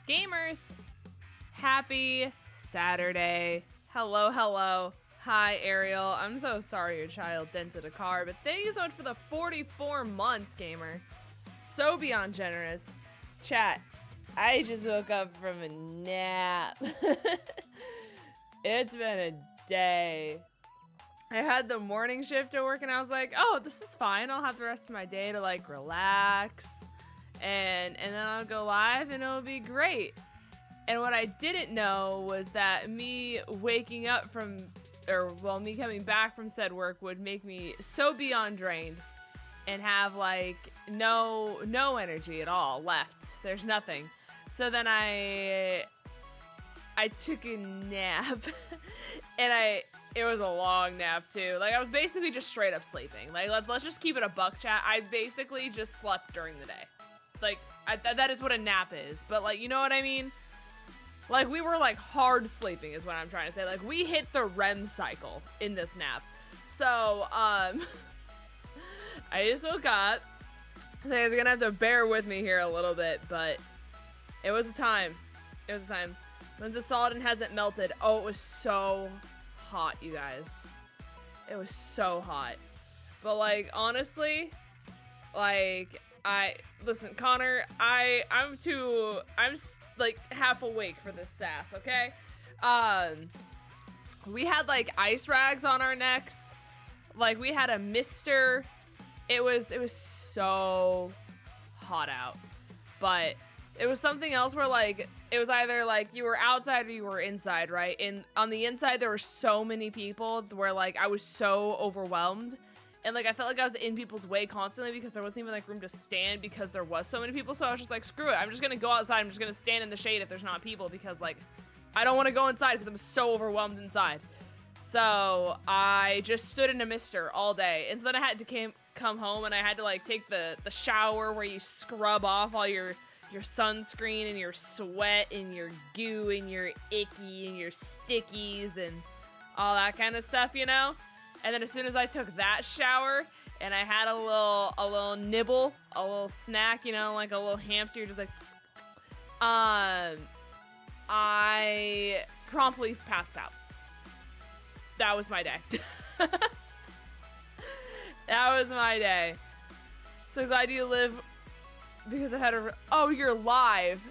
Gamers, happy Saturday. Hello, hello. Hi, Ariel. I'm so sorry your child dented a car, but thank you so much for the 44 months, gamer. So beyond generous. Chat, I just woke up from a nap. It's been a day. I had the morning shift at work and I was like, oh, this is fine. I'll have the rest of my day to like relax. And then I'll go live and it'll be great. And what I didn't know was that me waking up from, me coming back from said work would make me so beyond drained and have like no energy at all left. There's nothing. So then I took a nap and it was a long nap too. Like I was basically just straight up sleeping. Like let's just keep it a buck, chat. I basically just slept during the day. Like, that is what a nap is. But, like, you know what I mean? Like, we were, like, hard sleeping is what I'm trying to say. Like, we hit the REM cycle in this nap. So, I just woke up. So you guys are gonna have to bear with me here a little bit, but it was a time. It was a time. 𝗔𝗎𝚘𝚗 hasn't melted. Oh, it was so hot, you guys. It was so hot. But, like, honestly, like... listen, Connor, I'm like half awake for this sass, okay? We had like ice rags on our necks. Like we had a mister. It was so hot out. But it was something else where like, it was either like you were outside or you were inside, right? And on the inside, there were so many people where like I was so overwhelmed. And, like, I felt like I was in people's way constantly because there wasn't even, like, room to stand because there was so many people. So I was just like, screw it. I'm just going to go outside. I'm just going to stand in the shade if there's not people because, like, I don't want to go inside because I'm so overwhelmed inside. So I just stood in a mister all day. And so then I had to come home and I had to, like, take the shower where you scrub off all your sunscreen and your sweat and your goo and your icky and your stickies and all that kind of stuff, you know? And then as soon as I took that shower and I had a little nibble, a little snack, you know, like a little hamster, just like, I promptly passed out. That was my day. That was my day. So glad you live because I had oh, you're live.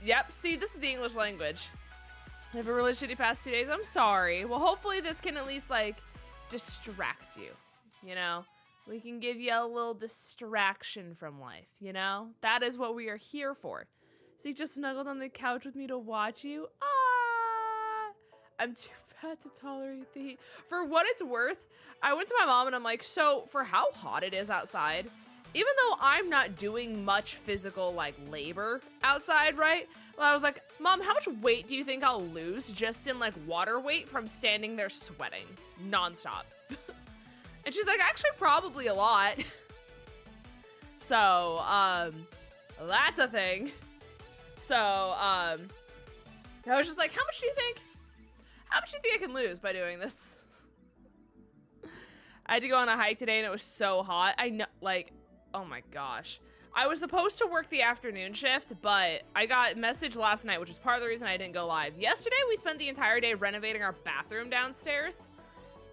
Yep, see, this is the English language. I have a really shitty past 2 days. I'm sorry. Well, hopefully this can at least, like, distract you, you know? We can give you a little distraction from life, you know? That is what we are here for. So you just snuggled on the couch with me to watch you? Ah! I'm too fat to tolerate the heat. For what it's worth, I went to my mom and I'm like, so for how hot it is outside, even though I'm not doing much physical, like, labor outside, right? Well, I was like, Mom, how much weight do you think I'll lose just in, like, water weight from standing there sweating nonstop? And she's like, actually, probably a lot. So, that's a thing. So, I was just like, how much do you think I can lose by doing this? I had to go on a hike today and it was so hot. I know, like, oh my gosh. I was supposed to work the afternoon shift, but I got a message last night, which was part of the reason I didn't go live. Yesterday, we spent the entire day renovating our bathroom downstairs.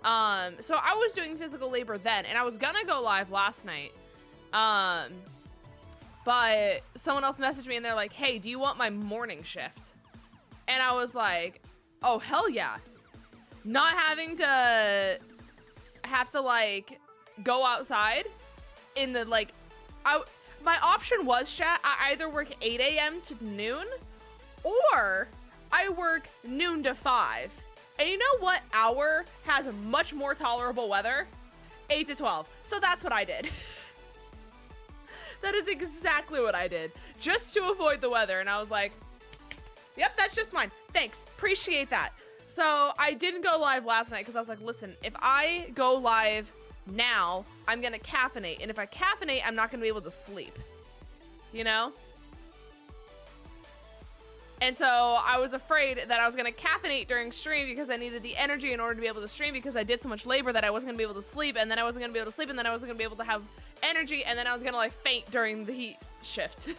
So I was doing physical labor then, and I was gonna go live last night. But someone else messaged me, and they're like, hey, do you want my morning shift? And I was like, oh, hell yeah. Not having to like, go outside in the, like, my option was, chat, I either work 8 a.m. to noon or I work noon to 5. And you know what hour has much more tolerable weather? 8 to 12. So that's what I did. That is exactly what I did. Just to avoid the weather. And I was like, yep, that's just fine. Thanks. Appreciate that. So I didn't go live last night because I was like, listen, if I go live now, I'm gonna caffeinate, and if I caffeinate, I'm not gonna be able to sleep, you know? And so I was afraid that I was gonna caffeinate during stream because I needed the energy in order to be able to stream because I did so much labor that I wasn't gonna be able to sleep, and then I wasn't gonna be able to sleep, and then I wasn't gonna be able to have energy, and then I was gonna like faint during the heat shift.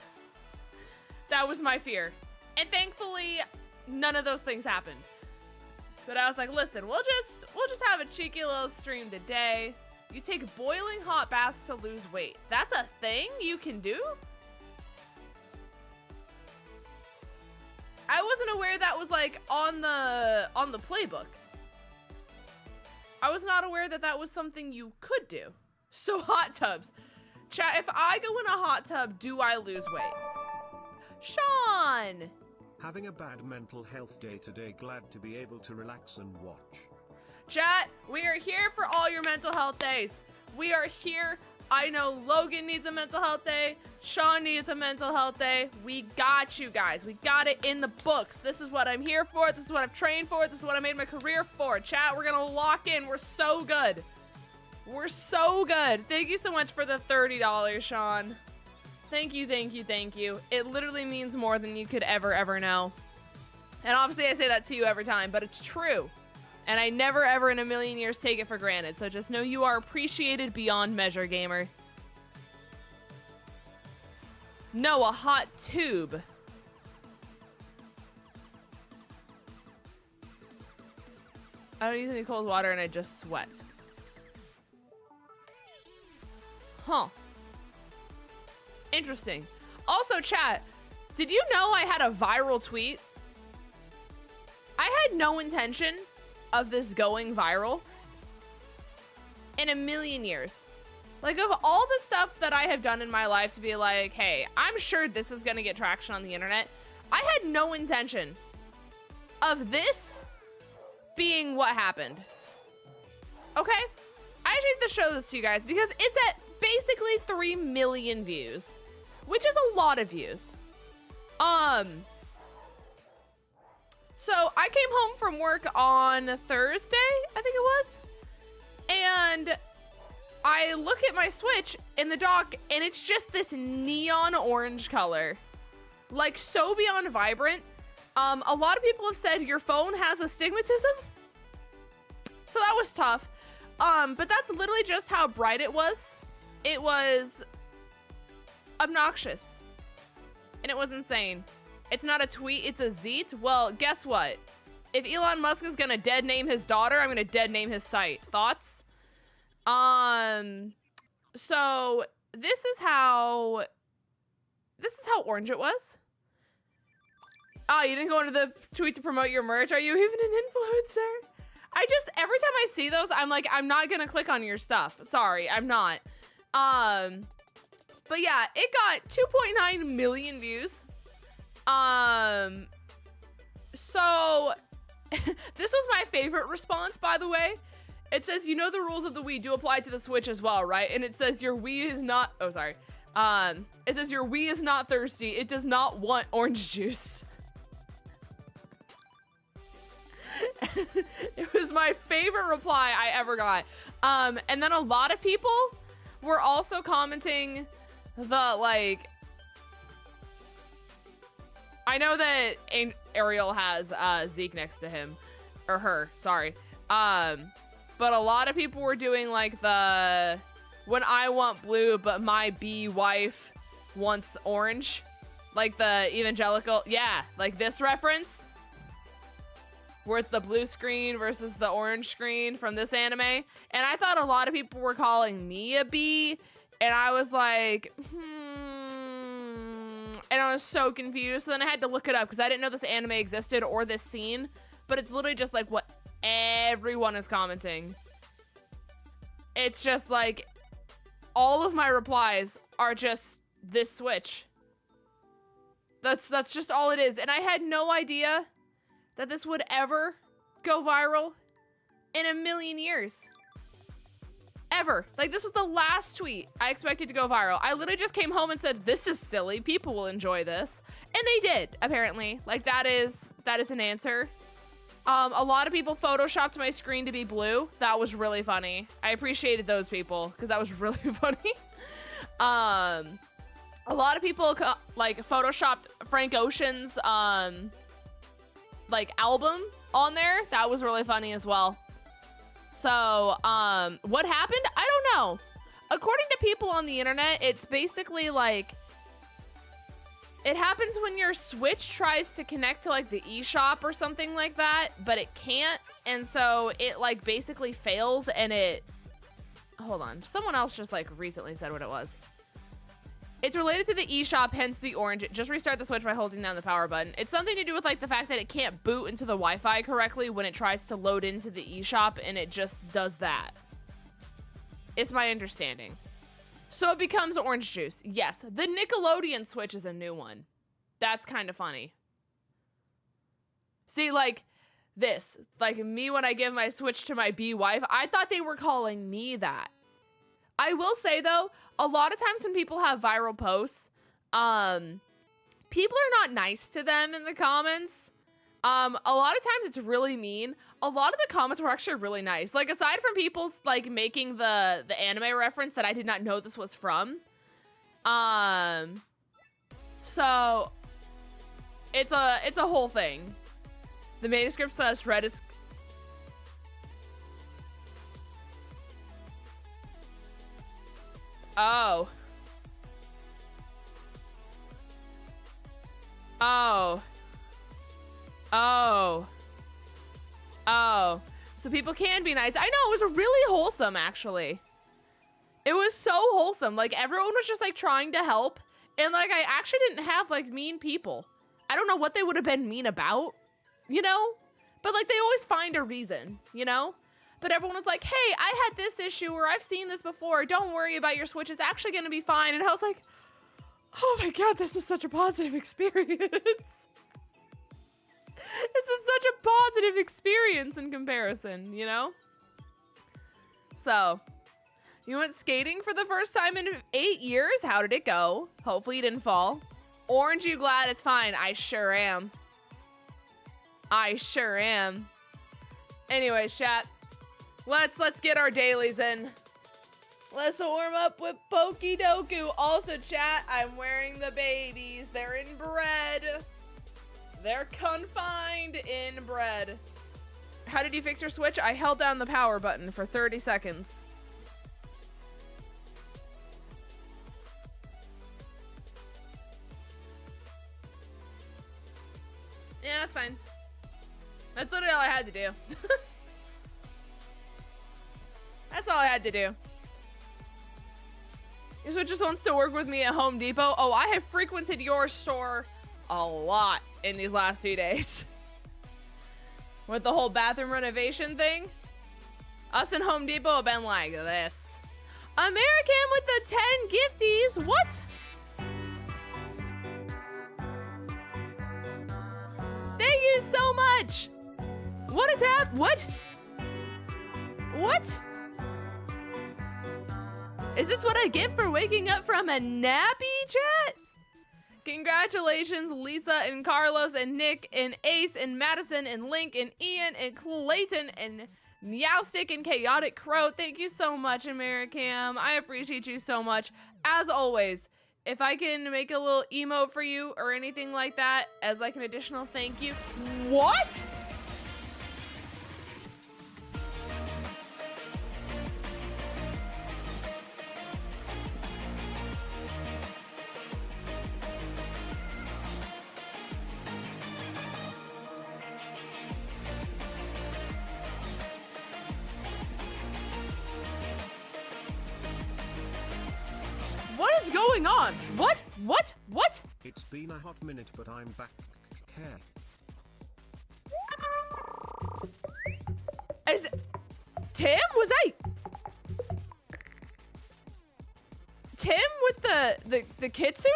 That was my fear. And thankfully, none of those things happened. But I was like, listen, we'll just have a cheeky little stream today. You take boiling hot baths to lose weight. That's a thing you can do? I wasn't aware that was like on the playbook. I was not aware that that was something you could do. So hot tubs. Chat, if I go in a hot tub, do I lose weight? Sean! Having a bad mental health day today, glad to be able to relax and watch. Chat, we are here for all your mental health days. We are here. I know Logan needs a mental health day. Sean needs a mental health day. We got you guys. We got it in the books. This is what I'm here for. This is what I've trained for. This is what I made my career for. Chat, we're gonna lock in. We're so good. We're so good. Thank you so much for the $30, Sean. Thank you, thank you, thank you. It literally means more than you could ever know. And obviously I say that to you every time, but it's true. And I never ever in a million years take it for granted. So just know you are appreciated beyond measure, gamer. No, a hot tube. I don't use any cold water and I just sweat. Huh. Interesting. Also, chat, did you know I had a viral tweet? I had no intention of this going viral in a million years. Like, of all the stuff that I have done in my life to be like, hey, I'm sure this is gonna get traction on the internet, I had no intention of this being what happened. Okay? I actually need to show this to you guys because it's at basically 3 million views, which is a lot of views. So I came home from work on Thursday, I think it was, and I look at my Switch in the dock and it's just this neon orange color, like so beyond vibrant. A lot of people have said your phone has astigmatism, so that was tough. But that's literally just how bright it was. It was obnoxious and it was insane. It's not a tweet, it's a zeet. Well, guess what? If Elon Musk is gonna dead name his daughter, I'm gonna dead name his site. Thoughts? So this is how orange it was. Oh, you didn't go into the tweet to promote your merch? Are you even an influencer? Every time I see those, I'm like, I'm not gonna click on your stuff. Sorry, I'm not. But yeah, it got 2.9 million views. So this was my favorite response, by the way. It says, you know the rules of the Wii do apply to the Switch as well, right? And it says your Wii is not, oh, sorry. It says your Wii is not thirsty. It does not want orange juice. It was my favorite reply I ever got. And then a lot of people were also commenting the, like, I know that Ariel has Zeke next to him, or her, sorry. But a lot of people were doing like the, when I want blue, but my bee wife wants orange. Like the evangelical, yeah, like this reference. Where it's the blue screen versus the orange screen from this anime. And I thought a lot of people were calling me a bee. And I was like, And I was so confused. So then I had to look it up because I didn't know this anime existed or this scene. But it's literally just like what everyone is commenting. It's just like all of my replies are just this Switch. That's just all it is. And I had no idea that this would ever go viral in a million years. Ever. Like, this was the last tweet I expected to go viral. I literally just came home and said, this is silly. People will enjoy this. And they did, apparently. Like, that is an answer. A lot of people photoshopped my screen to be blue. That was really funny. I appreciated those people because that was really funny. A lot of people like photoshopped Frank Ocean's like album on there. That was really funny as well. So what happened? I don't know. According to people on the internet, it's basically like It happens when your Switch tries to connect to like the eShop or something like that, but it can't. And so it like basically fails and it, hold on. Someone else just like recently said what it was. It's related to the eShop, hence the orange. Just restart the Switch by holding down the power button. It's something to do with like the fact that it can't boot into the Wi-Fi correctly when it tries to load into the eShop, and it just does that. It's my understanding. So it becomes orange juice. Yes, the Nickelodeon Switch is a new one. That's kind of funny. See, like this, like me when I give my Switch to my B wife, I thought they were calling me that. I will say though, a lot of times when people have viral posts, people are not nice to them in the comments. A lot of times it's really mean. A lot of the comments were actually really nice. Like aside from people's like making the anime reference that I did not know this was from. So it's a whole thing. The manuscript says Reddit's. Oh. Oh. Oh. Oh. So people can be nice. I know, it was really wholesome, actually. It was so wholesome. Like, everyone was just, like, trying to help. And, like, I actually didn't have, like, mean people. I don't know what they would have been mean about, you know? But, like, they always find a reason, you know? But everyone was like, hey, I had this issue, or I've seen this before. Don't worry about your Switch. It's actually going to be fine. And I was like, oh, my God, this is such a positive experience. This is such a positive experience in comparison, you know? So, you went skating for the first time in 8 years? How did it go? Hopefully you didn't fall. Orange, you glad? It's fine. I sure am. I sure am. Anyways, chat. Let's get our dailies in. Let's warm up with Pokidoku. Also, chat, I'm wearing the babies. They're in bread. They're confined in bread. How did you fix your Switch? I held down the power button for 30 seconds. Yeah, that's fine. That's literally all I had to do. That's all I had to do. Your Switch just wants to work with me at Home Depot. Oh, I have frequented your store a lot in these last few days. With the whole bathroom renovation thing. Us and Home Depot have been like this. American with the 10 gifties. What? Thank you so much. What is that? What? What? Is this what I get for waking up from a nappy, chat? Congratulations, Lisa and Carlos and Nick and Ace and Madison and Link and Ian and Clayton and Meowstick and Chaotic Crow. Thank you so much, Americam. I appreciate you so much. As always, if I can make a little emote for you or anything like that as like an additional thank you. What? What is going on? What? What? What? It's been a hot minute, but I'm back. Is Tim? Was I Tim with the kitsune?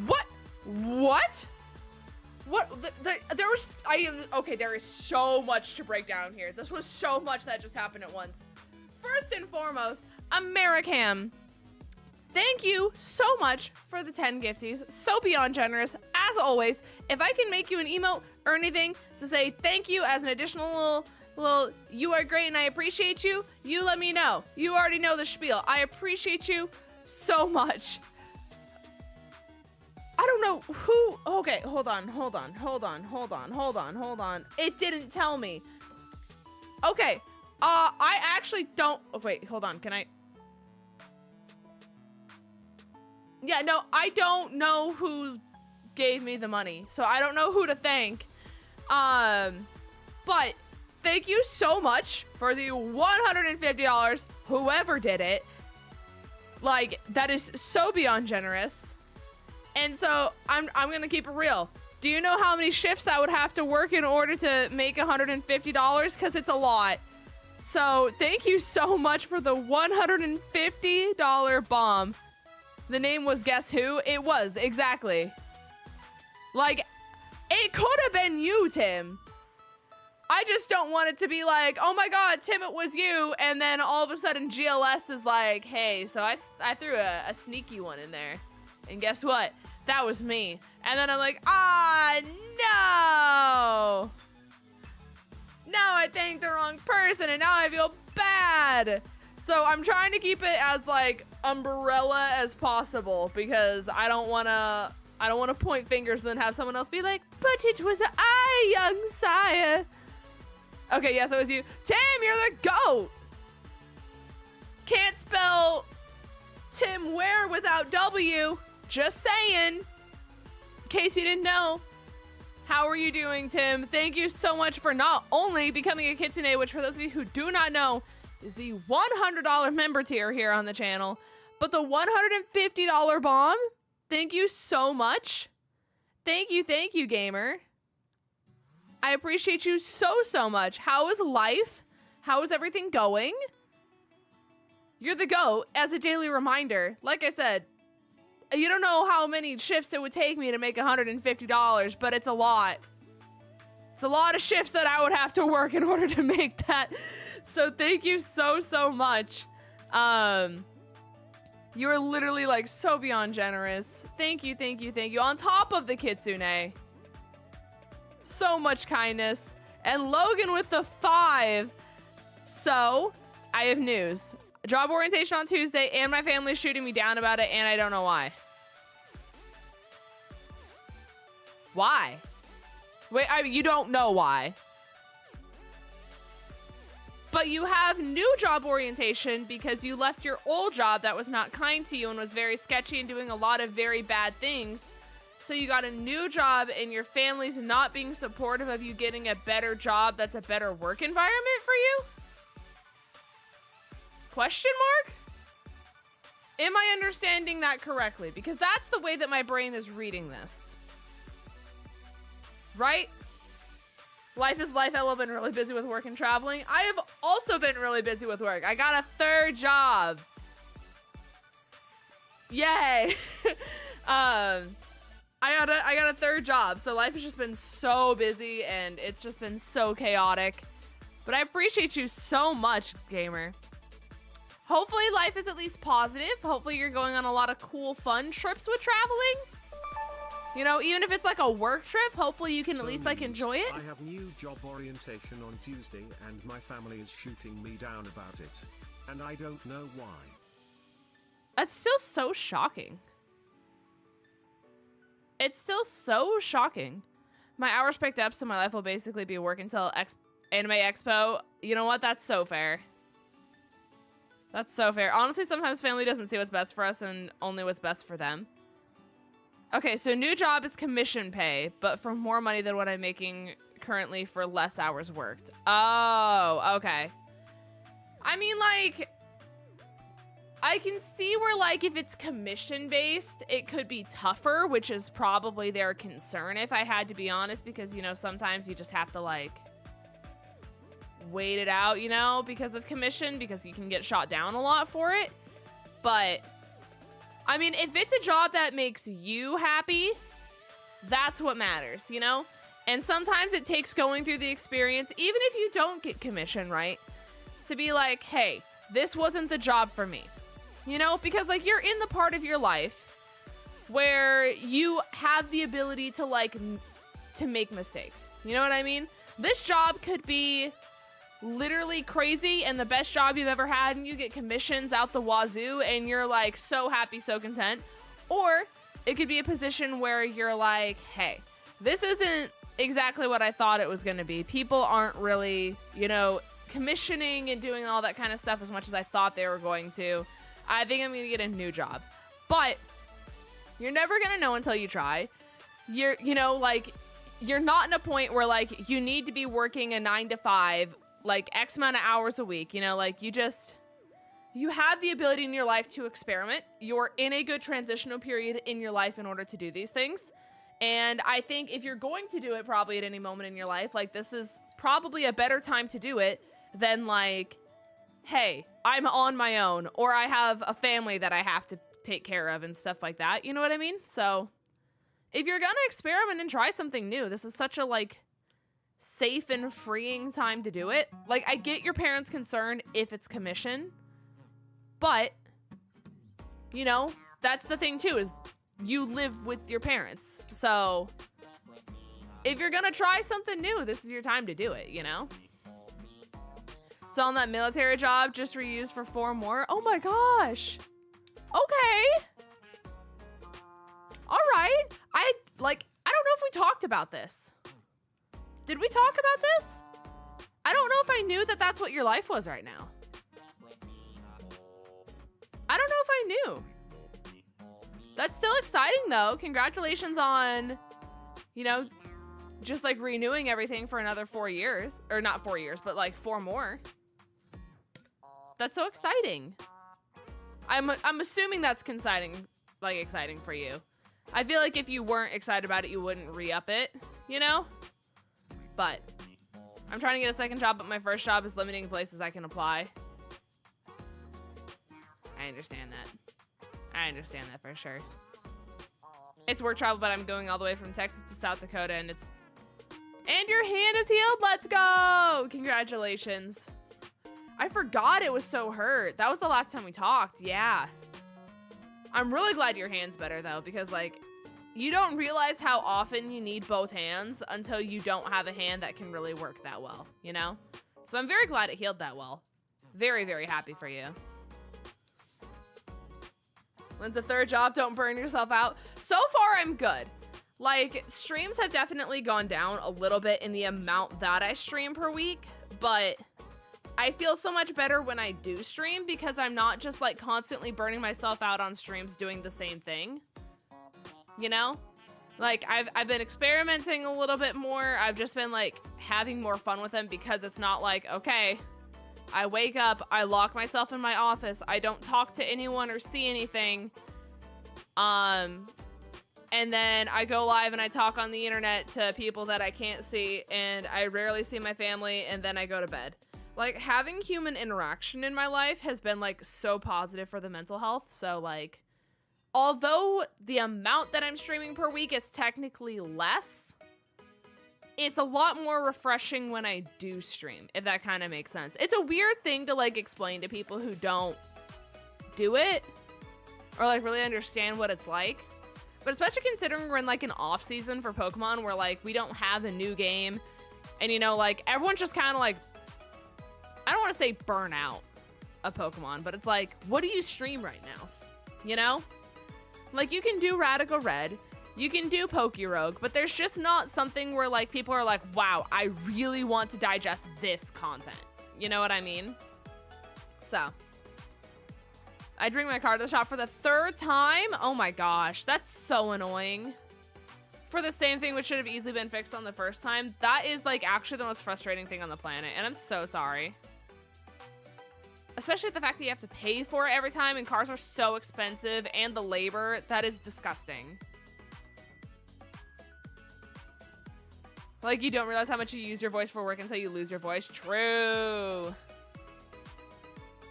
What? What? What? There was, okay, there is so much to break down here. This was so much that just happened at once. First and foremost, Americam, thank you so much for the 10 gifties. So beyond generous, as always. If I can make you an emote or anything to say thank you as an additional little you are great and I appreciate you, you let me know. You already know the spiel. I appreciate you so much. don't know who. Okay, hold on. It didn't tell me. Okay. I actually don't. Oh, wait, hold on. Can I? Yeah, no, I don't know who gave me the money, so I don't know who to thank. But thank you so much for the $150. Whoever did it. Like, that is so beyond generous. And so I'm gonna keep it real. Do you know how many shifts I would have to work in order to make $150? Because it's a lot. So thank you so much for the $150 bomb. The name was Guess Who? It was, exactly. Like, it could have been you, Tim. I just don't want it to be like, oh my god, Tim, it was you. And then all of a sudden GLS is like, hey, so I threw a sneaky one in there. And guess what? That was me. And then I'm like, no. Now I thanked the wrong person and now I feel bad. So I'm trying to keep it as like umbrella as possible because I don't want to point fingers and then have someone else be like, but it was I, young sire. Okay, yes, it was you. Tim, you're the GOAT. Can't spell Tim Ware without W. Just saying. In case you didn't know. How are you doing, Tim? Thank you so much for not only becoming a kitsune, which for those of you who do not know, is the $100 member tier here on the channel, but the $150 bomb. Thank you so much. Thank you, gamer. I appreciate you so much. How is life? How is everything going? You're the GOAT. As a daily reminder, like I said, you don't know how many shifts it would take me to make $150, but it's a lot. It's a lot of shifts that I would have to work in order to make that. So thank you so much. You are literally like so beyond generous. Thank you. On top of the kitsune. So much kindness. And Logan with the 5. So, I have news. Job orientation on Tuesday, and my family's shooting me down about it, and I don't know why. Why? Wait, you don't know why. But you have new job orientation because you left your old job that was not kind to you and was very sketchy and doing a lot of very bad things. So you got a new job and your family's not being supportive of you getting a better job that's a better work environment for you? Question mark? Am I understanding that correctly? Because that's the way that my brain is reading this. Right? Life is life. I've been really busy with work and traveling. I have also been really busy with work. I got a 3rd job. Yay. I got a 3rd job, so life has just been so busy and it's just been so chaotic. But I appreciate you so much, gamer. Hopefully life is at least positive. Hopefully you're going on a lot of cool, fun trips with traveling. You know, even if it's like a work trip, hopefully you can at least like enjoy it. I have new job orientation on Tuesday and my family is shooting me down about it. And I don't know why. That's still so shocking. It's still so shocking. My hours picked up, so my life will basically be work until Anime Expo. You know what? That's so fair. That's so fair. Honestly, sometimes family doesn't see what's best for us and only what's best for them. Okay, so new job is commission pay, but for more money than what I'm making currently for less hours worked. Oh, okay. I mean, like, I can see where, like, if it's commission-based, it could be tougher, which is probably their concern, if I had to be honest, because, you know, sometimes you just have to, like, wait it out, you know, because of commission, because you can get shot down a lot for it. But, I mean, if it's a job that makes you happy, that's what matters, you know? And sometimes it takes going through the experience, even if you don't get commission, right? To be like, hey, this wasn't the job for me. You know, because like you're in the part of your life where you have the ability to like to make mistakes. You know what I mean? This job could be literally crazy and the best job you've ever had and you get commissions out the wazoo and you're like so happy, so content. Or it could be a position where you're like, hey, this isn't exactly what I thought it was going to be. People aren't really, you know, commissioning and doing all that kind of stuff as much as I thought they were going to. I think I'm going to get a new job. But you're never going to know until you try. You're not in a point where, like, you need to be working a 9 to 5, like, X amount of hours a week. You know, like, you have the ability in your life to experiment. You're in a good transitional period in your life in order to do these things. And I think if you're going to do it probably at any moment in your life, like, this is probably a better time to do it than, like, hey, I'm on my own, or I have a family that I have to take care of and stuff like that. You know what I mean? So if you're gonna experiment and try something new, this is such a, like, safe and freeing time to do it. Like, I get your parents' concern if it's commission, but, you know, that's the thing too, is you live with your parents. So if you're gonna try something new, this is your time to do it, you know? So on that military job, just reused for 4 more. Oh my gosh. Okay. All right. I don't know if we talked about this. Did we talk about this? I don't know if I knew that that's what your life was right now. I don't know if I knew. That's still exciting though. Congratulations on, you know, just like renewing everything for another 4 years. Or not 4 years, but like 4 more. That's so exciting. I'm assuming that's exciting for you. I feel like if you weren't excited about it, you wouldn't re-up it, you know? But I'm trying to get a second job, but my first job is limiting places I can apply. I understand that. I understand that for sure. It's work travel, but I'm going all the way from Texas to South Dakota, and your hand is healed. Let's go. Congratulations. I forgot it was so hurt. That was the last time we talked. Yeah. I'm really glad your hand's better though, because like, you don't realize how often you need both hands until you don't have a hand that can really work that well, you know? So I'm very glad it healed that well. Very, very happy for you. When's the 3rd job? Don't burn yourself out. So far, I'm good. Like, streams have definitely gone down a little bit in the amount that I stream per week, but I feel so much better when I do stream because I'm not just like constantly burning myself out on streams doing the same thing. You know? Like, I've been experimenting a little bit more. I've just been like having more fun with them because it's not like, okay, I wake up, I lock myself in my office, I don't talk to anyone or see anything. And then I go live and I talk on the internet to people that I can't see, and I rarely see my family, and then I go to bed. Like, having human interaction in my life has been, like, so positive for the mental health. So, like, although the amount that I'm streaming per week is technically less, it's a lot more refreshing when I do stream, if that kind of makes sense. It's a weird thing to, like, explain to people who don't do it or, like, really understand what it's like. But especially considering we're in, like, an off-season for Pokemon where, like, we don't have a new game. And, you know, like, everyone's just kind of, like, I don't want to say burn out a Pokemon, but it's like, what do you stream right now? You know? Like, you can do Radical Red, you can do Pokerogue, but there's just not something where, like, people are like, wow, I really want to digest this content. You know what I mean? So, I bring my car to the shop for the 3rd time? Oh my gosh, that's so annoying. For the same thing which should have easily been fixed on the first time. That is, like, actually the most frustrating thing on the planet, and I'm so sorry. Especially the fact that you have to pay for it every time, and cars are so expensive, and the labor, that is disgusting. Like, you don't realize how much you use your voice for work until you lose your voice. True.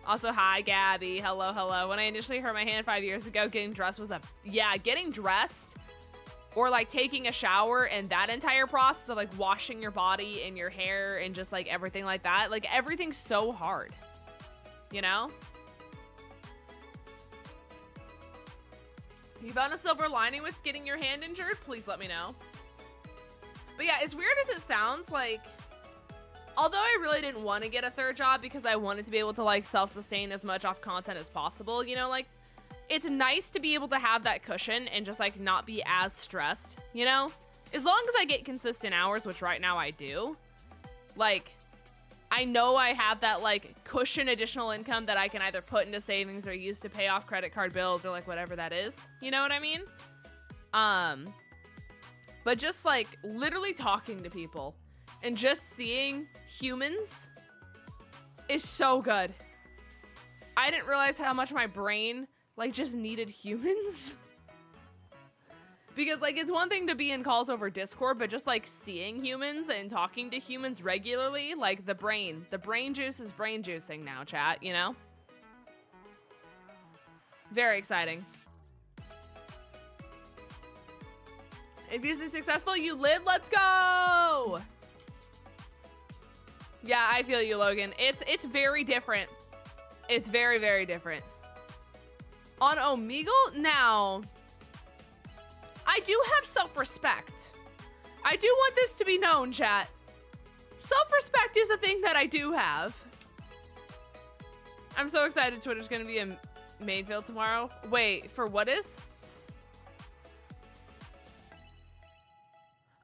Also, hi, Gabby. Hello, hello. When I initially hurt my hand 5 years ago, getting dressed was getting dressed or, like, taking a shower and that entire process of, like, washing your body and your hair and just, like, everything like that. Like, everything's so hard. You know? You found a silver lining with getting your hand injured? Please let me know. But yeah, as weird as it sounds, like, although I really didn't want to get a 3rd job because I wanted to be able to, like, self-sustain as much off content as possible, you know, like, it's nice to be able to have that cushion and just like not be as stressed, you know? As long as I get consistent hours, which right now I do, like, I know I have that like cushion additional income that I can either put into savings or use to pay off credit card bills or like whatever that is. You know what I mean? But just like literally talking to people and just seeing humans is so good. I didn't realize how much my brain like just needed humans. Because like it's one thing to be in calls over Discord, but just like seeing humans and talking to humans regularly, like the brain juice is brain juicing now, chat, you know? Very exciting. If you're successful, you live, let's go! Yeah, I feel you, Logan. It's very different. It's very, very different. On Omegle, now, I do have self-respect. I do want this to be known, chat. Self-respect is a thing that I do have. I'm so excited Twitter's gonna be in Mayfield tomorrow. Wait, for what is?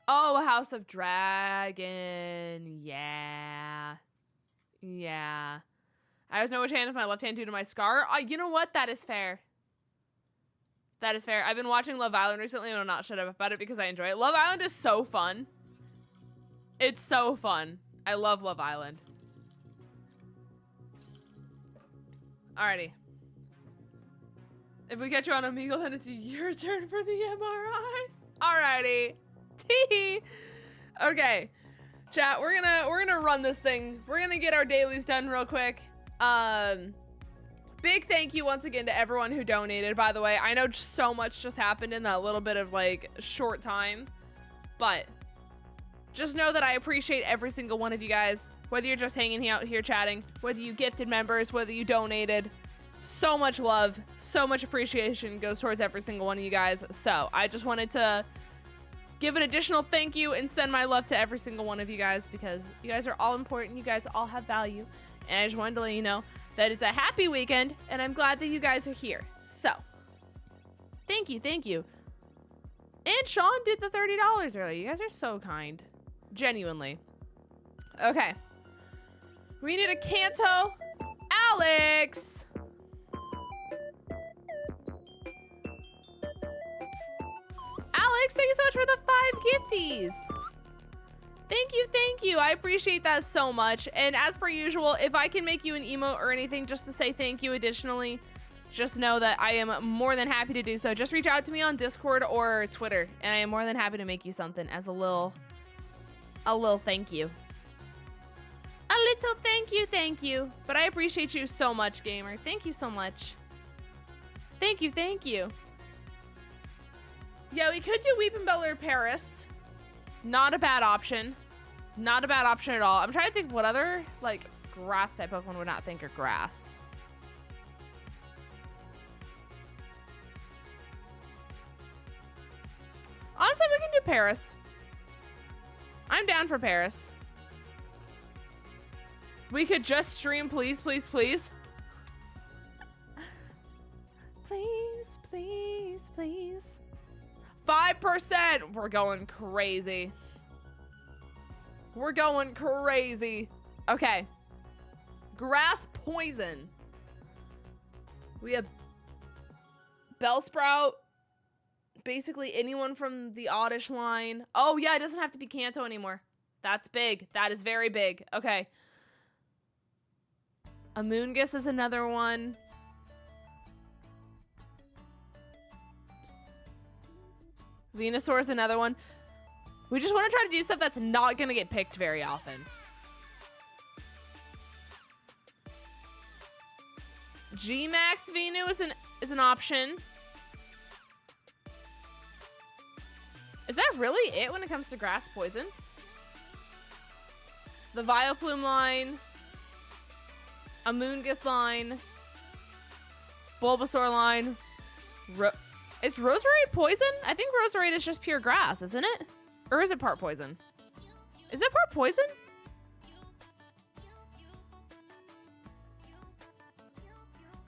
Oh, House of Dragon. Yeah. Yeah. I always know which hand is my left hand due to my scar. You know what? That is fair. That is fair. I've been watching Love Island recently and I'm not shut up about it because I enjoy it. Love Island is so fun. It's so fun. I love Love Island. Alrighty. If we get you on Omegle, then it's your turn for the MRI. Alrighty. Tee. Okay. Chat, we're gonna run this thing. We're gonna get our dailies done real quick. Big thank you once again to everyone who donated, by the way. I know so much just happened in that little bit of like short time, but just know that I appreciate every single one of you guys, whether you're just hanging out here chatting, whether you gifted members, whether you donated. So much love, so much appreciation goes towards every single one of you guys. So I just wanted to give an additional thank you and send my love to every single one of you guys because you guys are all important. You guys all have value. And I just wanted to let you know that it's a happy weekend and I'm glad that you guys are here. So thank you. Thank you. And Sean did the $30 earlier. You guys are so kind. Genuinely. Okay. We need a Kanto. Alex. Alex, thank you so much for the 5 gifties. Thank you. I appreciate that so much. And as per usual, if I can make you an emote or anything just to say thank you additionally, just know that I am more than happy to do so. Just reach out to me on Discord or Twitter, and I am more than happy to make you something as a little thank you. A little thank you. But I appreciate you so much, gamer. Thank you so much. Thank you. Yeah, we could do Wiedenbeller Paris. Not a bad option. Not a bad option at all. I'm trying to think what other, like, grass type Pokemon would not think are grass. Honestly, we can do Paris. I'm down for Paris. We could just stream, please. Please. 5%. We're going crazy. Okay. Grass poison. We have Bellsprout. Basically anyone from the Oddish line. Oh yeah, it doesn't have to be Kanto anymore. That's big. That is very big. Okay. Amoonguss is another one. Venusaur is another one. We just want to try to do stuff that's not going to get picked very often. G-Max Venu is an option. Is that really it when it comes to grass poison? The Vileplume line. Amoonguss line. Bulbasaur line. Is Roserade poison? I think Roserade is just pure grass, isn't it? Or is it part poison? Is it part poison?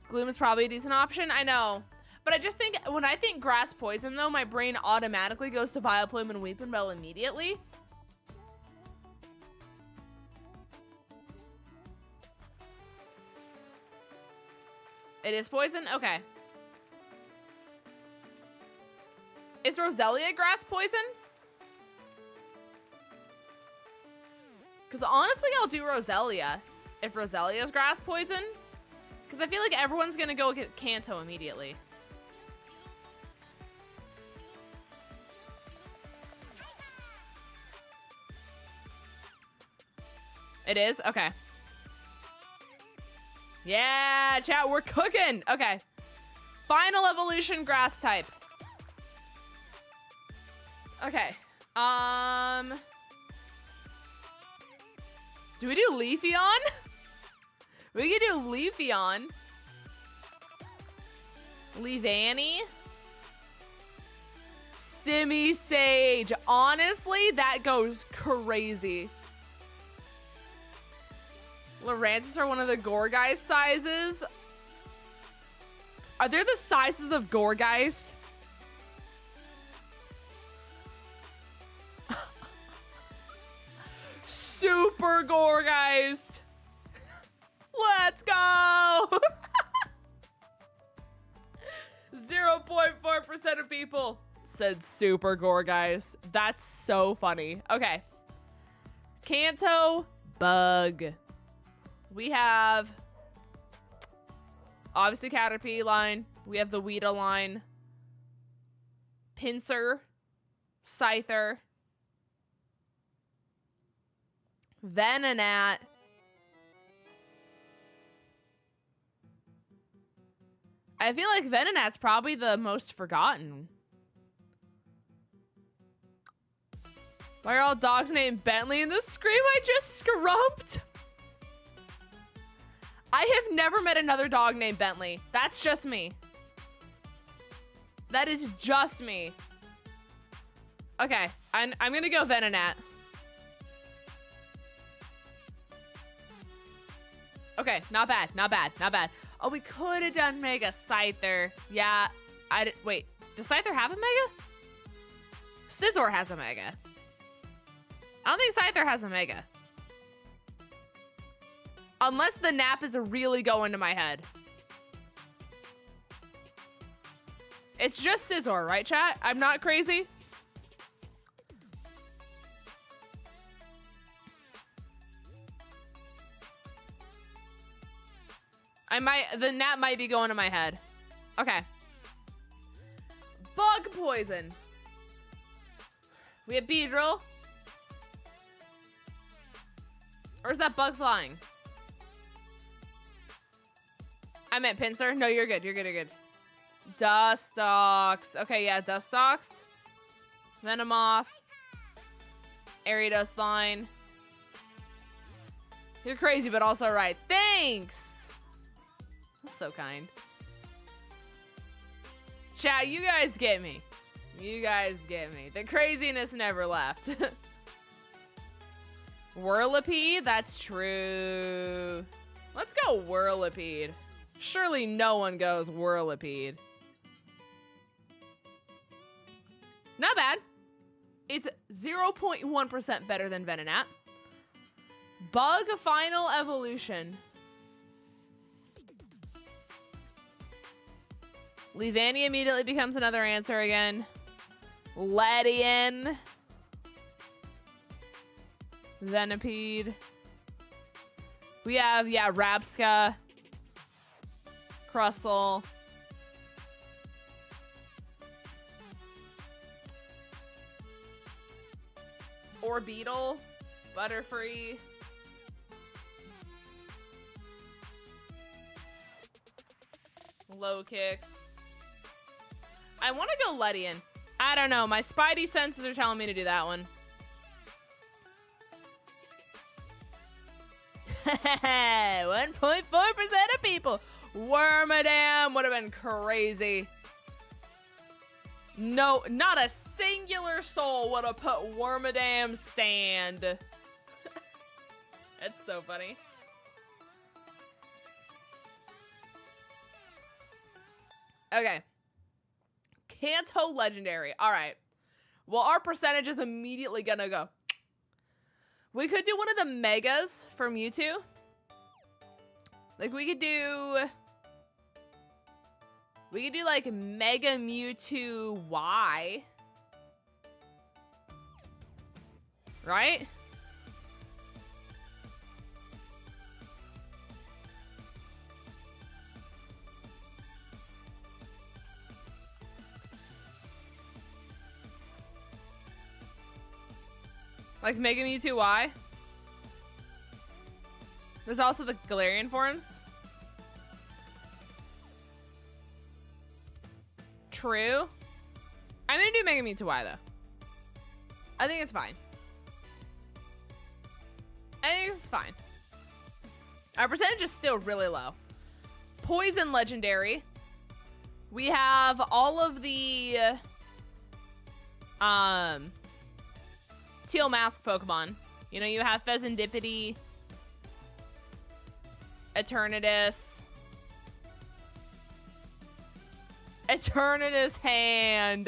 Gloom is probably a decent option. I know. But I just think, when I think grass poison, though, my brain automatically goes to vile plume and weeping bell immediately. It is poison? Okay. Is Roselia grass poison? Because honestly, I'll do Roselia if Roselia's grass poison. Because I feel like everyone's going to go get Kanto immediately. It is? Okay. Yeah, chat, we're cooking. Okay. Final evolution, grass type. Okay. Do we do Leafeon? We could do Leafeon. Leavanny. Simisage. Honestly, that goes crazy. Lurantis are one of the Gourgeist sizes. Are there the sizes of Gourgeist? Super Gourgeist. Let's go. 0.4% of people said Super Gourgeist. That's so funny. Okay. Kanto Bug. We have obviously Caterpie line. We have the Weeda line. Pinsir. Scyther. Venonat. I feel like Venonat's probably the most forgotten. Why are all dogs named Bentley in the scream I just scrumped? I have never met another dog named Bentley. That's just me. That is just me. Okay, I'm gonna go Venonat. Okay, not bad, not bad, not bad. Oh, we could have done Mega Scyther. Yeah, wait, does Scyther have a Mega? Scizor has a Mega. I don't think Scyther has a Mega. Unless the nap is really going to my head. It's just Scizor, right, chat? I'm not crazy. The nap might be going to my head. Okay. Bug poison. We have Beedrill. Or is that bug flying? I meant Pinsir. No, you're good. You're good. You're good. Dustox. Okay, yeah, Dustox. Venomoth. Ariados line. You're crazy, but also right. Thanks. That's so kind. Chat, you guys get me. You guys get me. The craziness never left. Whirlipede? That's true. Let's go Whirlipede. Surely no one goes Whirlipede. Not bad. It's 0.1% better than Venonat. Bug final evolution. Leavanny immediately becomes another answer again. Ledian. Venipede. We have, yeah, Rabsca. Crustle. Orbeetle. Butterfree. Low kicks. I want to go Ledian. I don't know. My spidey senses are telling me to do that one. 1.4% of people. Wormadam would have been crazy. No, not a singular soul would have put Wormadam sand. That's so funny. Okay. Kanto legendary. All right. Well, our percentage is immediately gonna go. We could do one of the megas from Mewtwo. Like we could do like Mega Mewtwo Y. Right? Like Mega Mewtwo Y. There's also the Galarian forms. True. I'm gonna do Mega Mewtwo Y though. I think it's fine. I think it's fine. Our percentage is still really low. Poison legendary. We have all of the Teal Mask Pokemon. You know, you have Pheasantipity, Eternatus, Eternatus Hand.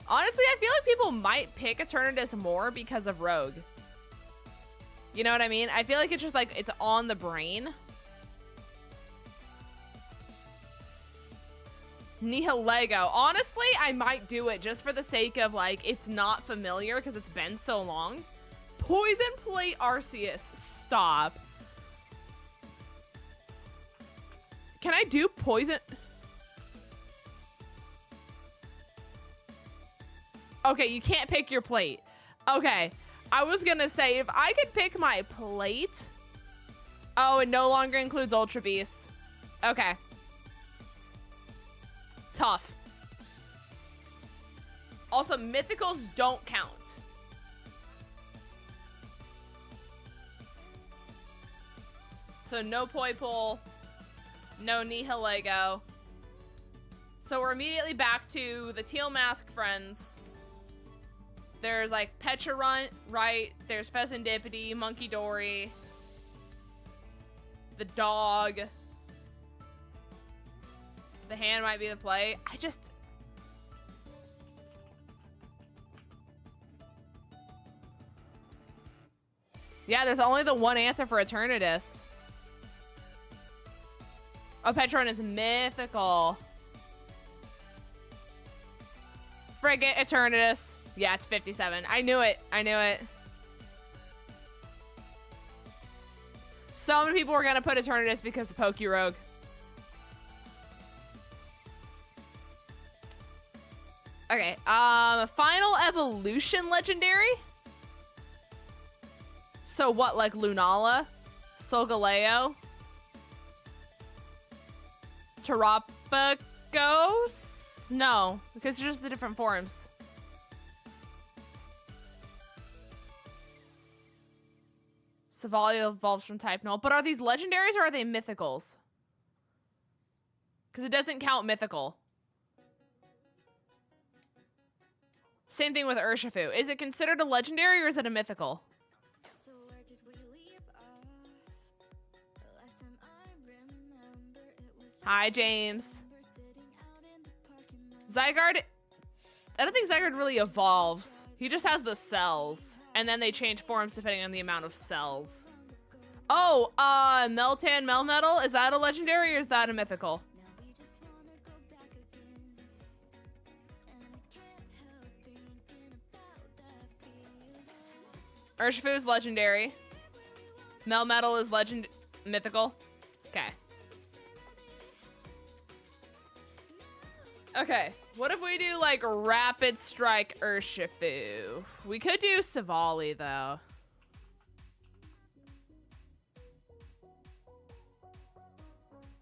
Honestly, I feel like people might pick Eternatus more because of Rogue. You know what I mean? I feel like it's just like, it's on the brain. Nihilego. Honestly, I might do it just for the sake of like, it's not familiar because it's been so long. Poison Plate Arceus. Stop. Can I do poison? Okay, you can't pick your plate. Okay. I was gonna say, if I could pick my plate. Oh, it no longer includes Ultra Beasts. Okay. Tough. Also, mythicals don't count. So no Poipole, no Nihilego. So we're immediately back to the Teal Mask friends. There's like Pecharunt, right? There's Pheasantipity, Monkey Dory, the dog. The hand might be the play. Yeah, there's only the one answer for Eternatus. Oh, Pecharunt is mythical. Frigate, Eternatus. Yeah, it's 57. I knew it. I knew it. So many people were going to put Eternatus because of Pokerogue. Okay, final evolution legendary. So what, like Lunala, Solgaleo, Terapagos? No, because it's just the different forms. Savali evolves from type null. But are these legendaries or are they mythicals? Because it doesn't count mythical. Same thing with Urshifu. Is it considered a legendary or is it a mythical? So where did we leave off? The last time I remember it was Hi, James. Zygarde. I don't think Zygarde really evolves. He just has the cells. And then they change forms depending on the amount of cells. Oh, Meltan Melmetal. Is that a legendary or is that a mythical? Urshifu is legendary. Melmetal is mythical. Okay. Okay. What if we do like Rapid Strike Urshifu? We could do Savali though.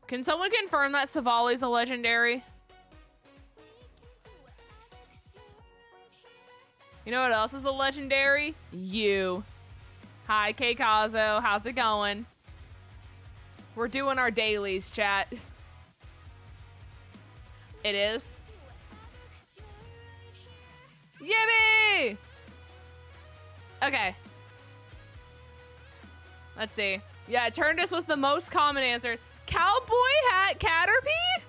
Can someone confirm that Savali's a legendary? You know what else is a legendary? You. Hi, Keikazo. How's it going? We're doing our dailies, chat. It is. Yippee! Okay. Let's see. Yeah, Eternatus was the most common answer. Cowboy hat Caterpie?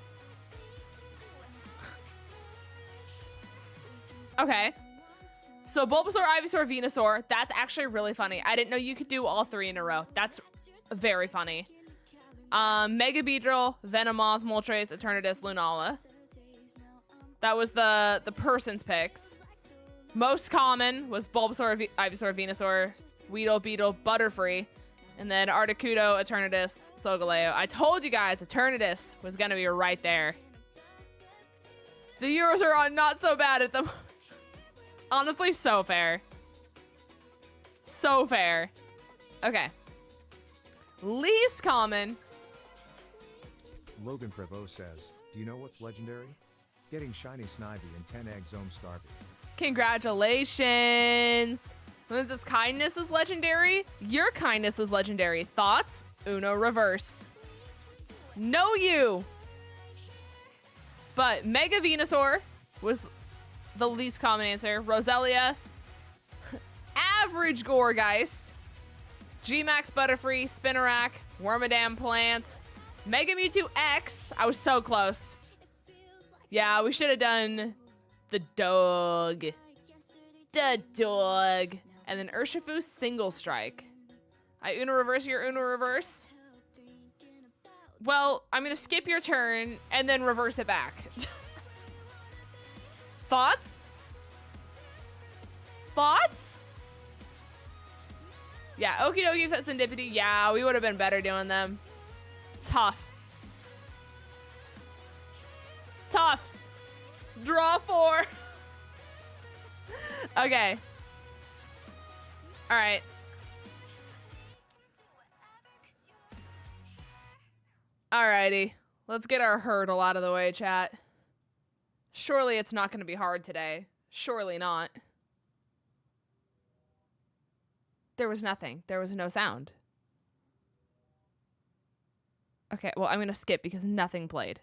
Okay. So Bulbasaur, Ivysaur, Venusaur. That's actually really funny. I didn't know you could do all 3 in a row. That's very funny. Mega Beedrill, Venomoth, Moltres, Eternatus, Lunala. That was the person's picks. Most common was Bulbasaur, Ivysaur, Venusaur, Weedle, Beetle, Butterfree, and then Articuno, Eternatus, Solgaleo. I told you guys Eternatus was gonna be right there. The Euros are on not so bad at them. Honestly, so fair. So fair. Okay. Least common. Logan Prevost says, do you know what's legendary? Getting shiny Snivy and 10 eggs 𝚤𝚗𝚗𝚘. Congratulations. Lindsay's kindness is legendary. Your kindness is legendary. Thoughts? Uno reverse. No you. But Mega Venusaur was the least common answer. Roselia. Average Gourgeist. Gmax Butterfree. Spinarak. Wormadam Plant. Mega Mewtwo X. I was so close. Yeah, we should have done the dog. The dog. And then Urshifu Single Strike. I Uno reverse your Uno reverse. Well, I'm going to skip your turn and then reverse it back. Thoughts? Thoughts? Yeah, Okie dokie Serendipity. Yeah, we would have been better doing them. Tough. Tough. Draw 4. Okay. All right. Alrighty. Let's get our hurdle out of the way, chat. Surely it's not going to be hard today. Surely not. There was nothing. There was no sound. Okay, well, I'm going to skip because nothing played.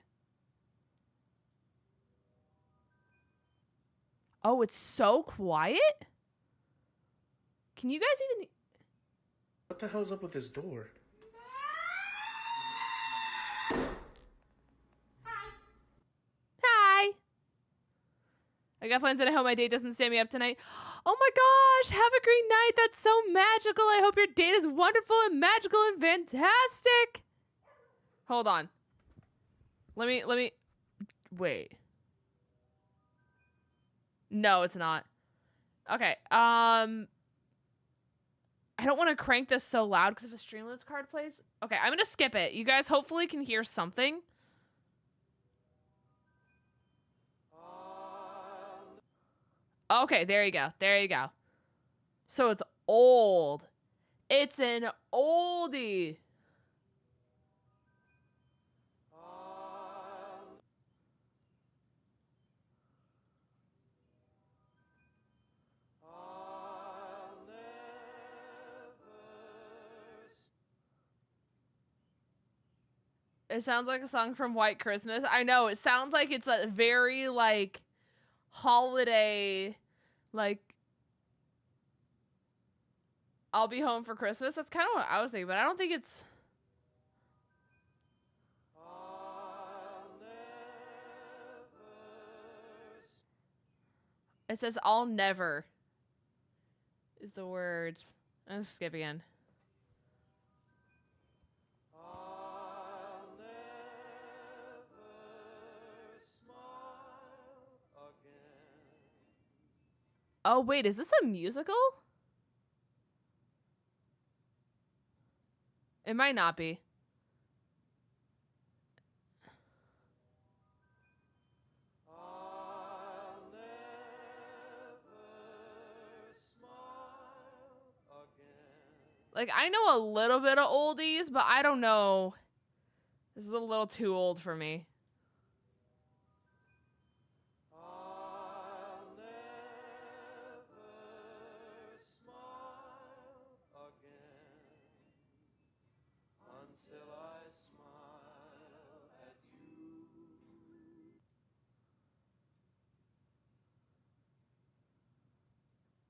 Oh, it's so quiet? Can you guys even... What the hell's up with this door? Hi. I got plans and I hope my date doesn't stay me up tonight. Oh my gosh, have a great night. That's so magical. I hope your date is wonderful and magical and fantastic. Hold on. Let me, wait. No, it's not. Okay, I don't want to crank this so loud because if a Streamlabs card plays. Okay, I'm going to skip it. You guys hopefully can hear something. Okay, there you go. There you go. So it's old. It's an oldie. It sounds like a song from White Christmas. I know, it sounds like it's a very, like, holiday, like, I'll be home for Christmas. That's kind of what I was thinking, but I don't think it's... It says, I'll never is the words. I'm just skip again. Oh, wait, is this a musical? It might not be. Like, I know a little bit of oldies, but I don't know. This is a little too old for me.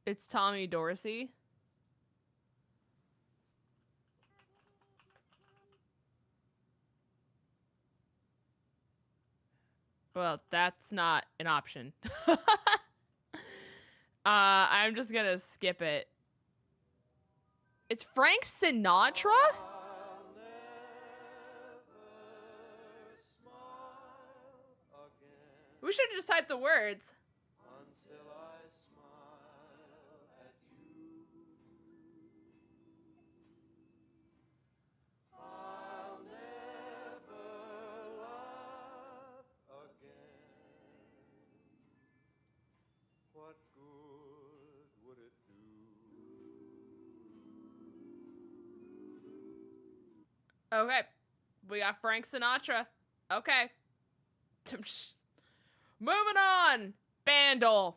It's Tommy Dorsey. Well, that's not an option. I'm just gonna skip it. It's Frank Sinatra? We should just type the words. Okay, we got Frank Sinatra. Okay. Moving on. Bandle.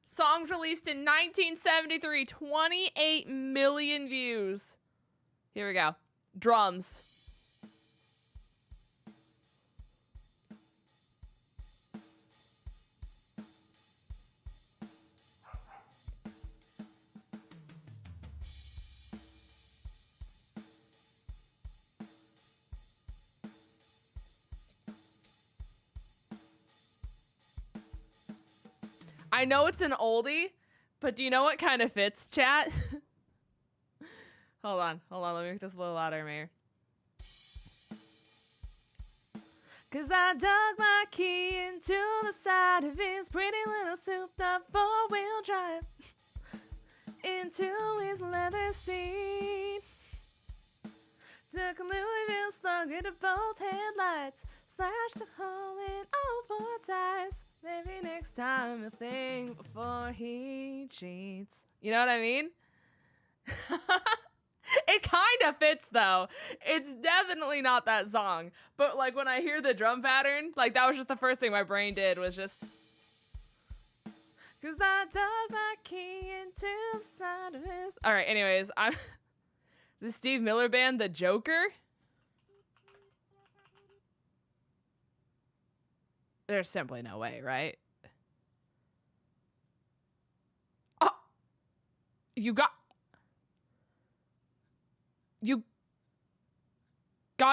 Songs released in 1973, 28 million views. Here we go. Drums. I know it's an oldie, but do you know what kind of fits, chat? Hold on, let me make this a little louder, Mayor. Cause I dug my key into the side of his pretty little souped up four-wheel drive, into his leather seat. Took a Louisville slugger to both headlights, slashed a hole in all four tires. Maybe next time he'll think before he cheats. You know what I mean? It kind of fits though. It's definitely not that song. But like when I hear the drum pattern, like that was just the first thing my brain did was just. Cause I dug my key into the side of his. Alright, anyways, I'm the Steve Miller Band, The Joker. There's simply no way, right? Oh! You got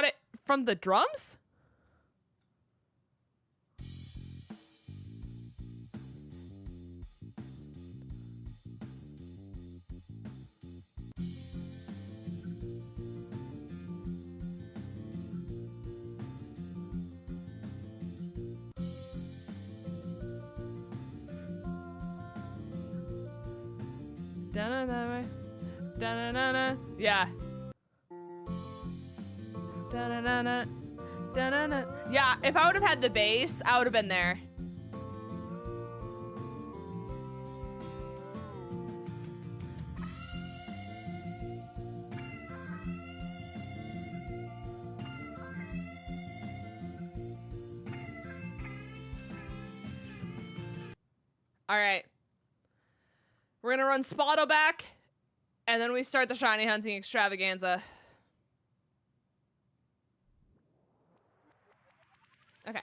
it from the drums? Da-na-na-na. Da-na-na-na. Yeah. Da-na-na-na. Da-na-na. Yeah, if I would have had the bass, I would have been there. All right. We're gonna run Spotto back, and then we start the shiny hunting extravaganza. Okay.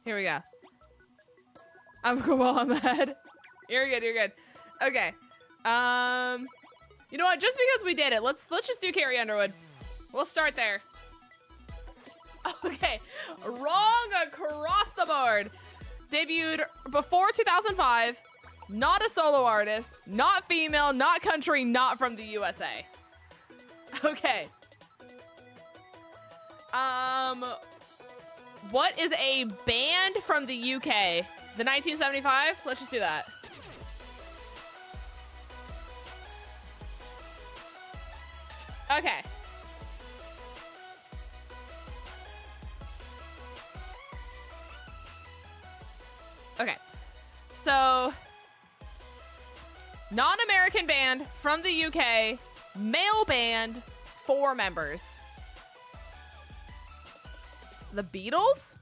Here we go. I'm cool on that. You're good, you're good. Okay. You know what? Just because we did it, let's just do Carrie Underwood. We'll start there. Okay. Wrong across the board. Debuted before 2005, not a solo artist, not female, not country, not from the USA. Okay. What is a band from the UK? The 1975? Let's just do that. Okay. Okay, so non-American band from the UK, male band, 4 members. The Beatles?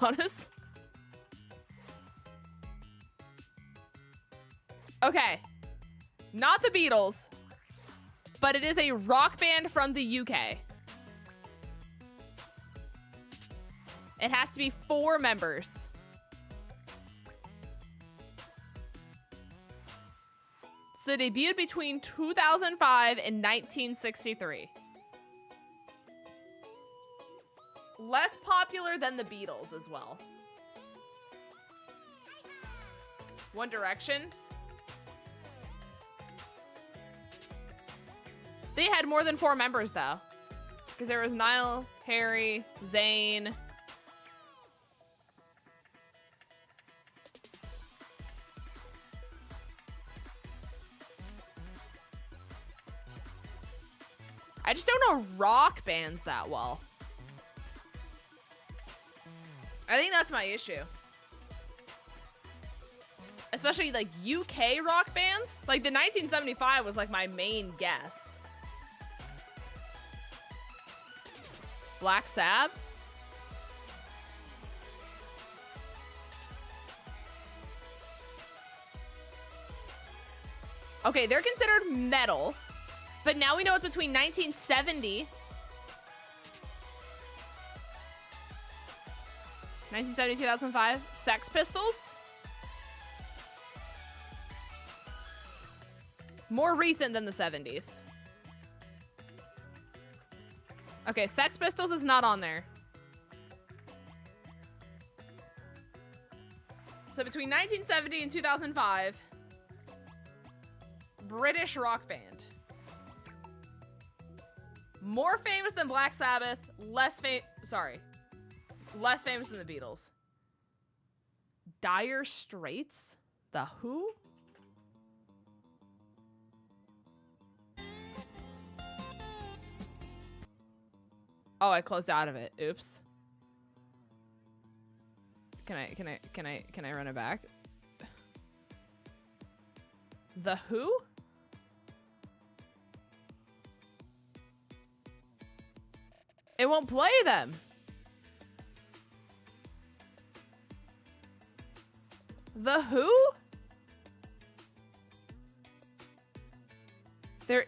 Honest? Okay, not the Beatles, but it is a rock band from the UK. It has to be 4 members. So they debuted between 2005 and 1963. Less popular than the Beatles as well. One Direction. They had more than 4 members though. Because there was Niall, Harry, Zayn. I just don't know rock bands that well. I think that's my issue. Especially like UK rock bands. Like the 1975 was like my main guess. Black Sabbath? Okay, they're considered metal. But now we know it's between 1970. 1970, 2005. Sex Pistols. More recent than the 70s. Okay, Sex Pistols is not on there. So between 1970 and 2005, British rock band. More famous than Black Sabbath, less famous than the Beatles. Dire Straits? The Who? Oh, I closed out of it. Oops. Can I run it back? The Who? It won't play them. The Who? They're...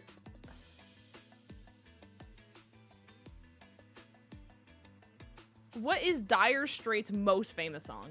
What is Dire Straits' most famous song?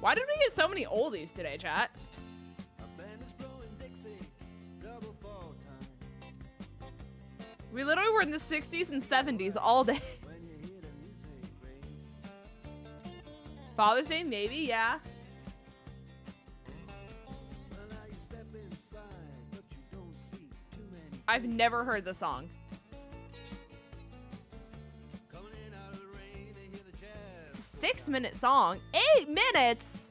Why did we get so many oldies today, chat? We literally were in the 60s and 70s all day. Father's Day, maybe, yeah. I've never heard the song. It's a 6-minute song. 8 minutes?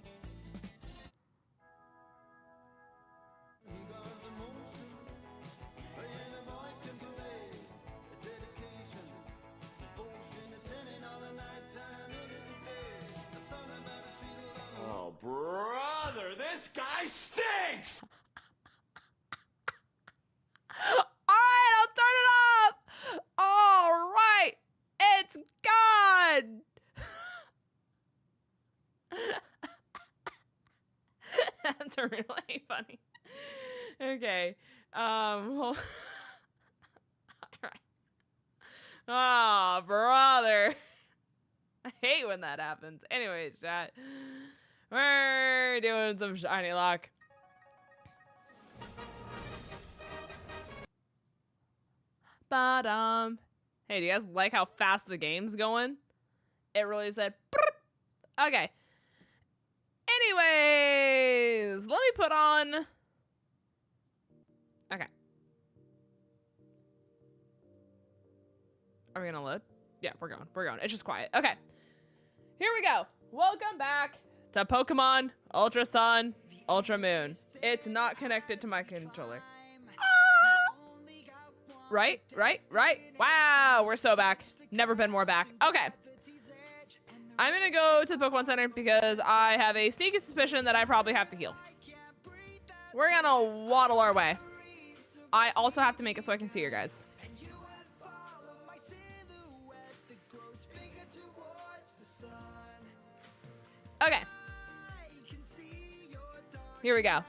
Oh, brother, this guy stinks! Alright, I'll turn it off! Alright, it's gone! That's really funny. Okay. Alright. Oh, brother. I hate when that happens. Anyways, chat. We're doing some shiny luck. Bottom. Hey, do you guys like how fast the game's going? It really said. Brrr. Okay. Anyways, let me put on. Okay. Are we gonna load? Yeah, we're going. We're going. It's just quiet. Okay. Here we go. Welcome back to Pokemon Ultra Sun, Ultra Moon. It's not connected to my controller. Ah! Right? Wow, we're so back. Never been more back. Okay. I'm gonna go to the Pokemon Center because I have a sneaky suspicion that I probably have to heal. We're gonna waddle our way. I also have to make it so I can see you guys. Okay. Here we go.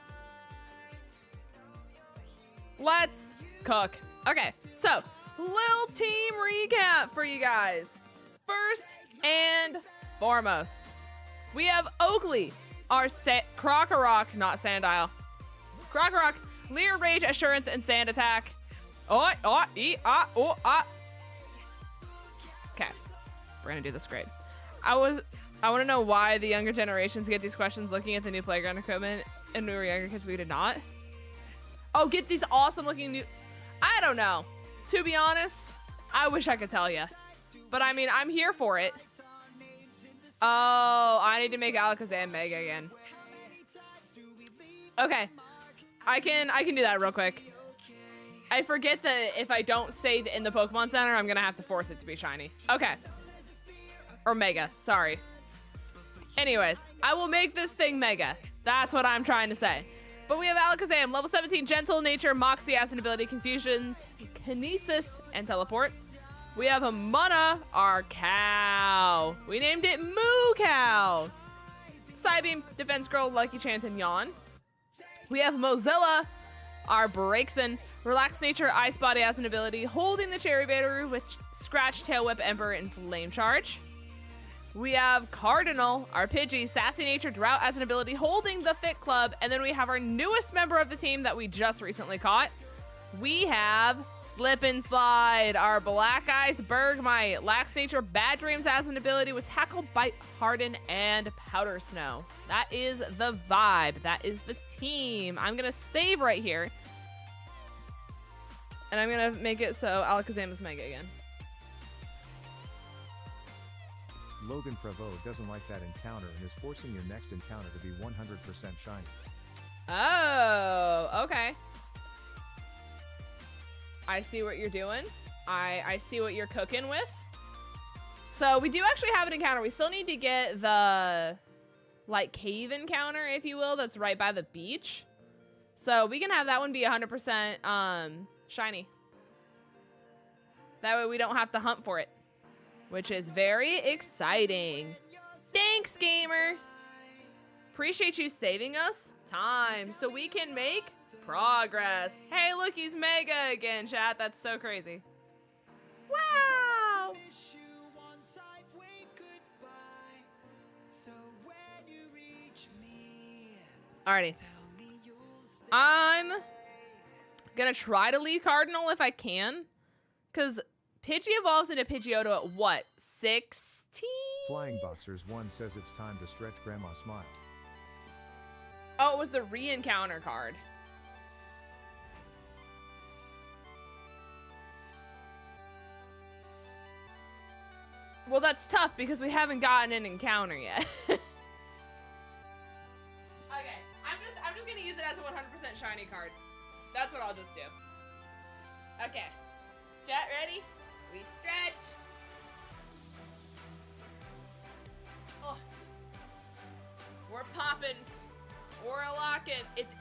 Let's cook. Okay, so little team recap for you guys. First and foremost, we have Oakley, our 𝗏𝗏𝗏, not Sandile. 𝗏𝗏𝗏, Leer, Rage, Assurance, and Sand Attack. Okay, we're gonna do this great. I want to know why the younger generations get these questions looking at the new playground equipment, and we were younger because we did not. Oh, get these awesome looking new. I don't know. To be honest, I wish I could tell you, but I mean, I'm here for it. Oh, I need to make Alakazam Mega again. Okay, I can do that real quick. I forget that if I don't save in the Pokemon Center, I'm gonna have to force it to be shiny. Okay. Or Mega, sorry. Anyways, I will make this thing Mega. That's what I'm trying to say. But we have Alakazam, level 17, Gentle Nature, Moxie, Acid Ability, Confusion, Kinesis, and Teleport. We have a Mana, our cow. We named it Moo Cow. Psybeam, Defense Girl, Lucky Chance, and Yawn. We have Mozilla, our Braixen, Relaxed Nature, Ice Body, Acid Ability, holding the Cherry Baiter with Scratch, Tail Whip, Emperor, and Flame Charge. We have Cardinal, our Pidgey, Sassy Nature, Drought as an ability, holding the Fit Club. And then we have our newest member of the team that we just recently caught. We have Slip and Slide, our Black Ice Bergmite, Lax Nature, Bad Dreams as an ability with Tackle, Bite, Harden, and Powder Snow. That is the vibe. That is the team. I'm going to save right here. And I'm going to make it so Alakazam is Mega again. Logan Prevost doesn't like that encounter and is forcing your next encounter to be 100% shiny. Oh, okay. I see what you're doing. I see what you're cooking with. So we do actually have an encounter. We still need to get the like cave encounter, if you will, that's right by the beach. So we can have that one be 100% shiny. That way we don't have to hunt for it, which is very exciting. Thanks, gamer. Appreciate you saving us time so we can make progress. Hey, look, he's Mega again, chat. That's so crazy. Wow. Alrighty. I'm gonna try to lead Cardinal if I can, because Pidgey evolves into Pidgeotto at what? 16? Flying Boxers 1 says it's time to stretch Grandma Smile. Oh, it was the re-encounter card. Well, that's tough because we haven't gotten an encounter yet. Okay, I'm just gonna use it as a 100% shiny card. That's what I'll just do. Okay, chat ready? We stretch. Oh. We're popping. We're locking. It's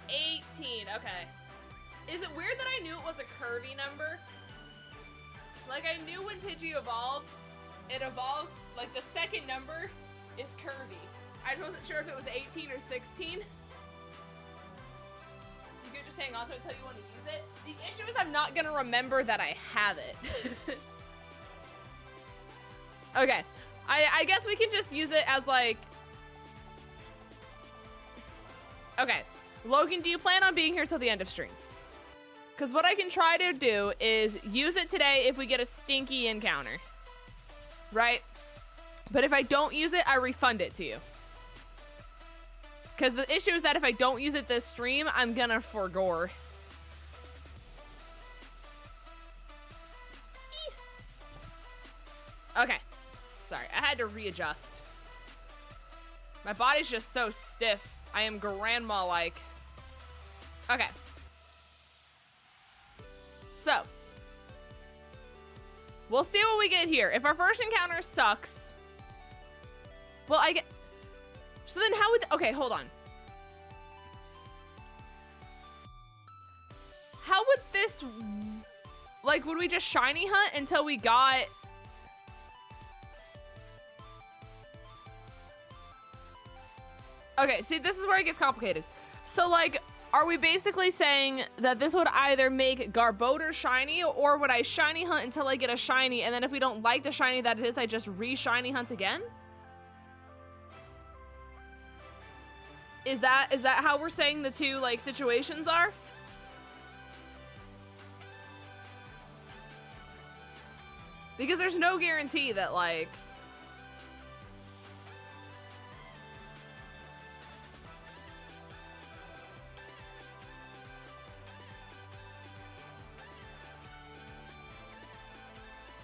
18. Okay. Is it weird that I knew it was a curvy number? Like, I knew when Pidgey evolved, it evolves, like, the second number is curvy. I wasn't sure if it was 18 or 16. You could just hang on to it until you want to use it. The issue is I'm not going to remember that I have it. Okay. I guess we can just use it as, like... Okay. Logan, do you plan on being here till the end of stream? Because what I can try to do is use it today if we get a stinky encounter. Right? But if I don't use it, I refund it to you. Because the issue is that if I don't use it this stream, I'm gonna forgore. Okay. Sorry, I had to readjust. My body's just so stiff. I am grandma-like. Okay. So. We'll see what we get here. If our first encounter sucks... Well, I get... So then how would... Okay, hold on. How would this... Like, would we just shiny hunt until we got... Okay, see, this is where it gets complicated. So, like, are we basically saying that this would either make Garbodor shiny, or would I shiny hunt until I get a shiny, and then if we don't like the shiny that it is, I just re-shiny hunt again? Is that how we're saying the two, like, situations are? Because there's no guarantee that, like...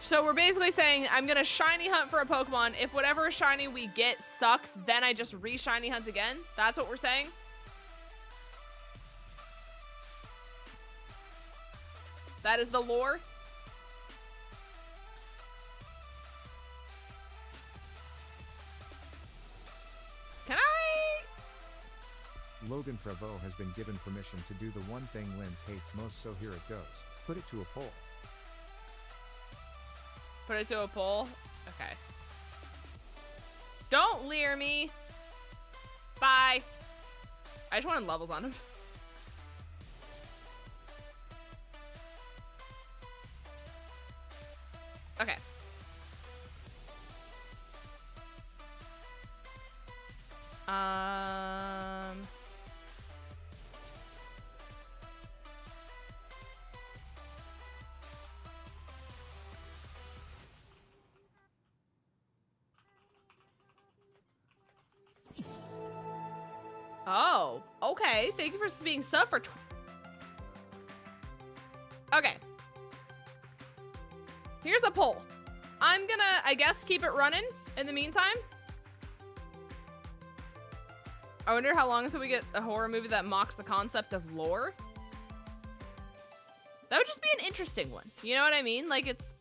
So we're basically saying I'm gonna shiny hunt for a Pokemon. If whatever shiny we get sucks, then I just re-shiny hunt again? That's what we're saying? That is the lore? Can I? 𝗏𝗏𝗏𝚔 has been given permission to do the one thing Linz hates most, so here it goes. Put it to a poll. Put it to a poll? Okay. Don't leer me. Bye. I just wanted levels on him. Okay. Oh, okay. Thank you for being sub for. Okay. Here's a poll. I'm gonna, I guess, keep it running in the meantime. I wonder how long until we get a horror movie that mocks the concept of lore. That would just be an interesting one. You know what I mean? Like, it's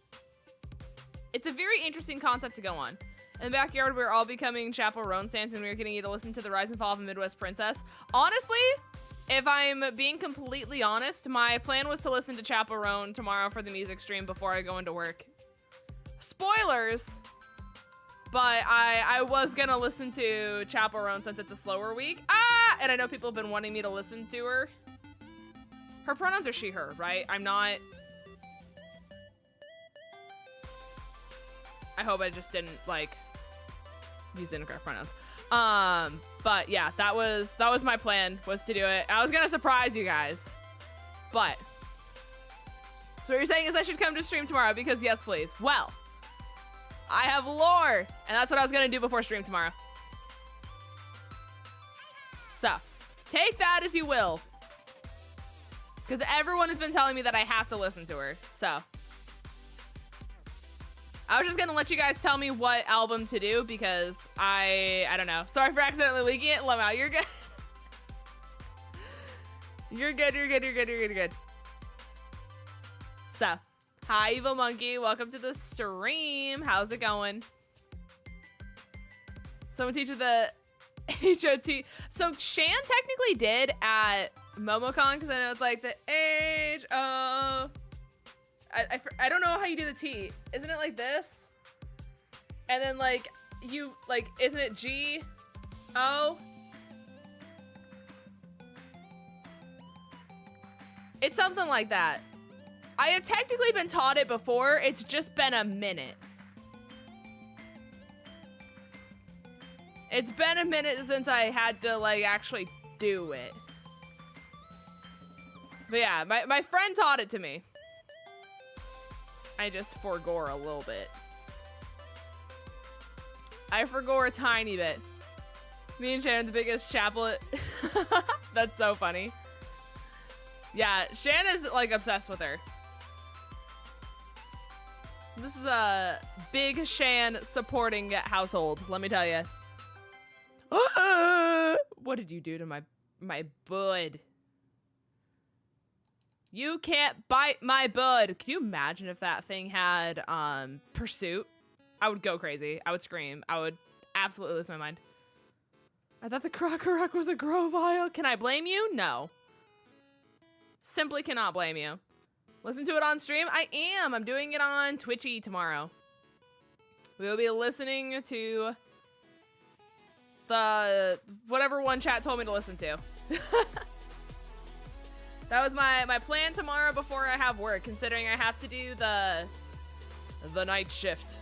a very interesting concept to go on. In the backyard, we're all becoming 𝚎𝚘𝚗𝚗 stands, and we're getting you to listen to the rise and fall of a Midwest princess. Honestly, if I'm being completely honest, my plan was to listen to 𝚎𝚘𝚗 tomorrow for the music stream before I go into work. Spoilers! But I was gonna listen to 𝚎𝚘𝚗 since it's a slower week. And I know people have been wanting me to listen to her. Her pronouns are she, her, right? I'm not... I hope I just didn't, like, use incorrect pronouns. But yeah, that was my plan, was to do it. I was gonna surprise you guys. But... So what you're saying is I should come to stream tomorrow, because yes, please. Well... I have lore, and that's what I was gonna do before stream tomorrow. So, take that as you will. Because everyone has been telling me that I have to listen to her, so. I was just gonna let you guys tell me what album to do, because I don't know. Sorry for accidentally leaking it. Lemao, you're good. You're good. So. Hi, Evil Monkey. Welcome to the stream. How's it going? Someone teach you the HOT. So Shan technically did at MomoCon, because I know it's like the H-O. I don't know how you do the T. Isn't it like this? And then like you like, isn't it G-O? It's something like that. I have technically been taught it before, it's just been a minute. It's been a minute since I had to, like, actually do it. But yeah, my friend taught it to me. I just forgore a little bit. I forgore a tiny bit. Me and Shannon, the biggest chaplet. That's so funny. Yeah, Shannon's, like, obsessed with her. This is a big Shan supporting household, let me tell you. What did you do to my bud? You can't bite my bud. Can you imagine if that thing had pursuit? I would go crazy. I would scream. I would absolutely lose my mind. I thought the Krokorok was a Grovyle. Can I blame you? No. Simply cannot blame you. Listen to it on stream? I am. I'm doing it on Twitchy tomorrow. We will be listening to the whatever one chat told me to listen to. That was my plan tomorrow before I have work, considering I have to do the night shift.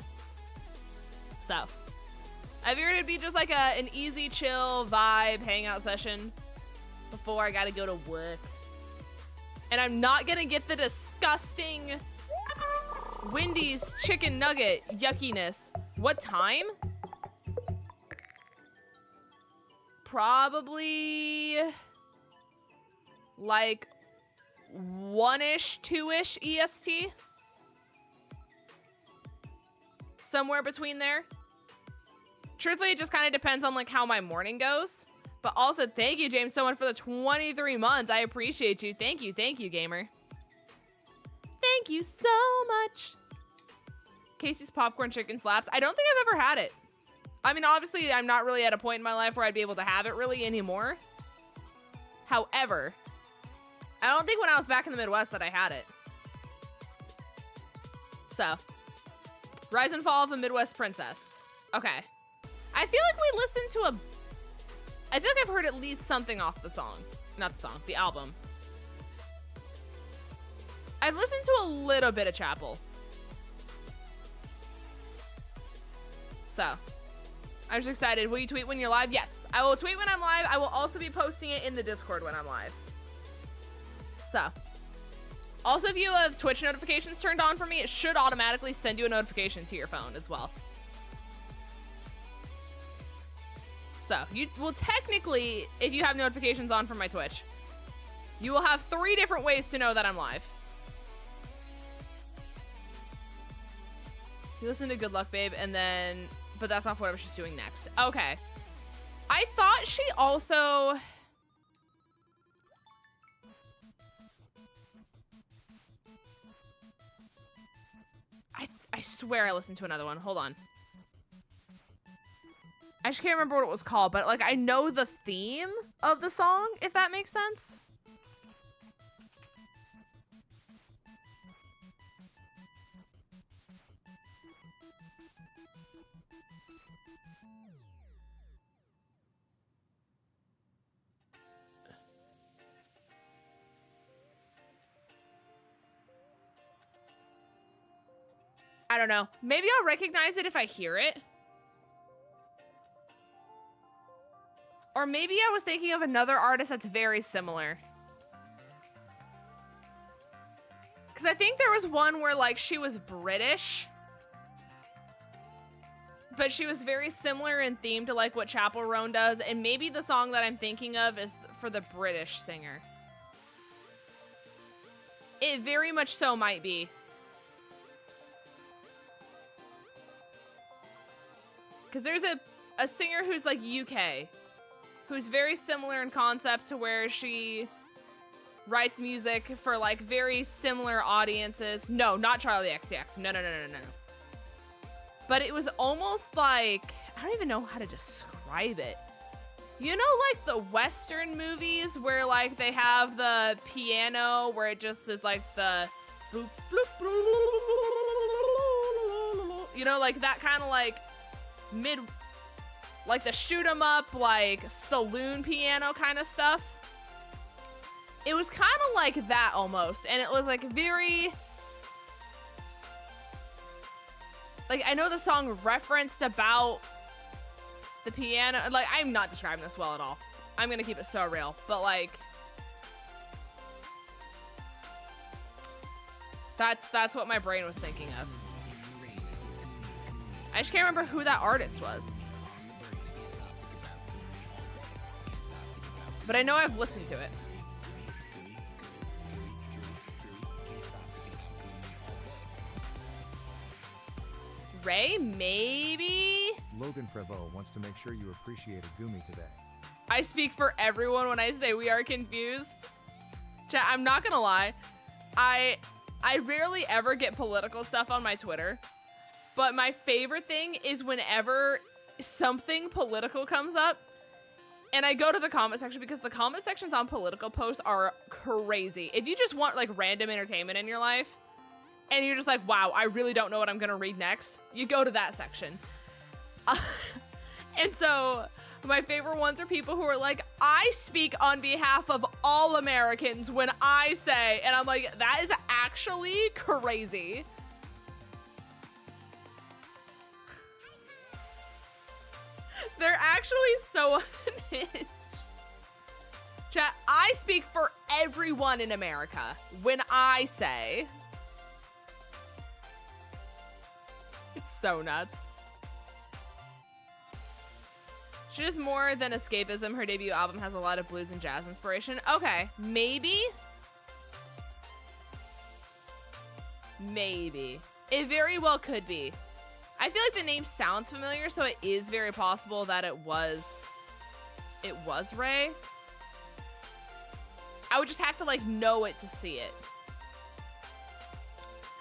So, I figured it'd be just like an easy, chill vibe hangout session before I gotta go to work. And I'm not gonna get the disgusting Wendy's chicken nugget yuckiness. What time? Probably like 1-ish, 2-ish EST. Somewhere between there. Truthfully, it just kind of depends on like how my morning goes. But also, thank you, James, so much for the 23 months. I appreciate you. Thank you, gamer. Thank you so much. Casey's popcorn chicken slaps. I don't think I've ever had it. I mean, obviously, I'm not really at a point in my life where I'd be able to have it really anymore. However, I don't think when I was back in the Midwest that I had it. So, Rise and Fall of a Midwest Princess. Okay. I feel like we listened to I feel like I've heard at least something off the song. Not the song, the album. I've listened to a little bit of Chapel. So, I'm just excited. Will you tweet when you're live? Yes, I will tweet when I'm live. I will also be posting it in the Discord when I'm live. So, also if you have Twitch notifications turned on for me, it should automatically send you a notification to your phone as well. So, you will technically, if you have notifications on from my Twitch, you will have 3 different ways to know that I'm live. You listen to Good Luck Babe, and then, but that's not whatever she's doing next. Okay. I thought she also... I swear I listened to another one. Hold on. I just can't remember what it was called, but like I know the theme of the song, if that makes sense. I don't know. Maybe I'll recognize it if I hear it. Or maybe I was thinking of another artist that's very similar. Because I think there was one where, like, she was British. But she was very similar in theme to, like, what Chapel Roan does. And maybe the song that I'm thinking of is for the British singer. It very much so might be. Because there's a singer who's, like, UK. Who's very similar in concept to where she writes music for like very similar audiences. No, not Charlie XCX. No. But it was almost like, I don't even know how to describe it. You know, like the Western movies where like they have the piano where it just is like the bloop, bloop, bloop, you know, like that kind of like like the shoot 'em up, like saloon piano kind of stuff. It was kind of like that almost. And it was like very, like I know the song referenced about the piano. Like I'm not describing this well at all. I'm going to keep it so real. But like, that's what my brain was thinking of. I just can't remember who that artist was. But I know I've listened to it. Ray, maybe? Logan Prevost wants to make sure you appreciated Gumi today. I speak for everyone when I say we are confused. Chat, I'm not gonna lie. I rarely ever get political stuff on my Twitter. But my favorite thing is whenever something political comes up, and I go to the comment section because the comment sections on political posts are crazy. If you just want like random entertainment in your life and you're just like, wow, I really don't know what I'm going to read next, you go to that section. And so My favorite ones are people who are like, I speak on behalf of all Americans when I say, and I'm like, that is actually crazy. They're actually so unhinged. Chat, I speak for everyone in America when I say. It's so nuts. She is more than escapism. Her debut album has a lot of blues and jazz inspiration. Okay, maybe. Maybe. It very well could be. I feel like the name sounds familiar, so it is very possible that it was Ray. I would just have to like know it to see it.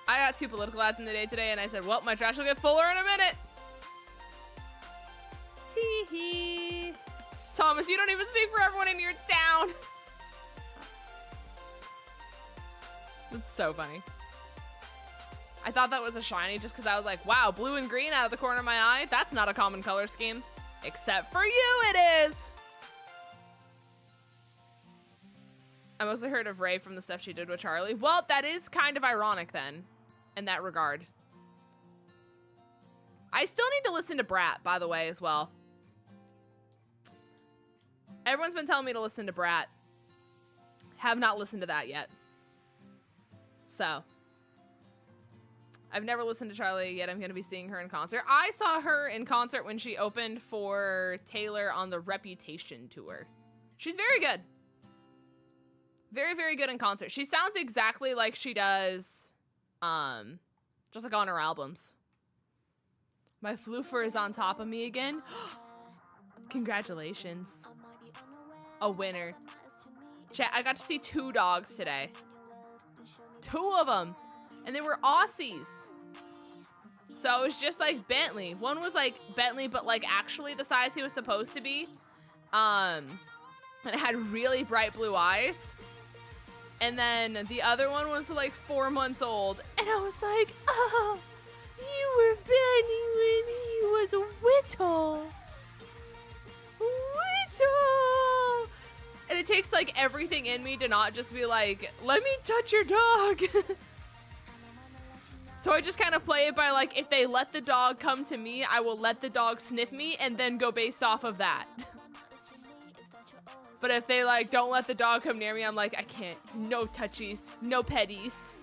I got 2 political ads in the day today, and I said, well, my trash will get fuller in a minute. Tee-hee. Thomas, you don't even speak for everyone in your town. That's so funny. I thought that was a shiny just because I was like, wow, blue and green out of the corner of my eye. That's not a common color scheme. Except for you, it is. I mostly heard of Ray from the stuff she did with Charlie. Well, that is kind of ironic then, in that regard. I still need to listen to Brat, by the way, as well. Everyone's been telling me to listen to Brat. Have not listened to that yet. So, I've never listened to Charlie yet. I'm going to be seeing her in concert. I saw her in concert when she opened for Taylor on the Reputation tour. She's very good. Very, very good in concert. She sounds exactly like she does, just like on her albums. My floofer is on top of me again. Congratulations. A winner. Chat, I got to see 2 dogs today. 2 of them. And they were Aussies. So it was just like Bentley. One was like Bentley, but like actually the size he was supposed to be. And it had really bright blue eyes. And then the other one was like 4 months old. And I was like, oh, you were Benny when he was little. Little. And it takes like everything in me to not just be like, let me touch your dog. So I just kind of play it by like, if they let the dog come to me, I will let the dog sniff me and then go based off of that. But if they like, don't let the dog come near me, I'm like, I can't. No touchies, no petties.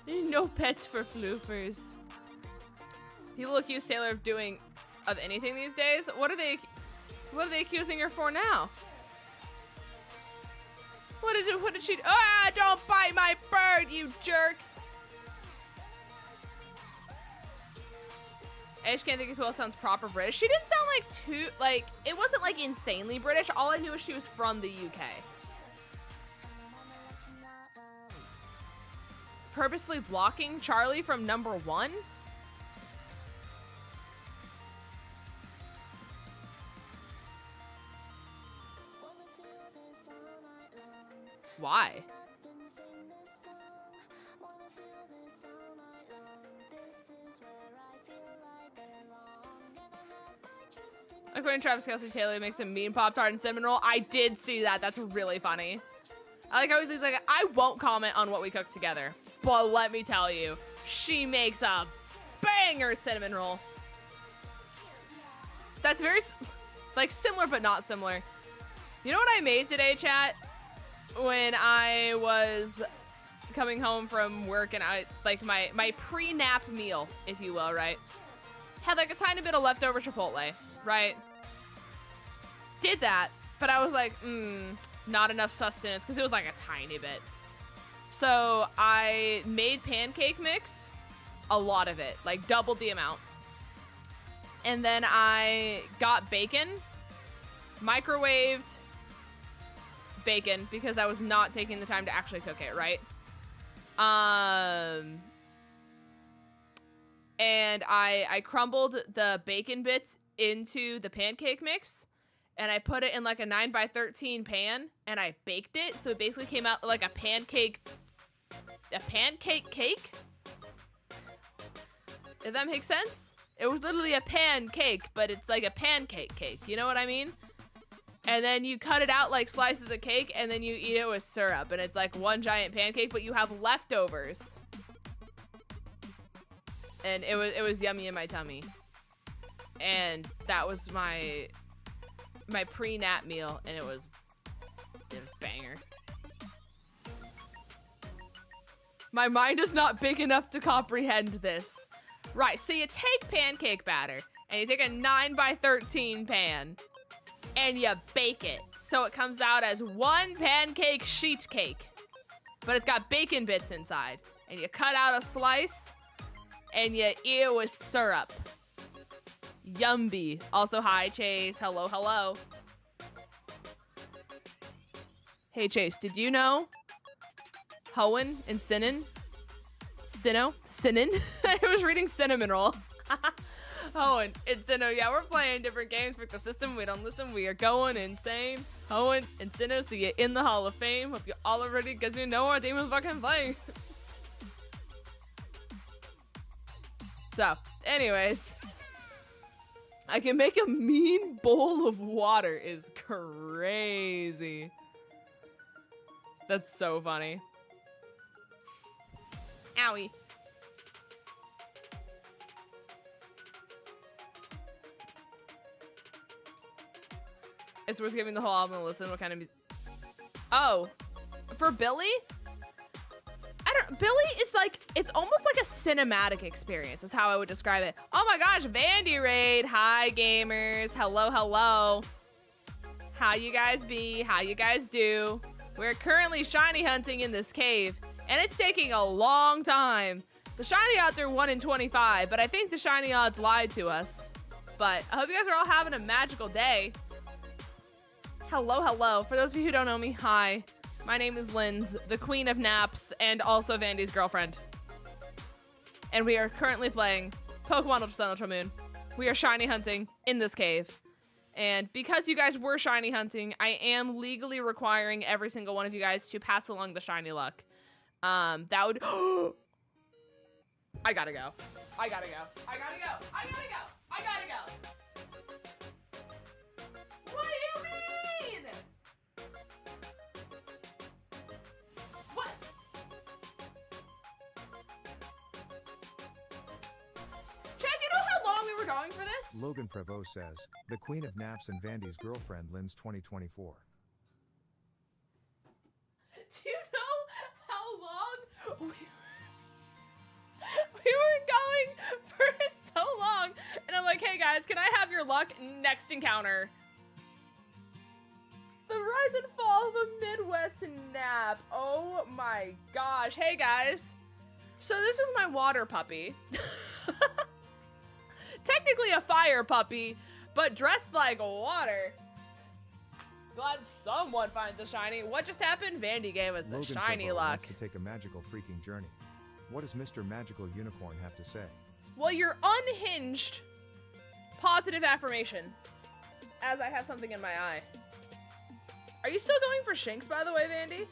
No pets for floofers. People accuse Taylor of anything these days. What are they accusing her for now? What did she, ah, don't bite my bird, you jerk. I just can't think of who else sounds proper British. She didn't sound like it wasn't like insanely British. All I knew is she was from the UK. Purposefully blocking Charlie from #1? Why? According to Travis Kelce, Taylor makes a mean Pop-Tart and cinnamon roll. I did see that. That's really funny. I like how he's like, I won't comment on what we cook together, but let me tell you, she makes a banger cinnamon roll. That's very, like, similar but not similar. You know what I made today, chat? When I was coming home from work and I, like, my pre-nap meal, if you will, right? Had, like, a tiny bit of leftover Chipotle, right? Did that, but I was like, not enough sustenance, because it was, like, a tiny bit. So I made pancake mix, a lot of it, like, doubled the amount. And then I got bacon, microwaved bacon, because I was not taking the time to actually cook it, right? And I crumbled the bacon bits into the pancake mix, and I put it in like a 9x13 pan, and I baked it, so it basically came out like a pancake cake. If that makes sense? It was literally a pancake, but it's like a pancake cake. You know what I mean? And then you cut it out like slices of cake, and then you eat it with syrup. And it's like one giant pancake, but you have leftovers. And it was yummy in my tummy. And that was my pre-nap meal, and it was a banger. My mind is not big enough to comprehend this. Right, so you take pancake batter, and you take a 9x13 pan, and you bake it. So it comes out as one pancake sheet cake. But it's got bacon bits inside. And you cut out a slice, and you eat it with syrup. Yumby. Also, hi, Chase. Hello, hello. Hey, Chase, did you know Hoenn and Sinnin? Sinnin? I was reading Cinnamon Roll. Hoenn and Sinnoh. Yeah, we're playing different games with the system. We don't listen. We are going insane. Hoenn and Sinnoh, so you're in the Hall of Fame. Hope you all are ready because you know our team is fucking playing. So, anyways. I can make a mean bowl of water is crazy. That's so funny. Owie. It's worth giving the whole album a listen. What kind of music? Oh, for Billy? Billy is like, it's almost like a cinematic experience is how I would describe it. Oh my gosh, Vandy Raid. Hi, gamers. Hello, hello. How you guys be? How you guys do? We're currently shiny hunting in this cave, and it's taking a long time. The shiny odds are 1 in 25, but I think the shiny odds lied to us. But I hope you guys are all having a magical day. Hello, hello. For those of you who don't know me, hi. My name is Linz, the queen of naps, and also Vandy's girlfriend. And we are currently playing Pokemon Ultra Sun, Ultra Moon. We are shiny hunting in this cave. And because you guys were shiny hunting, I am legally requiring every single one of you guys to pass along the shiny luck. That would... I gotta go. I gotta go. I gotta go. I gotta go. I gotta go. What do you mean? What? Chad, you know how long we were going for this? 𝗏𝗏𝗏𝚘 says, the queen of naps and Vandy's girlfriend Lynn's 2024. Do you know how long we were going for so long? And I'm like, hey guys, can I have your luck next encounter? The rise and fall of a Midwest nap. Oh my gosh. Hey guys. So this is my water puppy. Technically a fire puppy, but dressed like water. Glad someone finds a shiny. What just happened? Vandy gave us the shiny luck. Wants to take a magical freaking journey. What does Mr. Magical Unicorn have to say? Well, you're unhinged. Positive affirmation. As I have something in my eye. Are you still going for Shinx, by the way, Vandy?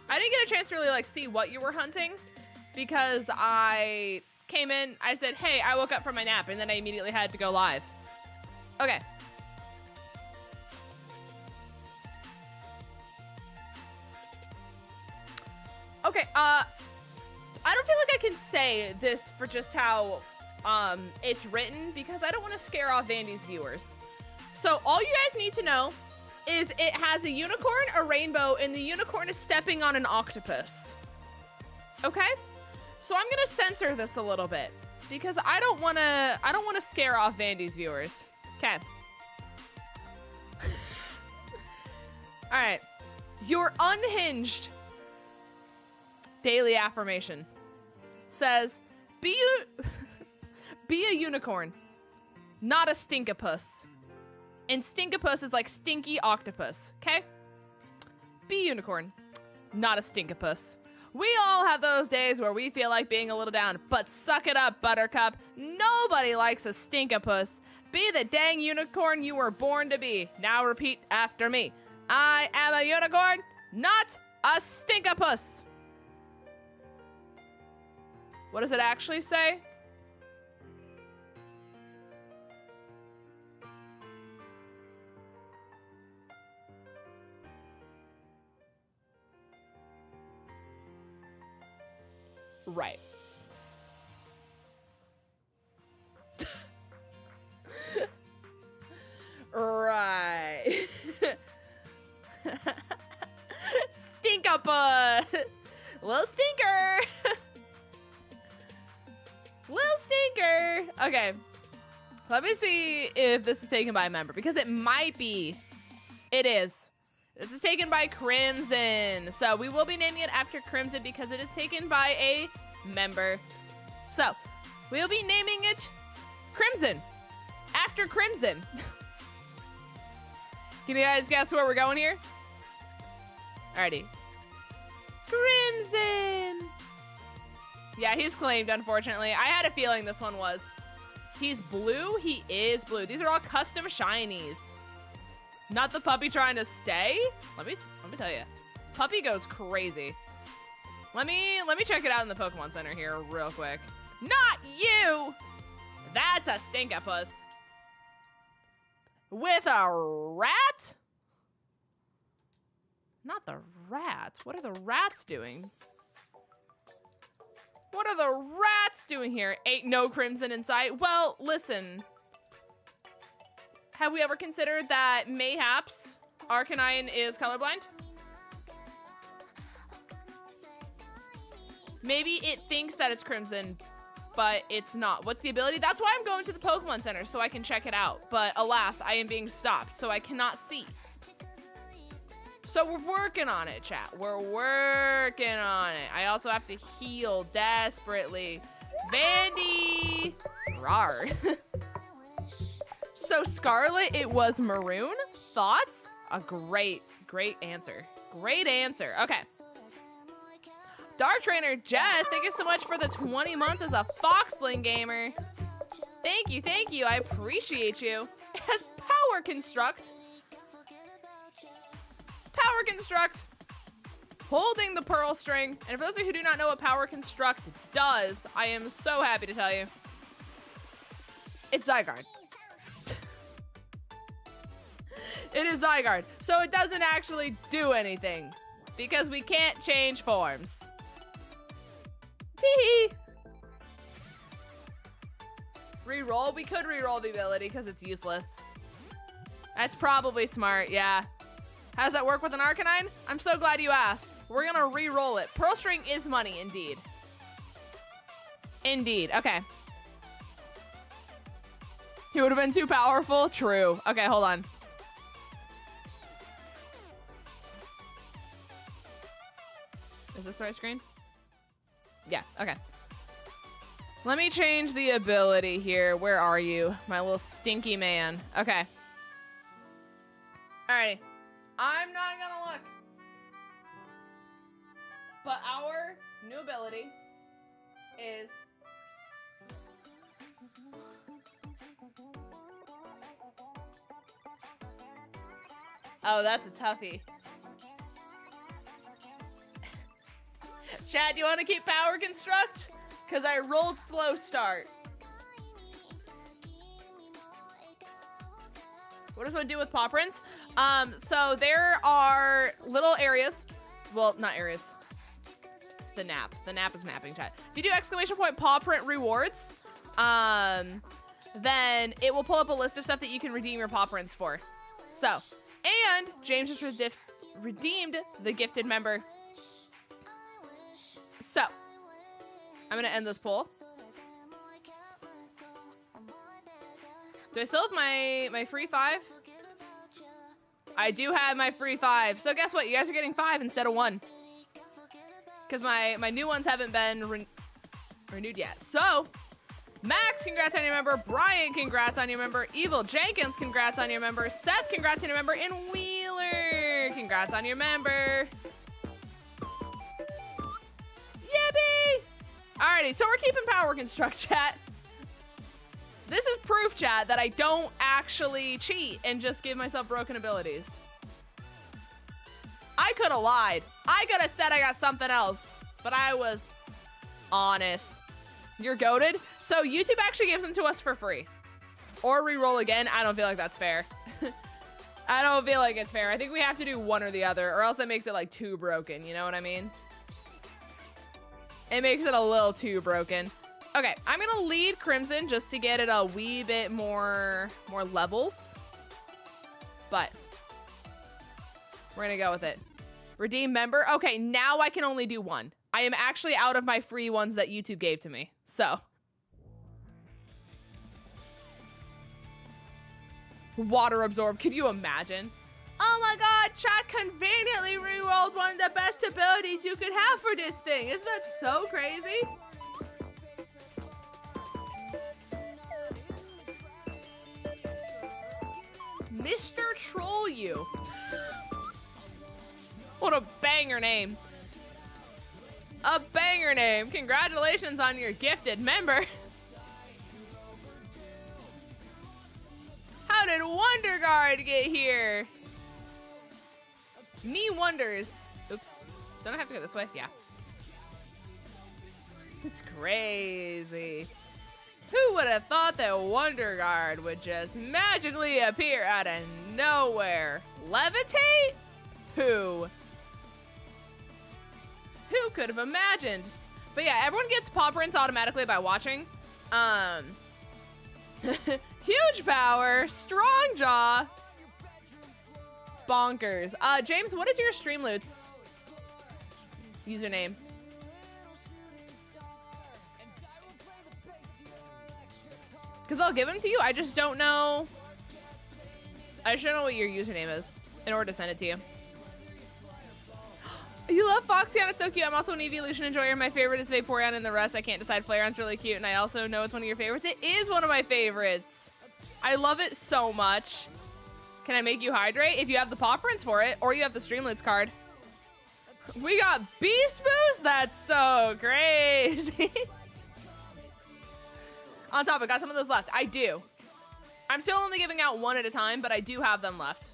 I didn't get a chance to really like see what you were hunting because I came in, I said, hey, I woke up from my nap, and then I immediately had to go live. Okay. Okay, I don't feel like I can say this for just how it's written because I don't want to scare off Vandy's viewers. So all you guys need to know is it has a unicorn, a rainbow, and the unicorn is stepping on an octopus. Okay? So I'm gonna censor this a little bit because I don't wanna scare off Vandy's viewers. Okay. Alright. Your unhinged daily affirmation says, be a unicorn, not a stinkapus. And stinkapus is like stinky octopus, okay? Be unicorn, not a stinkapus. We all have those days where we feel like being a little down, but suck it up, Buttercup. Nobody likes a stinkapus. Be the dang unicorn you were born to be. Now repeat after me. I am a unicorn, not a stinkapus. What does it actually say? Right. Right. Stink-up-a. Little stinker. Little stinker. Okay. Let me see if this is taken by a member, because it might be. It is. This is taken by Crimson. So we will be naming it after Crimson because it is taken by a member. So we'll be naming it Crimson after Crimson. Can you guys guess where we're going here? Alrighty. Crimson. Yeah, he's claimed, unfortunately. I had a feeling this one was. He's blue. He is blue. These are all custom shinies. Not the puppy trying to stay. Let me tell you. Puppy goes crazy. Let me check it out in the Pokemon Center here real quick. Not you. That's a Stinkapus. With a rat? Not the rat. What are the rats doing? What are the rats doing here? Ain't no Crimson in sight. Well, listen. Have we ever considered that mayhaps Arcanine is colorblind? Maybe it thinks that it's Crimson, but it's not. What's the ability? That's why I'm going to the Pokemon Center, so I can check it out. But alas, I am being stopped, so I cannot see. So we're working on it, chat. We're working on it. I also have to heal desperately. Vandy! Rawr. So Scarlet, it was maroon. Thoughts? A great answer. Great answer. Okay. Dark Trainer Jess, thank you so much for the 20 months as a Foxling gamer. Thank you. I appreciate you. It has Power Construct. Power Construct. Holding the Pearl String. And for those of you who do not know what Power Construct does, I am so happy to tell you. It's Zygarde. It is Zygarde. So it doesn't actually do anything because we can't change forms. Tee. Reroll? We could reroll the ability because it's useless. That's probably smart, yeah. How does that work with an Arcanine? I'm so glad you asked. We're gonna re-roll it. Pearl String is money, indeed. Indeed, okay. He would have been too powerful? True. Okay, hold on. Is this the right screen? Yeah, okay. Let me change the ability here. Where are you, my little stinky man? Okay. Alrighty. I'm not gonna look. But our new ability is... Oh, that's a toughie. Chad, do you want to keep Power Construct? Because I rolled Slow Start. What does one do with paw prints? So there are little areas. Well, not areas. The nap. The nap is napping, chat. If you do exclamation point paw print rewards, then it will pull up a list of stuff that you can redeem your paw prints for. So, and James just redeemed the gifted member. So, I'm gonna end this poll. Do I still have my free 5? I do have my free 5. So guess what? You guys are getting 5 instead of 1. Because my new ones haven't been renewed yet. So, Max, congrats on your member. Brian, congrats on your member. Evil Jenkins, congrats on your member. Seth, congrats on your member. And Wheeler, congrats on your member. Yippee! Alrighty, so we're keeping Power Construct, chat. This is proof, chat, that I don't actually cheat and just give myself broken abilities. I could have lied. I could have said I got something else, but I was honest. You're goated? So YouTube actually gives them to us for free. Or re-roll again. I don't feel like that's fair. I don't feel like it's fair. I think we have to do one or the other, or else it makes it like too broken. You know what I mean? It makes it a little too broken. Okay, I'm gonna lead Crimson just to get it a wee bit more levels. But we're gonna go with it. Redeem member. Okay, now I can only do one. I am actually out of my free ones that YouTube gave to me. So. Water absorb. Could you imagine? Oh my god, chat conveniently rerolled one of the best abilities you could have for this thing. Isn't that so crazy? Mr. Troll You. What a banger name. A banger name. Congratulations on your gifted member. How did WonderGuard get here? Me wonders. Oops. Don't I have to go this way? Yeah. It's crazy. Who would have thought that WonderGuard would just magically appear out of nowhere? Levitate? Who? Who could have imagined? But yeah, everyone gets paw prints automatically by watching. Huge power, strong jaw, bonkers. James, what is your Streamloots username? Because I'll give them to you. I just don't know. I just don't know what your username is in order to send it to you. You love Foxyon, it's so cute. I'm also an Evolution enjoyer. My favorite is Vaporeon and the rest. I can't decide. Flareon's really cute, and I also know it's one of your favorites. It is one of my favorites. I love it so much. Can I make you hydrate? If you have the paw prints for it, or you have the Streamloots card. We got Beast Boost? That's so crazy. On top, I got some of those left. I do. I'm still only giving out one at a time, but I do have them left.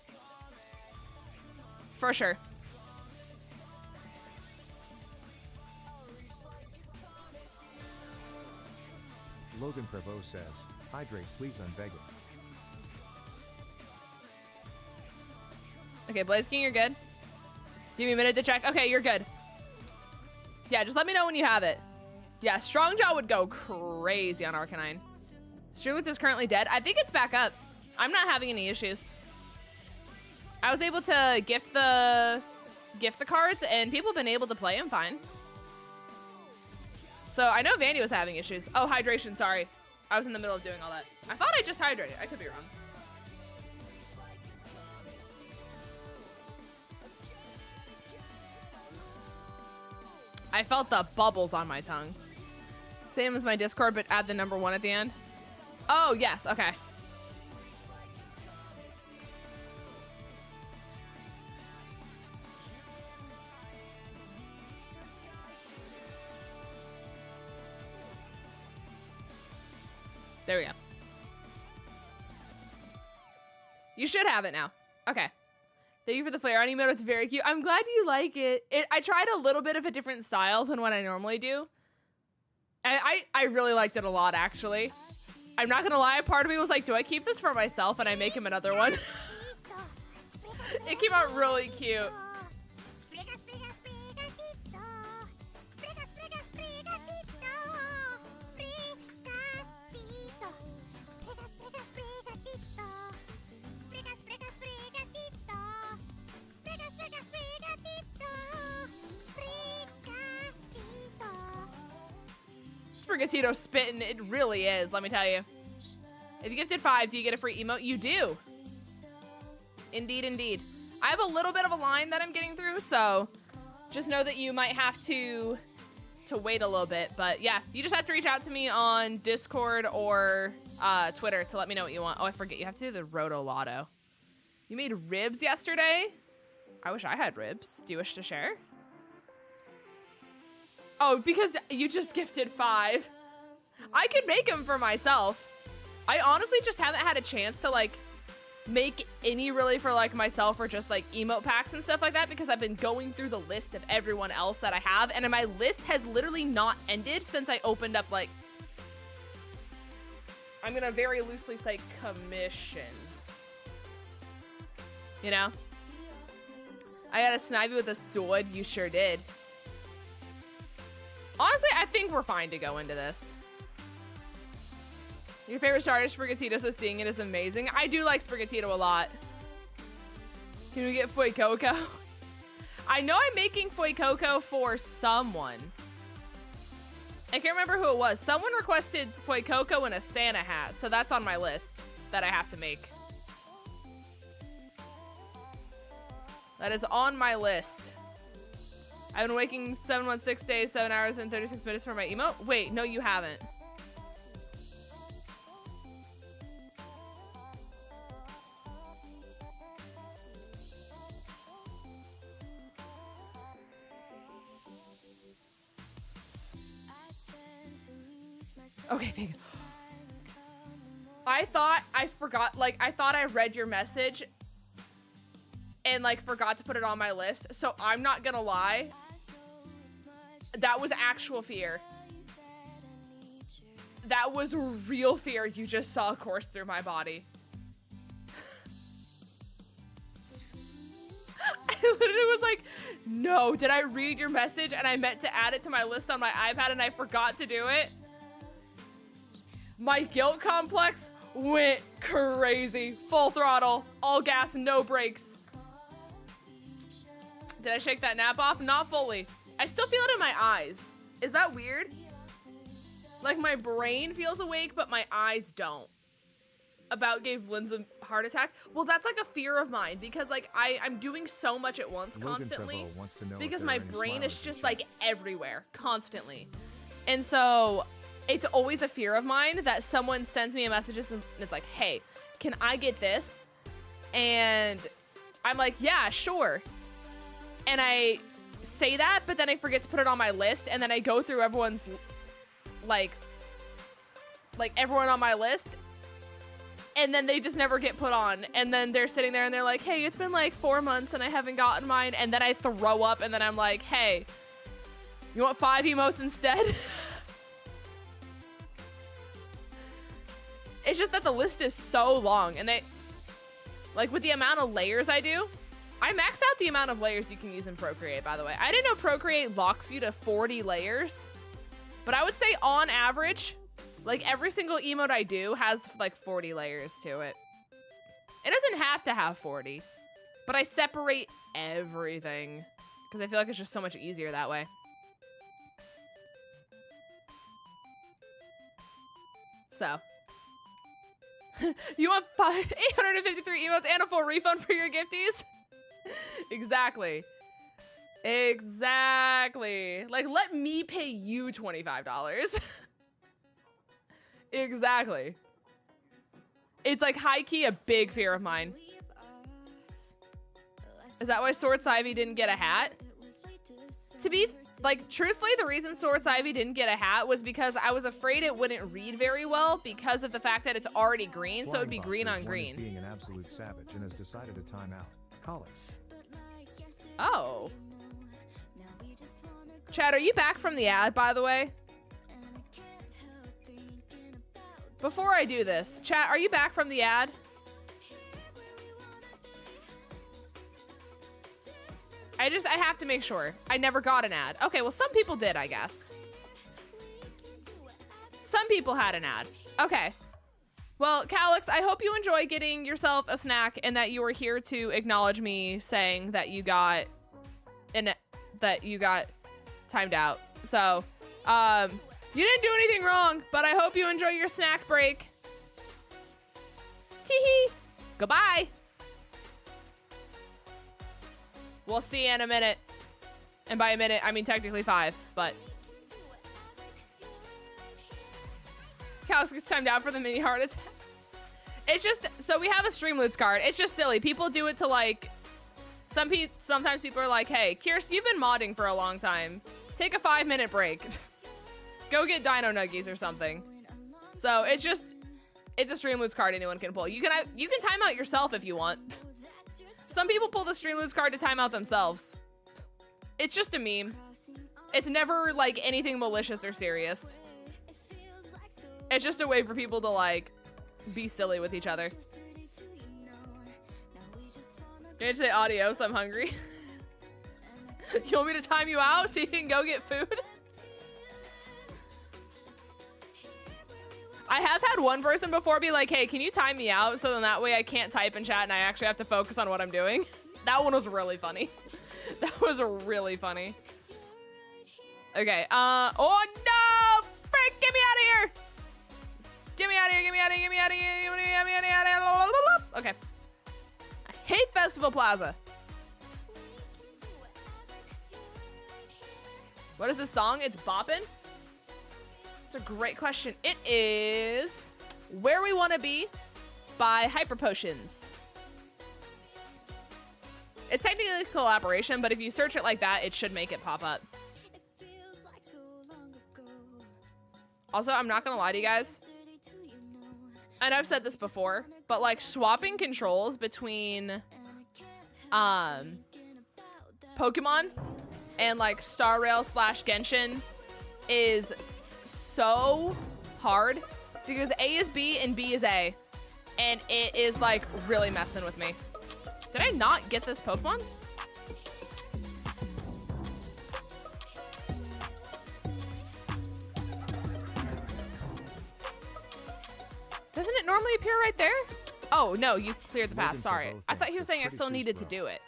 For sure. 𝗏𝗏𝗡𝗏 says, hydrate please, I'm begging. Okay, Blaze King, you're good. Give me a minute to check. Okay, you're good. Yeah, just let me know when you have it. Yeah, Strongjaw would go crazy on Arcanine. Streamloots is currently dead. I think it's back up. I'm not having any issues. I was able to gift the cards, and people have been able to play them fine. So I know Vandy was having issues. Oh, hydration, sorry. I was in the middle of doing all that. I thought I just hydrated. I could be wrong. I felt the bubbles on my tongue. Same as my Discord, but add the number 1 at the end. Oh, yes. Okay. There we go. You should have it now. Okay. Thank you for the flare on emote. It's very cute. I'm glad you like it. I tried a little bit of a different style than what I normally do. I really liked it a lot, actually. I'm not gonna lie. Part of me was like, do I keep this for myself and I make him another one? It came out really cute. Sprigatito spitting, it really is, let me tell you. If you gifted 5, do you get a free emote? You do. Indeed, indeed. I have a little bit of a line that I'm getting through, so just know that you might have to wait a little bit. But yeah, you just have to reach out to me on Discord or Twitter to let me know what you want. Oh, I forget, you have to do the Roto Lotto. You made ribs yesterday? I wish I had ribs. Do you wish to share? Oh, because you just gifted 5. I could make them for myself. I honestly just haven't had a chance to like make any really for like myself or just like emote packs and stuff like that because I've been going through the list of everyone else that I have, and my list has literally not ended since I opened up like, I'm gonna very loosely say commissions. You know? I got a Snivy with a sword. You sure did. Honestly, I think we're fine to go into this. Your favorite starter is 𝗏𝗏𝗏𝗏, so seeing it is amazing. I do like 𝗏𝗏𝗏𝗏 a lot. Can we get 𝗏𝗏𝗏𝗏? I know I'm making 𝗏𝗏𝗏𝗏 for someone. I can't remember who it was. Someone requested 𝗏𝗏𝗏𝗏 in a Santa hat, so that's on my list that I have to make. That is on my list. I've been waking 716 days, 7 hours and 36 minutes for my emote. Wait, no, you haven't. Okay, thank you. I thought I forgot, like, I thought I read your message and, like, forgot to put it on my list. So I'm not gonna lie. That was actual fear. That was real fear. You just saw course through my body. I literally was like, no, did I read your message and I meant to add it to my list on my iPad and I forgot to do it? My guilt complex went crazy. Full throttle, all gas, no brakes. Did I shake that nap off? Not fully. I still feel it in my eyes. Is that weird? Like my brain feels awake, but my eyes don't. About gave Linz a heart attack. Well, that's like a fear of mine because like I'm doing so much at once constantly because my brain is just like everywhere constantly. And so it's always a fear of mine that someone sends me a message and it's like, hey, can I get this? And I'm like, yeah, sure. And I say that, but then I forget to put it on my list. And then I go through everyone's, like everyone on my list. And then they just never get put on. And then they're sitting there and they're like, hey, it's been like 4 months and I haven't gotten mine. And then I throw up and then I'm like, hey, you want 5 emotes instead? It's just that the list is so long and they, like with the amount of layers I do, I maxed out the amount of layers you can use in Procreate, by the way. I didn't know Procreate locks you to 40 layers, but I would say on average, like every single emote I do has like 40 layers to it. It doesn't have to have 40, but I separate everything because I feel like it's just so much easier that way. So. You want 853 emotes and a full refund for your gifties? Exactly. Exactly. Like, let me pay you $25. Exactly. It's like high-key a big fear of mine. Is that why 𝗏𝗏𝗏𝚘𝚑 didn't get a hat? To be, like, truthfully, the reason 𝗏𝗏𝗏𝚑𝚑 didn't get a hat was because I was afraid it wouldn't read very well because of the fact that it's already green, so it would be green on green. Being an absolute savage and has decided to time out. Alex. Oh. Chad, are you back from the ad, by the way? Before I do this, chat, are you back from the ad? I have to make sure. I never got an ad. Okay, well, some people did, I guess. Some people had an ad. Okay. Well, Calix, I hope you enjoy getting yourself a snack and that you were here to acknowledge me saying that you got timed out. So, you didn't do anything wrong, but I hope you enjoy your snack break. Tee-hee. Goodbye. We'll see you in a minute. And by a minute, I mean technically 5, but. Calix gets timed out for the mini heart attack. It's just, so we have a Streamloots card. It's just silly. People do it to like, sometimes people are like, hey, Kirst, you've been modding for a long time. Take a 5-minute break. Go get Dino Nuggies or something. So it's just, it's a Streamloots card anyone can pull. You can time out yourself if you want. Some people pull the Streamloots card to time out themselves. It's just a meme. It's never like anything malicious or serious. It's just a way for people to like be silly with each other. Can I say adios? I'm hungry. You want me to time you out so you can go get food? I have had one person before be like, hey, can you time me out so then that way I can't type in chat and I actually have to focus on what I'm doing? That one was really funny. That was really funny. Okay, oh no! Frick, get me out of here! Get me out of here, get me out of here, get me out of here, get me out of here. Okay. I hate Festival Plaza. What is this song? It's boppin'? It's a great question. It is Where We Wanna Be by Hyper Potions. It's technically a collaboration, but if you search it like that, it should make it pop up. Also, I'm not gonna lie to you guys. I know I've said this before, but like swapping controls between Pokemon and like Star Rail / Genshin is so hard because A is B and B is A, and it is like really messing with me. Did I not get this Pokemon? Doesn't it normally appear right there? Oh, no, you cleared the path. Sorry. I thought he was saying I still needed to do it.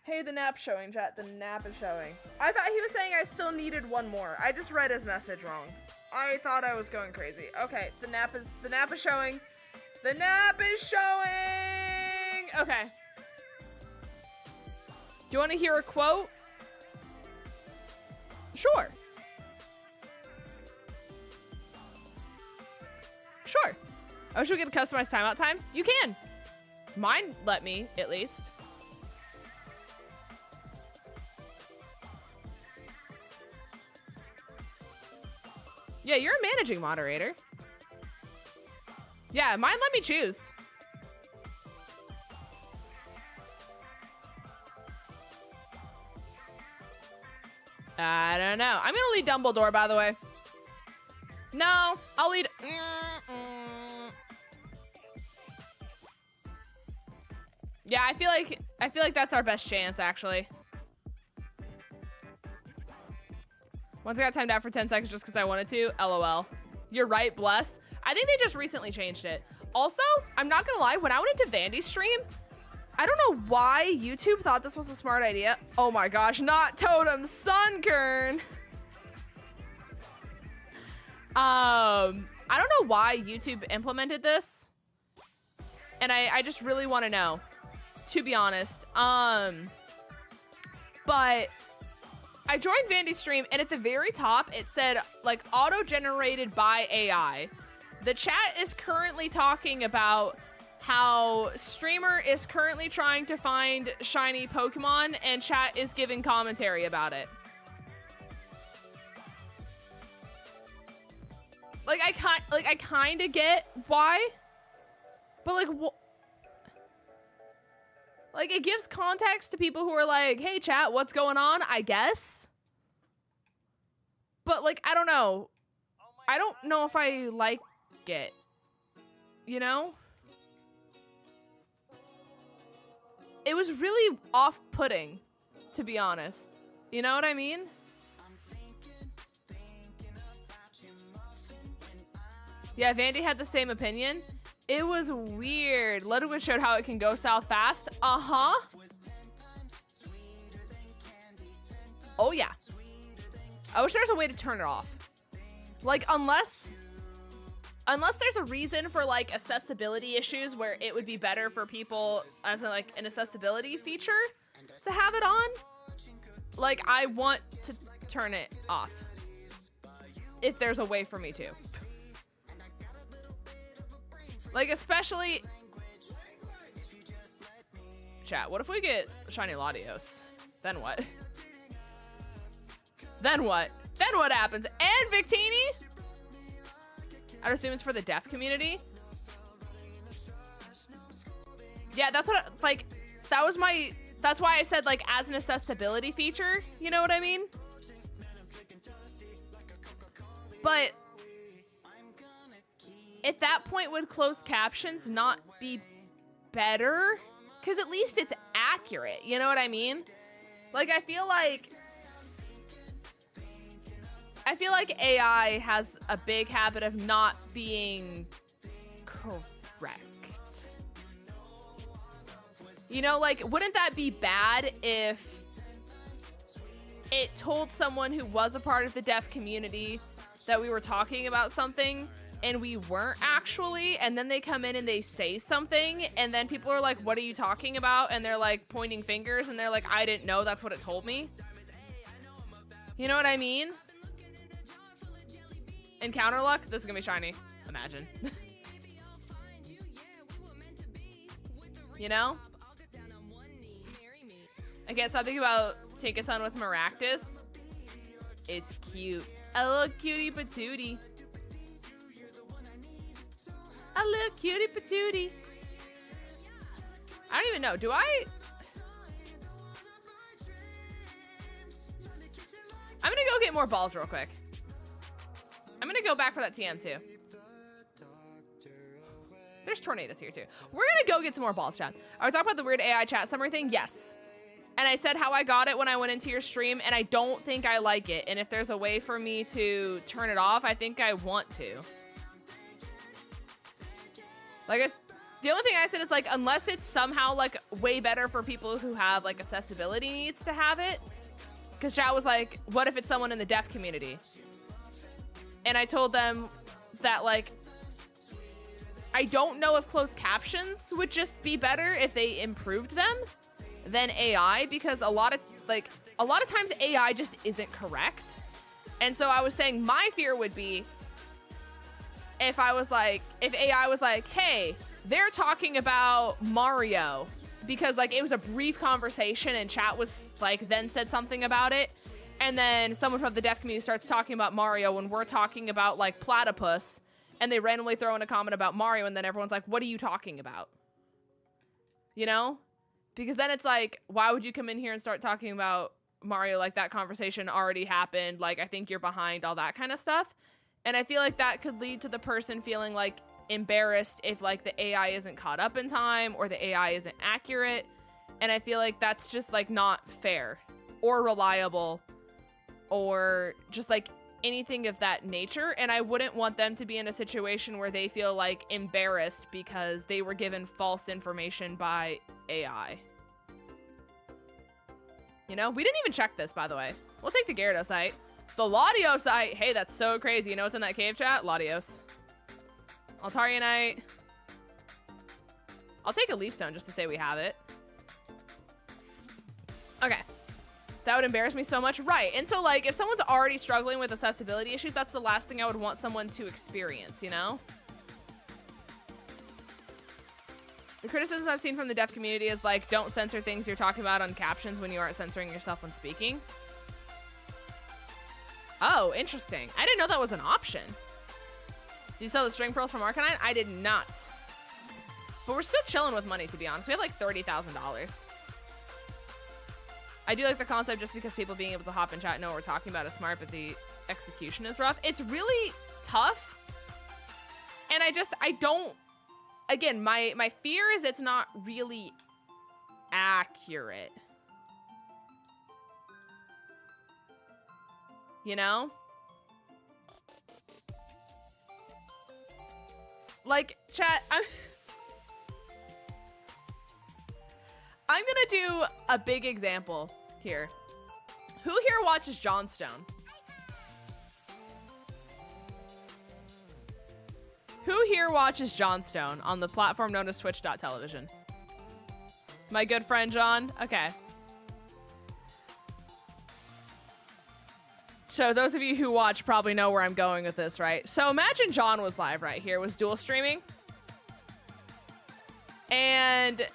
Hey, the nap's showing, chat. The nap is showing. I thought he was saying I still needed one more. I just read his message wrong. I thought I was going crazy. Okay, the nap is showing. The nap is showing! Okay. Do you want to hear a quote? Sure. Sure. I wish we could customize timeout times. You can. Mine let me, at least. Yeah, you're a managing moderator. Yeah, mine let me choose. I don't know. I'm gonna lead Dumbledore, by the way. No, I'll lead... Yeah, I feel like that's our best chance, actually. Once I got timed out for 10 seconds just because I wanted to. LOL. You're right, bless. I think they just recently changed it. Also, I'm not gonna lie, when I went into Vandy's stream, I don't know why YouTube thought this was a smart idea. Oh my gosh, not Totem Sunkern. I don't know why YouTube implemented this. And I just really want to know, to be honest. But I joined Vandy's stream, and at the very top, it said, like, auto-generated by AI. The chat is currently talking about how streamer is currently trying to find shiny Pokemon, and chat is giving commentary about it. Like, I kind of get why, but like, like, it gives context to people who are like, hey, chat, what's going on? I guess. But, like, I don't know. I don't know if I like it. You know? It was really off-putting, to be honest. You know what I mean? Yeah, Vandy had the same opinion. It was weird. Ludwig showed how it can go south fast. Uh-huh. Oh, yeah. I wish there was a way to turn it off. Like, unless there's a reason for, like, accessibility issues where it would be better for people as, like, an accessibility feature to have it on. Like, I want to turn it off. If there's a way for me to. Like, especially... Chat, what if we get shiny Latios? Then what? Then what? Then what happens? And Victini? I assume it's for the deaf community. Yeah, that's what, like, that was my, that's why I said, like, as an accessibility feature, you know what I mean? But at that point, would closed captions not be better? Because at least it's accurate, you know what I mean? Like, I feel like I feel like AI has a big habit of not being correct. You know, like, wouldn't that be bad if it told someone who was a part of the deaf community that we were talking about something and we weren't actually, and then they come in and they say something, and then people are like, what are you talking about? And they're like pointing fingers, and they're like, I didn't know, that's what it told me. You know what I mean? Encounter luck? This is gonna be shiny. Imagine. You know? I can't stop thinking about 𝚃𝚑𝚎 with Maractus. It's cute. A little cutie patootie. A little cutie patootie. I don't even know. Do I? I'm gonna go get more balls real quick. I'm gonna go back for that TM too. There's tornadoes here too. We're gonna go get some more balls, chat. Are we talking about the weird AI chat summary thing? Yes. And I said how I got it when I went into your stream, and I don't think I like it. And if there's a way for me to turn it off, I think I want to. Like, the only thing I said is, like, unless it's somehow, like, way better for people who have, like, accessibility needs to have it. Because chat was like, what if it's someone in the deaf community? And I told them that, like, I don't know if closed captions would just be better if they improved them than AI, because a lot of times AI just isn't correct. And so I was saying my fear would be if AI was like, hey, they're talking about Mario, because like it was a brief conversation and chat was like then said something about it, and then someone from the deaf community starts talking about Mario when we're talking about like platypus, and they randomly throw in a comment about Mario, and then everyone's like, what are you talking about? You know? Because then it's like, why would you come in here and start talking about Mario? Like, that conversation already happened. Like, I think you're behind, all that kind of stuff. And I feel like that could lead to the person feeling like embarrassed if like the AI isn't caught up in time or the AI isn't accurate. And I feel like that's just like not fair or reliable or just like anything of that nature. And I wouldn't want them to be in a situation where they feel like embarrassed because they were given false information by AI. You know, we didn't even check this, by the way. We'll take the Gyarados site. The Latios site. Hey, that's so crazy. You know what's in that cave chat? Latios. Altarionite. I'll take a Leaf Stone just to say we have it. Okay. That would embarrass me so much. Right. And so, like, if someone's already struggling with accessibility issues, that's the last thing I would want someone to experience, you know? The criticisms I've seen from the deaf community is, like, don't censor things you're talking about on captions when you aren't censoring yourself when speaking. Oh, interesting. I didn't know that was an option. Did you sell the string pearls from Arcanine? I did not. But we're still chilling with money, to be honest. We have, like, $30,000. I do like the concept just because people being able to hop in chat and know what we're talking about is smart, but the execution is rough. It's really tough. And I don't, again, my fear is it's not really accurate. You know? Like, chat, I'm gonna do a big example here. Who here watches Johnstone? Who here watches Johnstone on the platform known as Twitch.television? My good friend John? Okay. So those of you who watch probably know where I'm going with this, right? So imagine John was live right here, was dual streaming. And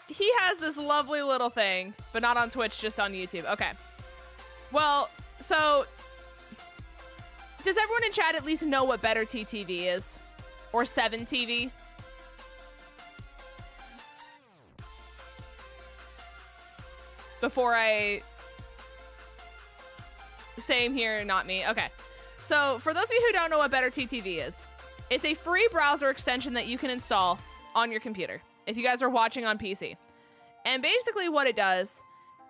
he has this lovely little thing, but not on Twitch, just on YouTube. Okay. Well, so does everyone in chat at least know what Better TTV is? Or 7TV? Before I... Same here, not me. Okay. So for those of you who don't know what Better TTV is, it's a free browser extension that you can install on your computer if you guys are watching on PC. And basically what it does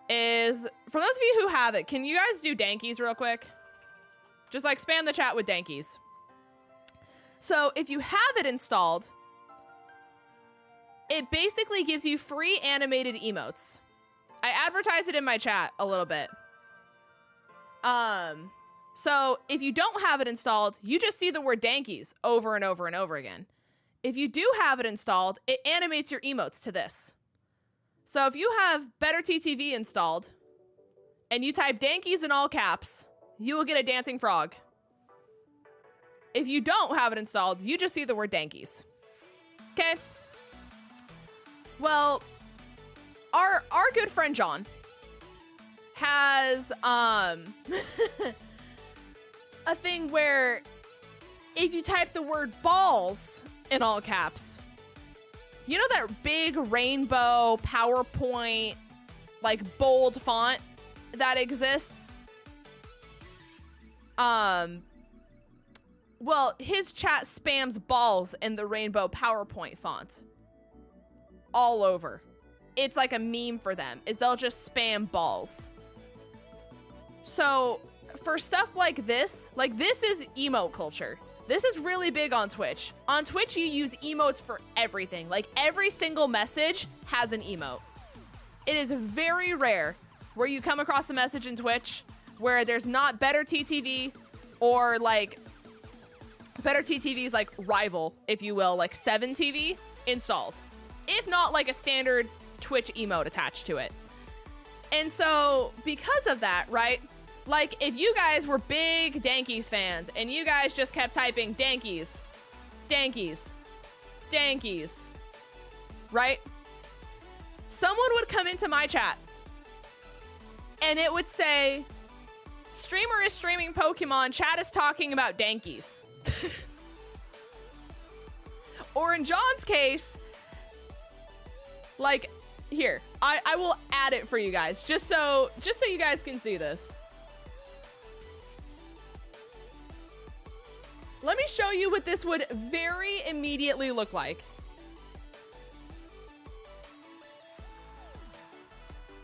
is, for those of you who have it, can you guys do Dankies real quick? Just like spam the chat with dankies. So if you have it installed, it basically gives you free animated emotes. I advertise it in my chat a little bit. So if you don't have it installed, you just see the word dankies over and over and over again. If you do have it installed, it animates your emotes to this. So if you have 𝗏𝗏𝚘𝚎 installed and you type dankies in all caps, you will get a dancing frog. If you don't have it installed, you just see the word dankies. Okay? Well, our good friend John has a thing where if you type the word balls in all caps, you know that big rainbow PowerPoint, like bold font that exists? Well, his chat spams balls in the rainbow PowerPoint font all over. It's like a meme for them, is they'll just spam balls. So for stuff like this is emote culture. This is really big on Twitch. On Twitch, you use emotes for everything. Like every single message has an emote. It is very rare where you come across a message in Twitch where there's not 𝗏𝗏𝚘𝚎 or like 𝗏𝗏𝚘𝚎's like rival, if you will, like 7TV installed. If not like a standard Twitch emote attached to it. And so because of that, right? Like if you guys were big Dankies fans and you guys just kept typing dankies, dankies, dankies, right? Someone would come into my chat and it would say, streamer is streaming Pokemon, chat is talking about dankies. Or in John's case, like here, I will add it for you guys just so you guys can see this. Let me show you what this would very immediately look like.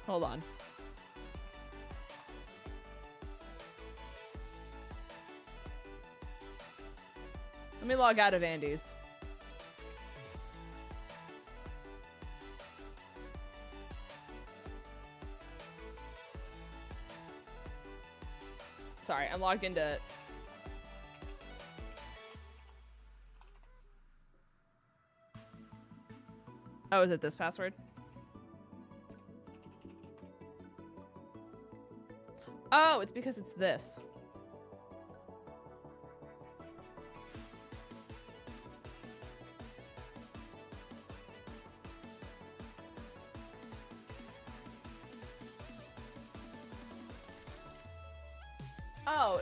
Hold on. Let me log out of Andy's. Sorry, I'm logged into... Oh, is it this password? Oh, it's because it's this. Oh.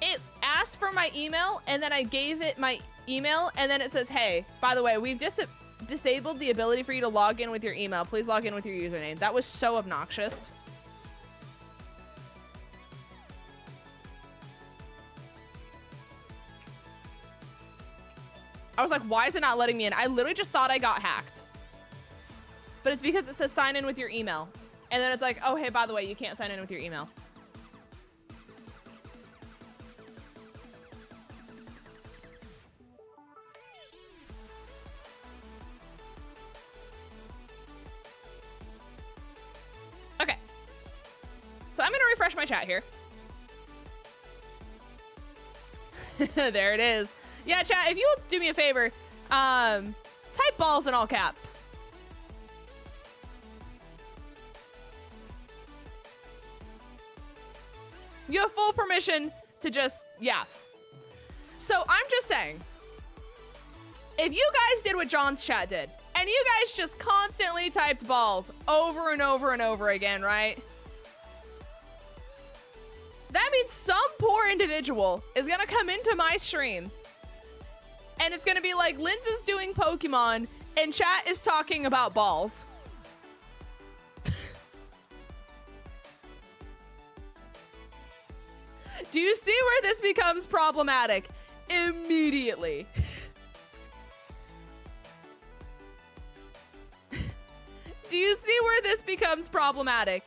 It asked for my email, and then I gave it my email, and then it says, hey, by the way, we've just disabled the ability for you to log in with your email. Please log in with your username. That was so obnoxious. I was like, why is it not letting me in? I literally just thought I got hacked. But it's because it says sign in with your email. And then it's like, oh, hey, by the way, you can't sign in with your email. Okay. So I'm going to refresh my chat here. There it is. Yeah, chat, if you will do me a favor, type balls in all caps. You have full permission to just, yeah. So I'm just saying, if you guys did what John's chat did, and you guys just constantly typed balls over and over and over again, right? That means some poor individual is gonna come into my stream and it's gonna be like, Linz is doing Pokemon and chat is talking about balls. Do you see where this becomes problematic? Immediately. Do you see where this becomes problematic?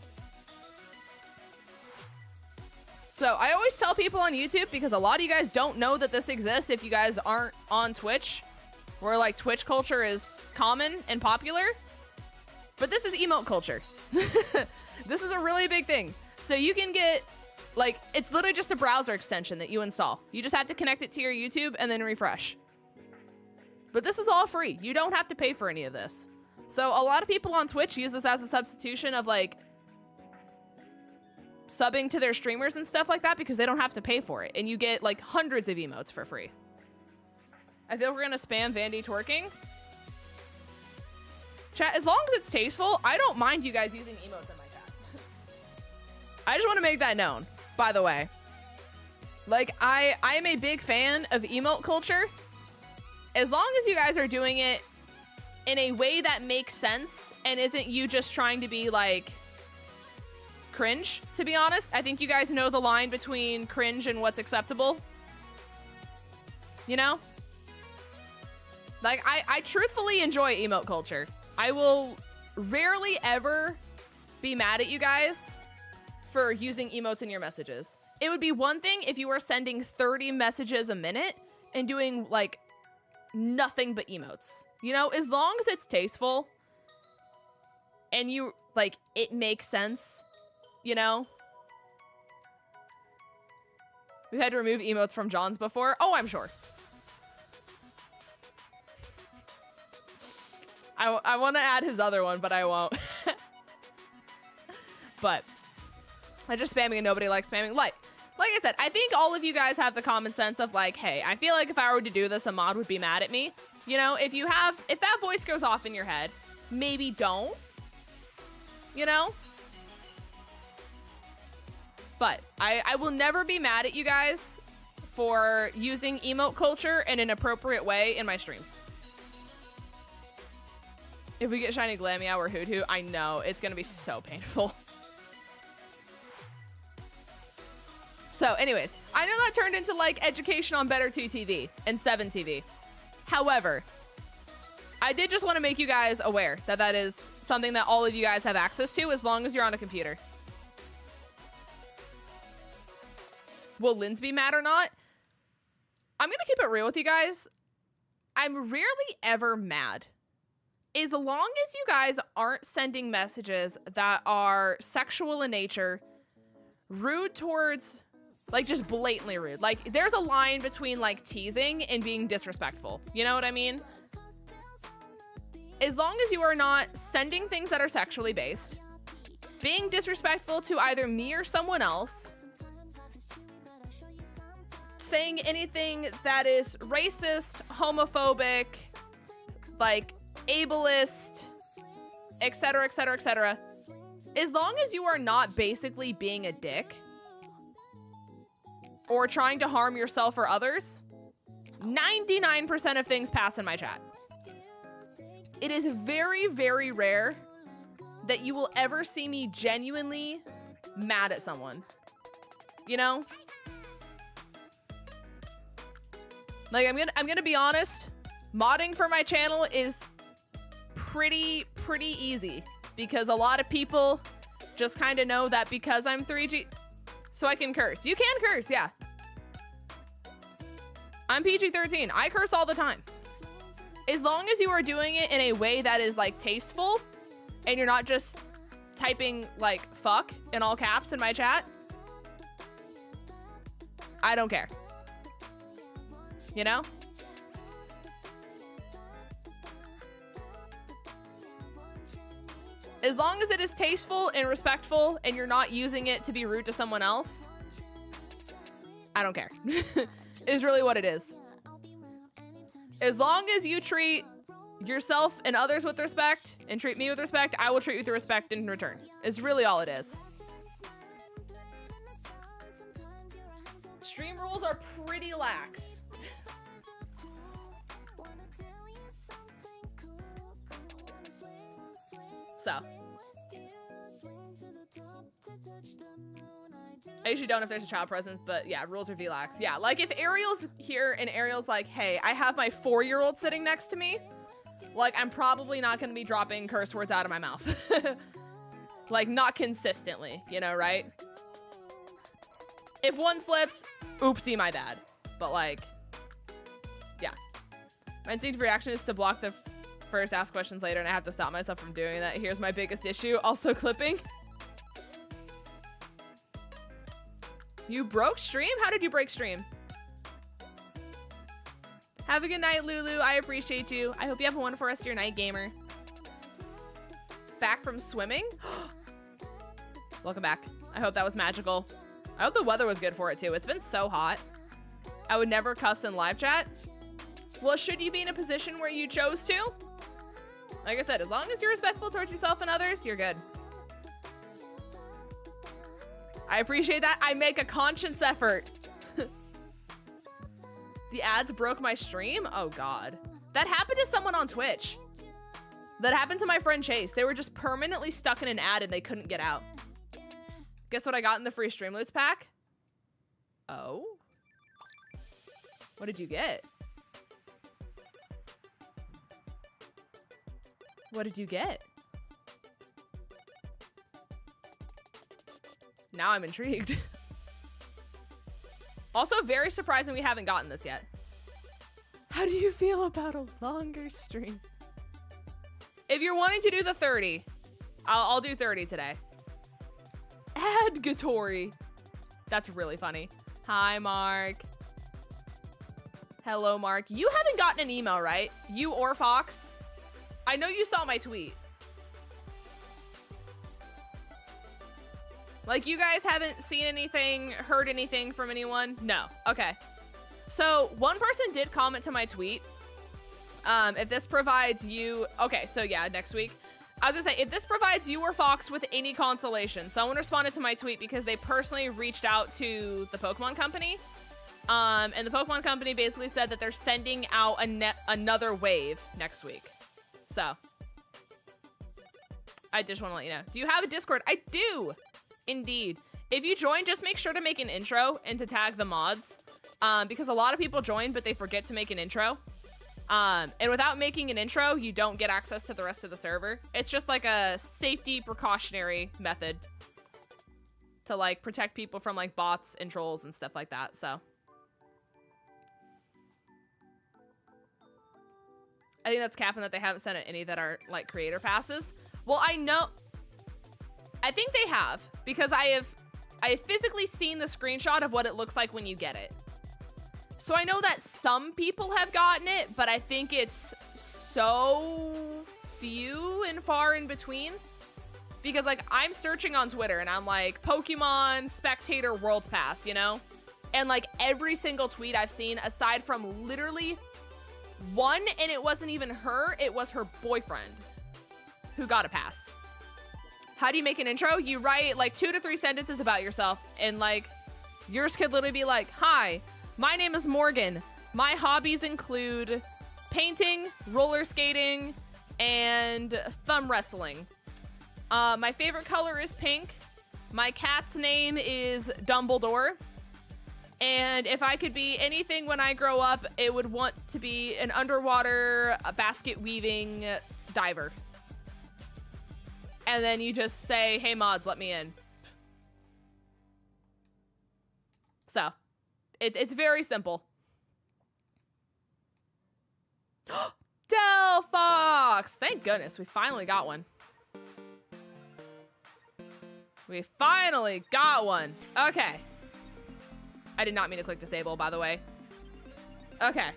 So I always tell people on YouTube, because a lot of you guys don't know that this exists if you guys aren't on Twitch, where like Twitch culture is common and popular. But this is emote culture. This is a really big thing. So you can get, like, it's literally just a browser extension that you install. You just have to connect it to your YouTube and then refresh. But this is all free. You don't have to pay for any of this. So a lot of people on Twitch use this as a substitution of like subbing to their streamers and stuff like that, because they don't have to pay for it. And you get like hundreds of emotes for free. I feel we're gonna spam Vandy twerking. Chat, as long as it's tasteful, I don't mind you guys using emotes in my chat. I just want to make that known, by the way. Like, I am a big fan of emote culture. As long as you guys are doing it in a way that makes sense and isn't you just trying to be like cringe, to be honest. I think you guys know the line between cringe and what's acceptable. You know? Like, I truthfully enjoy emote culture. I will rarely ever be mad at you guys for using emotes in your messages. It would be one thing if you were sending 30 messages a minute and doing like nothing but emotes. You know, as long as it's tasteful and you like it makes sense, you know? We've had to remove emotes from John's before. Oh, I'm sure. I want to add his other one, but I won't. But I'm just spamming and nobody likes spamming. Like I said, I think all of you guys have the common sense of like, hey, I feel like if I were to do this, a mod would be mad at me. You know, if that voice goes off in your head, maybe don't. You know? But I will never be mad at you guys for using emote culture in an appropriate way in my streams. If we get shiny Glammeow or Hoot, I know it's gonna be so painful. So anyways, I know that turned into like education on Better 2 TV and 7 TV. However, I did just want to make you guys aware that that is something that all of you guys have access to as long as you're on a computer. Will Linz be mad or not? I'm gonna keep it real with you guys. I'm rarely ever mad. As long as you guys aren't sending messages that are sexual in nature, rude towards, like just blatantly rude. Like there's a line between like teasing and being disrespectful. You know what I mean? As long as you are not sending things that are sexually based, being disrespectful to either me or someone else, saying anything that is racist, homophobic, like ableist, etc., etc., etc. As long as you are not basically being a dick or trying to harm yourself or others, 99% of things pass in my chat. it is very, very rare that you will ever see me genuinely mad at someone. You know? Like, I'm gonna be honest. Modding for my channel is pretty easy because a lot of people just kind of know that because I'm 3G, so I can curse. You can curse, yeah. I'm PG-13. I curse all the time. As long as you are doing it in a way that is like tasteful and you're not just typing like fuck in all caps in my chat, I don't care. You know? As long as it is tasteful and respectful and you're not using it to be rude to someone else, I don't care. Is really what it is. As long as you treat yourself and others with respect and treat me with respect, I will treat you with respect in return. It's really all it is. Stream rules are pretty lax. So. I usually don't if there's a child present, but yeah, rules are VLAX. Yeah, like if Ariel's here and Ariel's like, hey, I have my 4-year-old sitting next to me, like I'm probably not gonna be dropping curse words out of my mouth. Like not consistently, you know, right? If one slips, oopsie, my bad. But like, yeah. My instinctive reaction is to block the first, ask questions later, and I have to stop myself from doing that. Here's my biggest issue. Also clipping. You broke stream? How did you break stream? Have a good night, Lulu. I appreciate you. I hope you have a wonderful rest of your night, gamer. Back from swimming? Welcome back. I hope that was magical. I hope the weather was good for it, too. It's been so hot. I would never cuss in live chat. Well, should you be in a position where you chose to? Like I said, as long as you're respectful towards yourself and others, you're good. I appreciate that. I make a conscious effort. The ads broke my stream? Oh, God. That happened to someone on Twitch. That happened to my friend Chase. They were just permanently stuck in an ad and they couldn't get out. Guess what I got in the free Streamloots pack? Oh? What did you get? What did you get? Now I'm intrigued. Also, very surprising we haven't gotten this yet. How do you feel about a longer stream? If you're wanting to do the 30, I'll do 30 today. 𝗏𝗏𝗃𝗃. That's really funny. Hi, Mark. Hello, Mark. You haven't gotten an email, right? You or Fox? I know you saw my tweet. Like, you guys haven't seen anything, heard anything from anyone? No. Okay. So, one person did comment to my tweet. If this provides you... Okay, so yeah, next week. I was gonna say, if this provides you or Fox with any consolation, someone responded to my tweet because they personally reached out to the Pokemon Company. And the Pokemon Company basically said that they're sending out another wave next week. So, I just want to let you know. Do you have a Discord? I do! Indeed. If you join, just make sure to make an intro and to tag the mods. Because a lot of people join, but they forget to make an intro. And without making an intro, you don't get access to the rest of the server. It's just like a safety precautionary method to like protect people from like bots and trolls and stuff like that. So I think that's capping that they haven't sent any that are like creator passes. Well, I know, I think they have, because I have physically seen the screenshot of what it looks like when you get it. So I know that some people have gotten it, but I think it's so few and far in between. Because like I'm searching on Twitter and I'm like Pokemon Spectator World Pass, you know? And like every single tweet I've seen, aside from literally one, and it wasn't even her, it was her boyfriend who got a pass. How do you make an intro? You write like 2 to 3 sentences about yourself, and like yours could literally be like, hi, my name is Morgan. My hobbies include painting, roller skating, and thumb wrestling. My favorite color is pink. My cat's name is Dumbledore. And if I could be anything when I grow up, it would want to be an underwater basket weaving diver. And then you just say, hey mods, let me in. So, it's very simple. 𝗏𝗏𝗏. Thank goodness, we finally got one. We finally got one. Okay. I did not mean to click disable, by the way. Okay.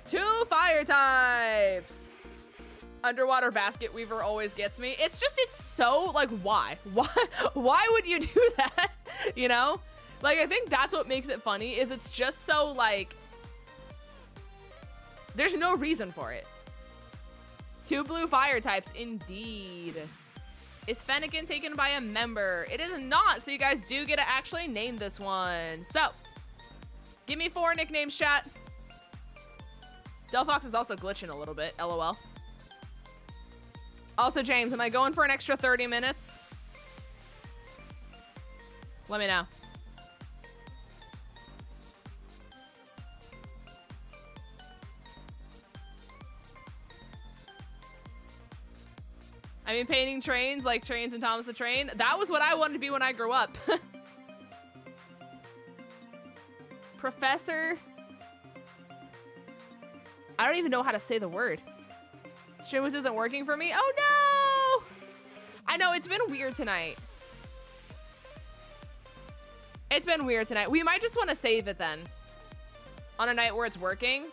2 fire types. Underwater basket weaver always gets me. It's so, like, why? Why would you do that? You know? Like, I think that's what makes it funny, is it's just so, like, there's no reason for it. 2 blue fire types, indeed. Is Fennekin taken by a member? It is not, so you guys do get to actually name this one. So, give me 4 nicknames, chat. 𝗏𝗏𝗏 is also glitching a little bit, LOL. Also, James, am I going for an extra 30 minutes? Let me know. I mean, painting trains like Trains and Thomas the Train. That was what I wanted to be when I grew up. Professor. I don't even know how to say the word. Streamers isn't working for me. Oh no! I know, it's been weird tonight. It's been weird tonight. We might just want to save it then. On a night where it's working.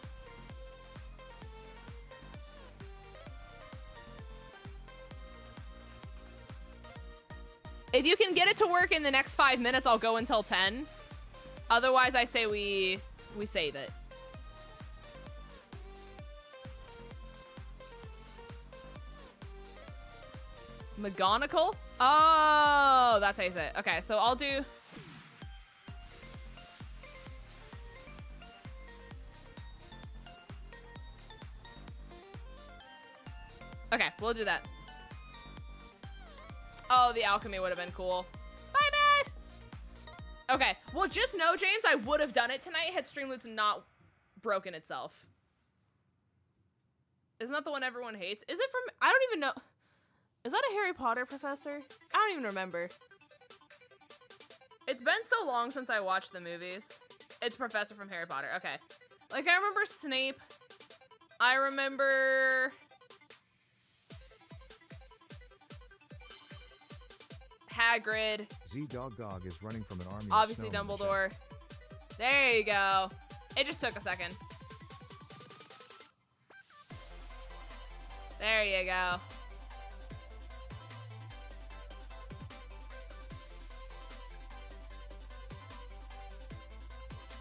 If you can get it to work in the next 5 minutes, I'll go until 10. Otherwise, I say we save it. McGonagall? Oh, that's how you say it. Okay, so I'll do... Okay, we'll do that. Oh, the alchemy would have been cool. Bye, bye. Okay, well, just know, James, I would have done it tonight had Streamloots not broken itself. Isn't that the one everyone hates? Is it from... I don't even know... Is that a Harry Potter professor? I don't even remember. It's been so long since I watched the movies. It's Professor from Harry Potter. Okay. Like, I remember Snape. I remember... Hagrid. 𝗏𝗏𝗏 is running from an army. Obviously Dumbledore. There you go. It just took a second. There you go.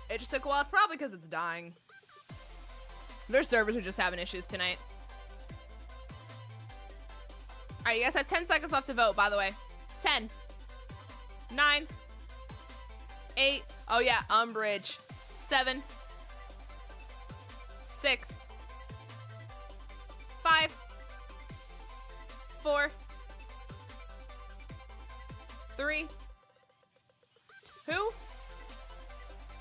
It just took a while. It's probably because it's dying. Their servers are just having issues tonight. Alright, you guys have 10 seconds left to vote, by the way. 10. 9. 8. Oh yeah, Umbridge. 7. 6. 5. 4. 3. 2.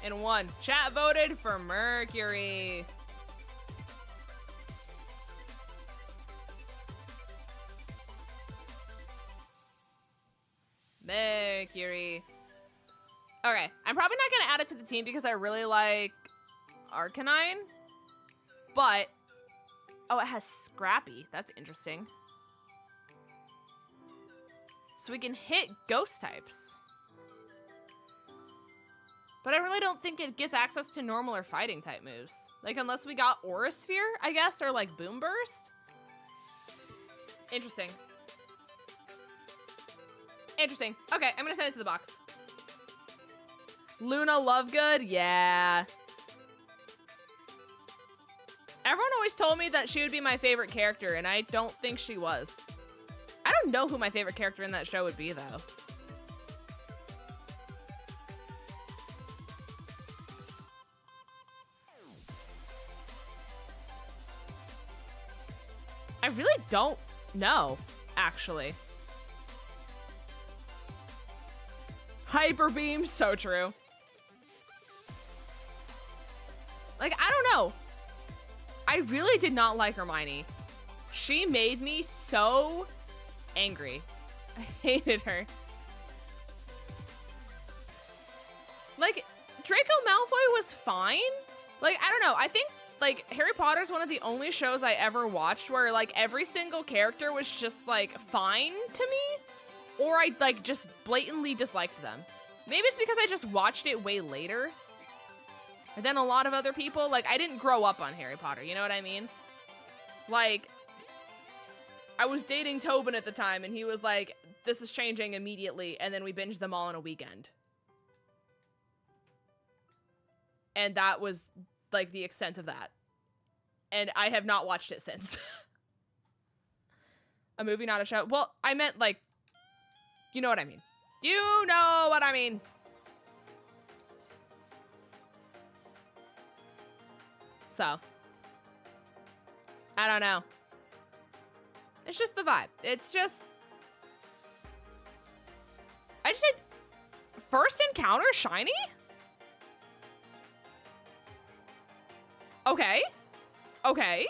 And 1. Chat voted for Mercury. Mercury. Okay, I'm probably not gonna add it to the team because I really like Arcanine. But, oh, it has Scrappy. That's interesting. So we can hit ghost types. But I really don't think it gets access to normal or fighting type moves. Like, unless we got Aura Sphere, I guess, or like Boom Burst. Interesting. Interesting. Okay, I'm gonna send it to the box. Luna Lovegood? Yeah. Everyone always told me that she would be my favorite character, and I don't think she was. I don't know who my favorite character in that show would be, though. I really don't know, actually. Hyper beam, so true. Like, I don't know. I really did not like Hermione. She made me so angry. I hated her. Like, Draco Malfoy was fine. Like, I don't know. I think, like, Harry Potter's one of the only shows I ever watched where, like, every single character was just, like, fine to me. Or I, like, just blatantly disliked them. Maybe it's because I just watched it way later. And then a lot of other people, like, I didn't grow up on Harry Potter, you know what I mean? Like, I was dating Tobin at the time, and he was like, this is changing immediately, and then we binged them all in a weekend. And that was, like, the extent of that. And I have not watched it since. A movie, not a show? Well, I meant, like, you know what I mean. You know what I mean. So, I don't know. It's just the vibe. It's just, I just said, first encounter shiny? Okay. Okay.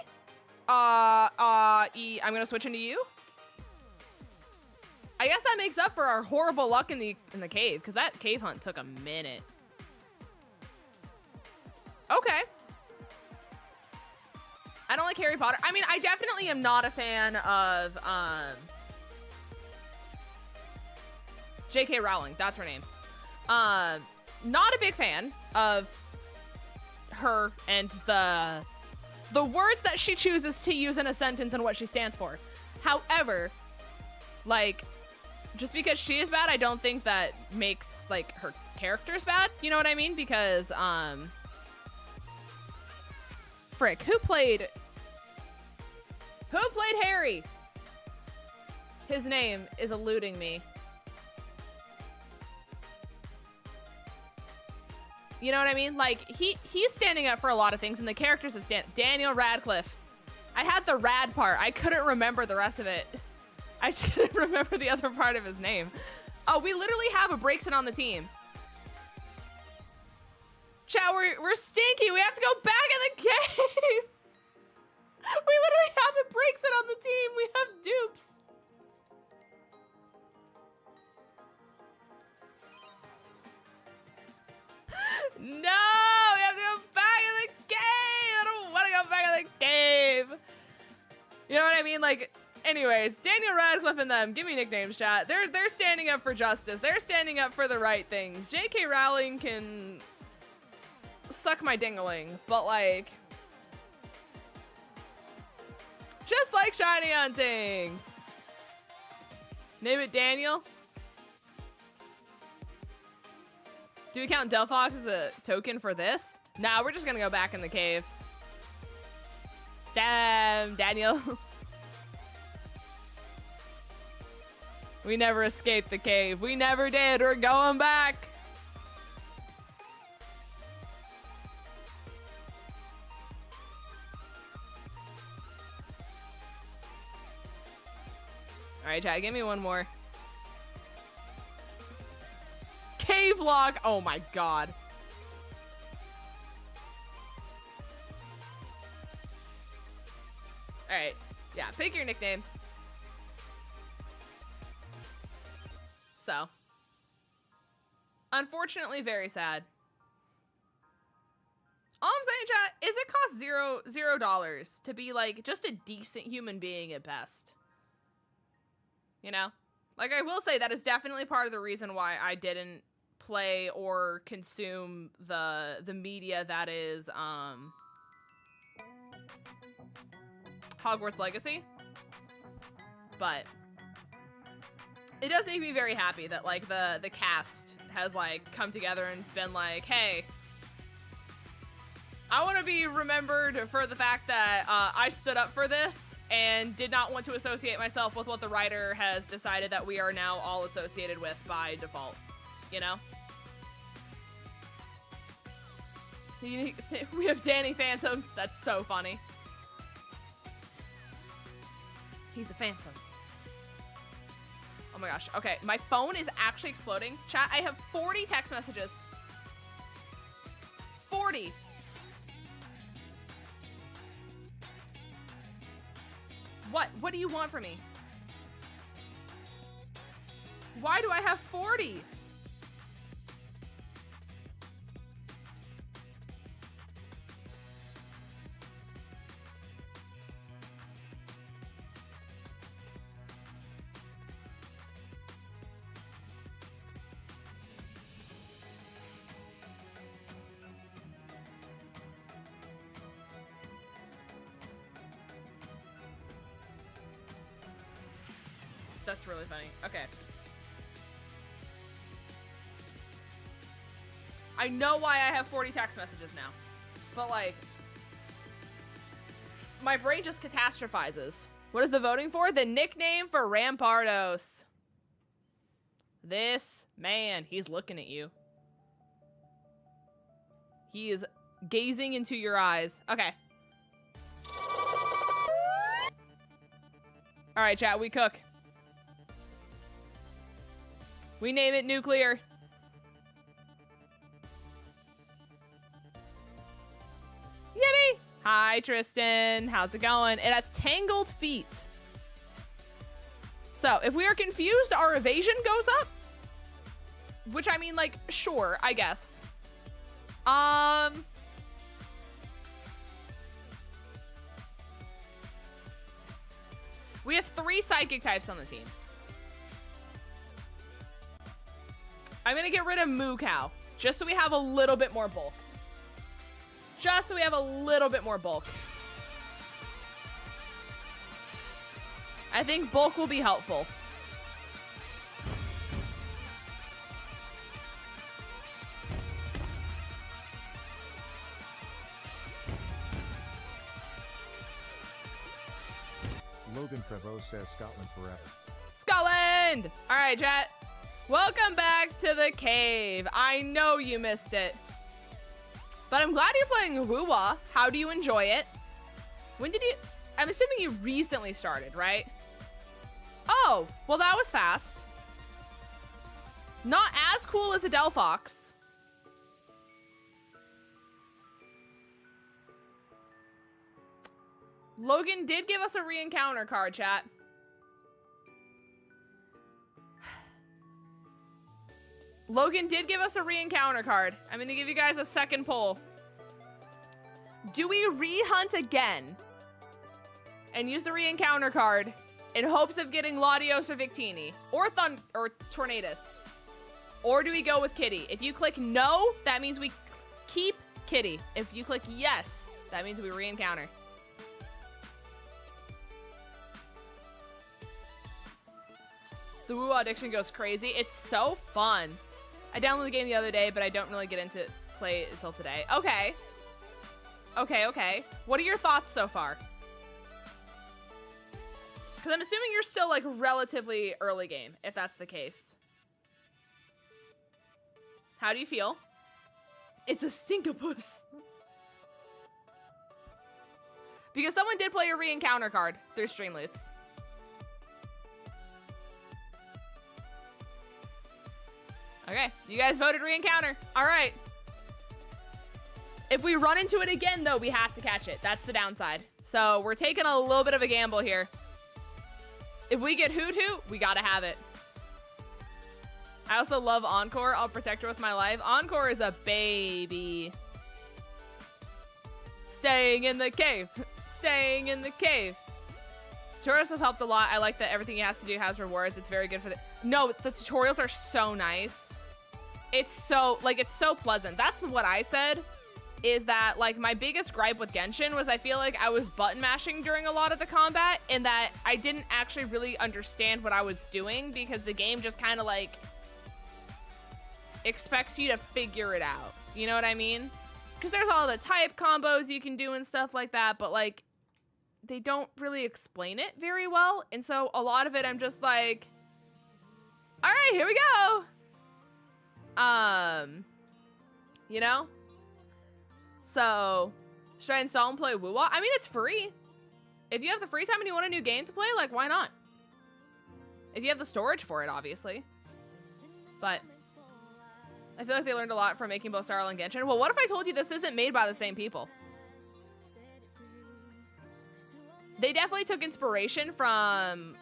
I'm gonna switch into you. I guess that makes up for our horrible luck in the cave, because that cave hunt took a minute. Okay. I don't like Harry Potter. I mean, I definitely am not a fan of J.K. Rowling. That's her name. Not a big fan of her and the words that she chooses to use in a sentence and what she stands for. However, like, just because she is bad, I don't think that makes, like, her characters bad. You know what I mean? Because, frick, who played Harry? His name is eluding me. You know what I mean? Like, he's standing up for a lot of things, and the characters have Daniel Radcliffe. I had the rad part. I couldn't remember the rest of it. I just couldn't remember the other part of his name. Oh, we literally have a Braixen on the team. Chat, we're stinky. We have to go back in the cave. We literally have a Braixen on the team. We have dupes. No, we have to go back in the cave. I don't want to go back in the cave. You know what I mean? Like, anyways, Daniel Radcliffe and them, give me nicknames, chat. They're standing up for justice. They're standing up for the right things. J.K. Rowling can suck my ding-a-ling, but, like, just like shiny hunting. Name it Daniel. Do we count 𝗏𝗏𝗏 as a token for this? Nah, we're just gonna go back in the cave. Damn, Daniel. We never escaped the cave. We never did. We're going back. All right, chat, give me one more. Cave log. Oh my god. All right. Yeah, pick your nickname. So, unfortunately, very sad. All I'm saying, chat, is it costs $0 to be, like, just a decent human being at best. You know? Like, I will say that is definitely part of the reason why I didn't play or consume the media that is, Hogwarts Legacy. But it does make me very happy that, like, the cast has, like, come together and been like, hey, I want to be remembered for the fact that I stood up for this and did not want to associate myself with what the writer has decided that we are now all associated with by default. You know? We have Danny Phantom. That's so funny. He's a phantom. Oh my gosh. Okay, my phone is actually exploding. Chat, I have 40 text messages. 40. What do you want from me? Why do I have 40? That's really funny. Okay. I know why I have 40 text messages now. But like, my brain just catastrophizes. What is the voting for? The nickname for Rampardos. This man, he's looking at you. He is gazing into your eyes. Okay. All right, chat, we cook. We name it nuclear. Yippee! Hi, Tristan. How's it going? It has tangled feet. So, if we are confused, our evasion goes up. Which, I mean, like, sure, I guess. We have 3 psychic types on the team. I'm gonna get rid of Moo Cow, just so we have a little bit more bulk. Just so we have a little bit more bulk. I think bulk will be helpful. 𝗏𝗏𝗡𝗏𝗏 says Scotland forever. Scotland! All right, chat. Welcome back to the cave. I know you missed it. But I'm glad you're playing Wuwa. How do you enjoy it? When did you... I'm assuming you recently started, right? Oh, well that was fast. Not as cool as a 𝗟𝗡𝗔𝗚. Logan did give us a re-encounter card, chat. Logan did give us a re-encounter card. I'm gonna give you guys a second poll. Do we re-hunt again and use the re-encounter card in hopes of getting 𝗠𝗠𝗔𝗓𝗍 or Tornadus? Or do we go with Kitty? If you click no, that means we keep Kitty. If you click yes, that means we re-encounter. The Wuwa addiction goes crazy. It's so fun. I downloaded the game the other day, but I don't really get into play it until today. Okay. Okay. What are your thoughts so far? Because I'm assuming you're still, like, relatively early game, if that's the case. How do you feel? It's a stinkapus. Because someone did play a re-encounter card through Streamloots. Okay, you guys voted re-encounter. All right. If we run into it again, though, we have to catch it. That's the downside. So we're taking a little bit of a gamble here. If we get 𝗏𝗏, we gotta have it. I also love Encore. I'll protect her with my life. Encore is a baby. Staying in the cave. Staying in the cave. Tutorials have helped a lot. I like that everything he has to do has rewards. It's very good for the... No, the tutorials are so nice. It's so, like, it's so pleasant. That's what I said, is that, like, my biggest gripe with Genshin was I feel like I was button mashing during a lot of the combat, and that I didn't actually really understand what I was doing because the game just kind of, like, expects you to figure it out. You know what I mean? Because there's all the type combos you can do and stuff like that, but, like, they don't really explain it very well. And so a lot of it, I'm just like, all right, here we go. You know? So, should I install and play Wuwa? I mean, it's free. If you have the free time and you want a new game to play, like, why not? If you have the storage for it, obviously. But I feel like they learned a lot from making both Star Rail and Genshin. Well, what if I told you this isn't made by the same people? They definitely took inspiration from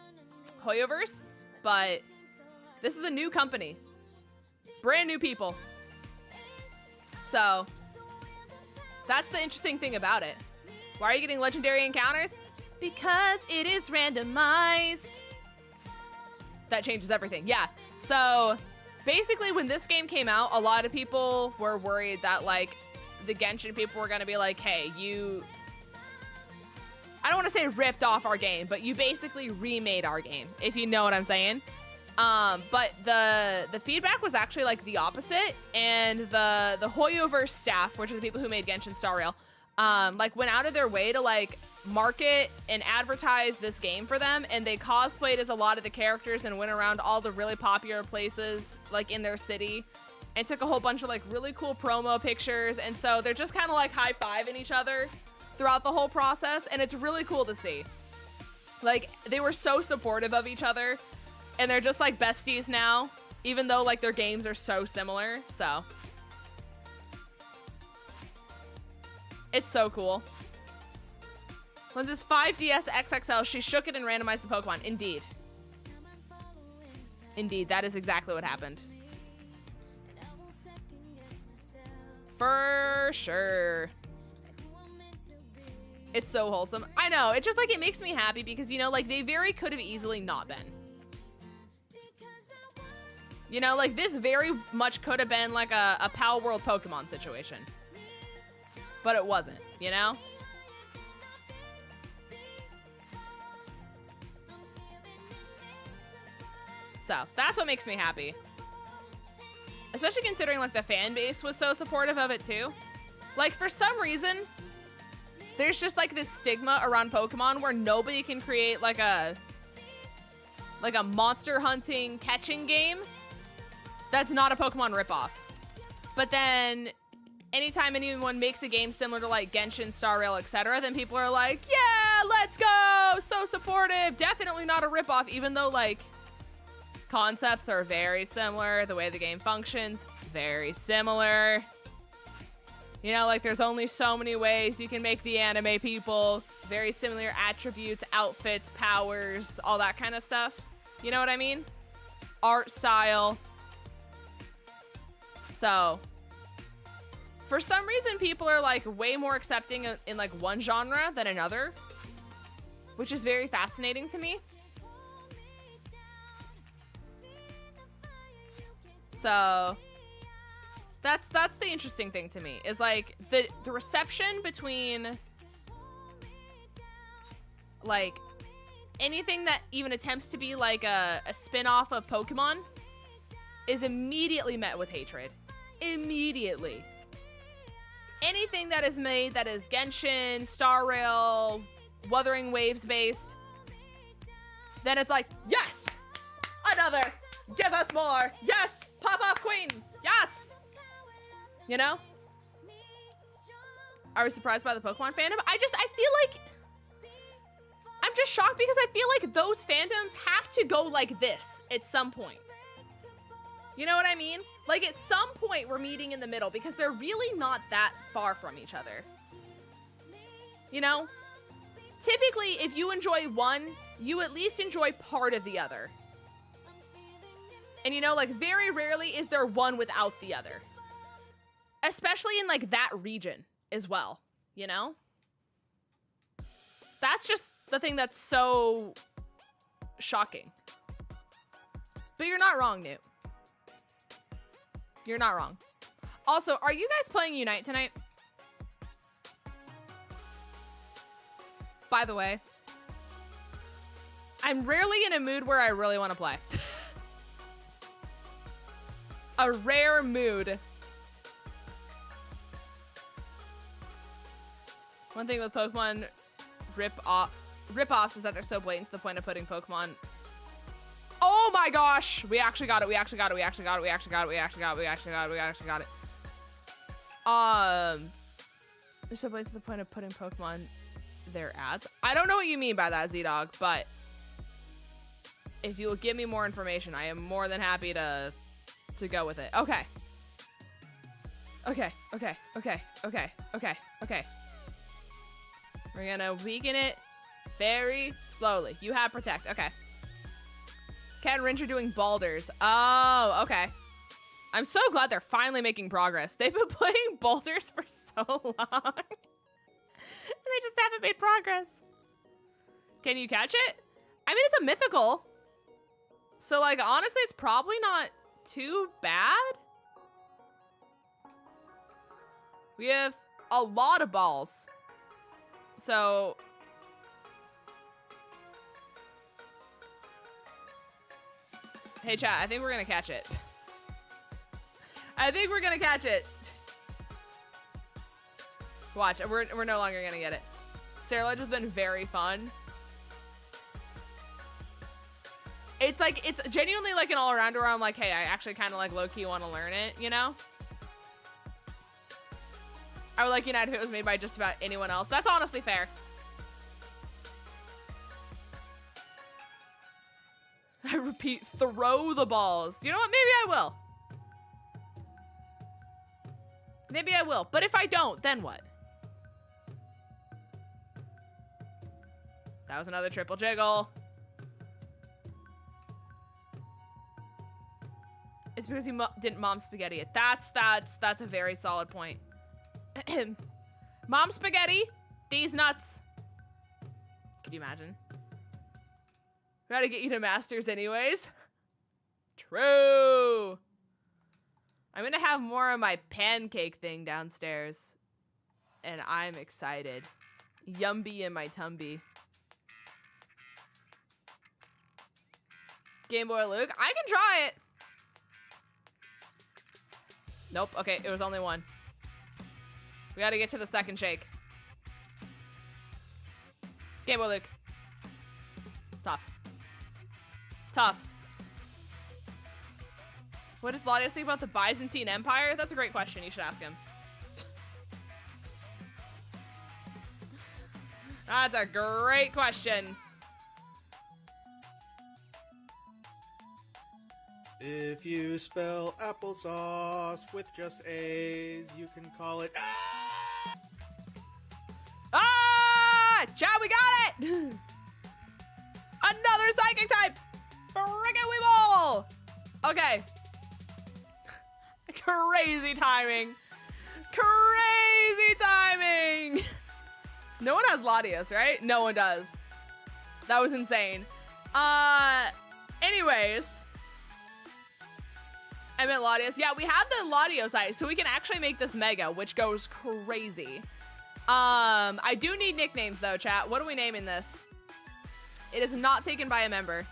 Hoyoverse, but this is a new company. Brand new people. So that's the interesting thing about it. Why are you getting legendary encounters? Because it is randomized. That changes everything. Yeah. So basically when this game came out, a lot of people were worried that like the Genshin people were going to be like, hey, I don't want to say ripped off our game, but you basically remade our game, if you know what I'm saying. But the feedback was actually like the opposite, and the Hoyoverse staff, which are the people who made Genshin Star Rail, like went out of their way to like market and advertise this game for them, and they cosplayed as a lot of the characters and went around all the really popular places like in their city and took a whole bunch of like really cool promo pictures, and so they're just kind of like high-fiving each other throughout the whole process, and it's really cool to see. Like, they were so supportive of each other, and they're just like besties now, even though like their games are so similar. So it's so cool. When this 5DS XXL, she shook it and randomized the Pokemon. Indeed. Indeed, that is exactly what happened. For sure. It's so wholesome. I know, it's just like, it makes me happy because, you know, like they very could have easily not been. You know, like this very much could have been like a Pal World Pokemon situation. But it wasn't, you know? So that's what makes me happy. Especially considering like the fan base was so supportive of it too. Like for some reason, there's just like this stigma around Pokemon where nobody can create like a monster hunting catching game that's not a Pokemon ripoff. But then anytime anyone makes a game similar to like Genshin, Star Rail, etc., then people are like, yeah, let's go, so supportive, definitely not a ripoff, even though like concepts are very similar, the way the game functions, very similar. You know, like there's only so many ways you can make the anime people, very similar attributes, outfits, powers, all that kind of stuff. You know what I mean? Art style. So, for some reason, people are like way more accepting in like one genre than another, which is very fascinating to me. So, that's the interesting thing to me, is like the reception between like anything that even attempts to be like a spin-off of Pokemon is immediately met with hatred. Immediately. Anything that is made that is Genshin, Star Rail, Wuthering Waves based, then it's like, yes! Another! Give us more! Yes! Pop off Queen! Yes! You know? Are we surprised by the Pokemon fandom? I feel like I'm just shocked because I feel like those fandoms have to go like this at some point. You know what I mean? Like at some point we're meeting in the middle because they're really not that far from each other. You know? Typically, if you enjoy one, you at least enjoy part of the other. And you know, like very rarely is there one without the other. Especially in like that region as well, you know? That's just the thing that's so shocking. But you're not wrong, Newt. You're not wrong. Also, are you guys playing Unite tonight? By the way, I'm rarely in a mood where I really want to play. A rare mood. One thing with Pokemon rip-offs is that they're so blatant to the point of putting Pokemon. Oh my gosh! We actually got it. We actually got it. We actually got it. We actually got it. We actually got it. We actually got it. We actually got it. They're so blatant to the point of putting Pokemon their ads? I don't know what you mean by that, Z-Dog, but if you will give me more information, I am more than happy to go with it. Okay. Okay. We're gonna weaken it very slowly. You have protect. Okay. Cat and Ringe are doing boulders. Oh, okay. I'm so glad they're finally making progress. They've been playing boulders for so long. And they just haven't made progress. Can you catch it? I mean, it's a mythical. So, like, honestly, it's probably not too bad. We have a lot of balls. So... Hey, chat, I think we're gonna catch it. I think we're gonna catch it. Watch, we're no longer gonna get it. Ledge has been very fun. It's like, it's genuinely like an all-arounder where I'm like, hey, I actually kind of like low-key want to learn it, you know? I would like United if it was made by just about anyone else. That's honestly fair. I repeat, throw the balls. You know what? Maybe I will. Maybe I will. But if I don't, then what? That was another triple jiggle. It's because you didn't mom spaghetti it. That's a very solid point. Mom spaghetti, these nuts. Could you imagine? We gotta get you to masters anyways. True. I'm gonna have more of my pancake thing downstairs. And I'm excited. Yumby in my tumby. Game Boy Luke, I can try it. Nope, okay, it was only one. We gotta get to the second shake. Game Boy Luke. Tough. Tough. What does Latios think about the Byzantine Empire? That's a great question. You should ask him. That's a great question. If you spell applesauce with just A's, you can call it. Ah! Chat, we got it! Another psychic type! Frickin' Weeball! Okay. Crazy timing. Crazy timing! No one has Latios, right? No one does. That was insane. Anyways. I meant Latios. Yeah, we have the Latios ice, so we can actually make this mega, which goes crazy. I do need nicknames though, chat. What are we naming this? It is not taken by a member.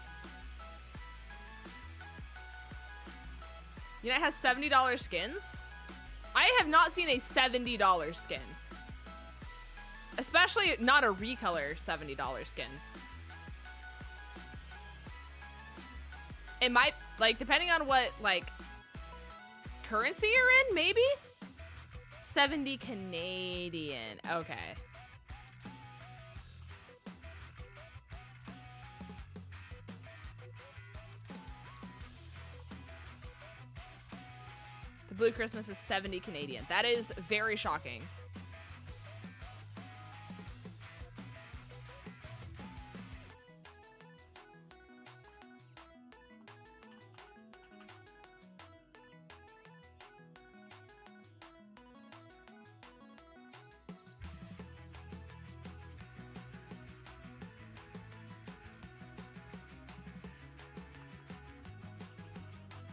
You know, it has $70 skins. I have not seen a $70 skin. Especially not a recolor $70 skin. It might, like, depending on what, like, currency you're in, maybe? 70 Canadian. Okay. The Blue Christmas is 70 Canadian. That is very shocking.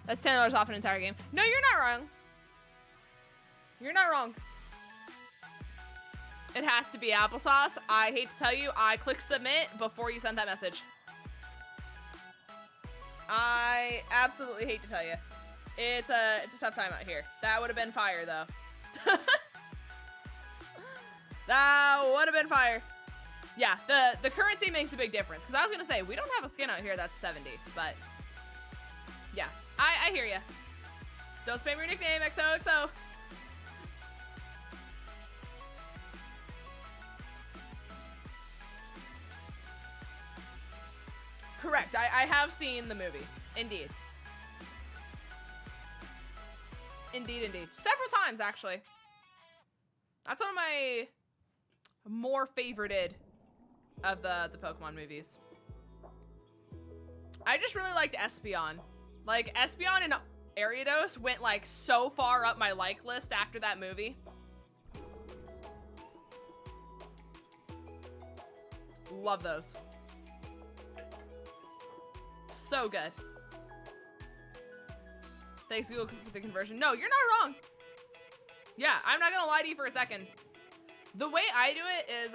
That's $10 off an entire game. No, you're not wrong. You're not wrong. It has to be applesauce. I hate to tell you, I clicked submit before you sent that message. I absolutely hate to tell you. It's a tough time out here. That would have been fire, though. That would have been fire. Yeah, the currency makes a big difference. Because I was going to say, we don't have a skin out here that's 70. But, yeah. I hear ya. Don't spam your nickname, XOXO. correct. I have seen the movie. Indeed. Indeed. Several times, actually. That's one of my more favorited of the Pokemon movies. I just really liked Espeon. Like, Espeon and Ariados went, like, so far up my like list after that movie. Love those. So good. Thanks, Google, for the conversion. No, you're not wrong. Yeah, I'm not gonna lie to you for a second. The way I do it is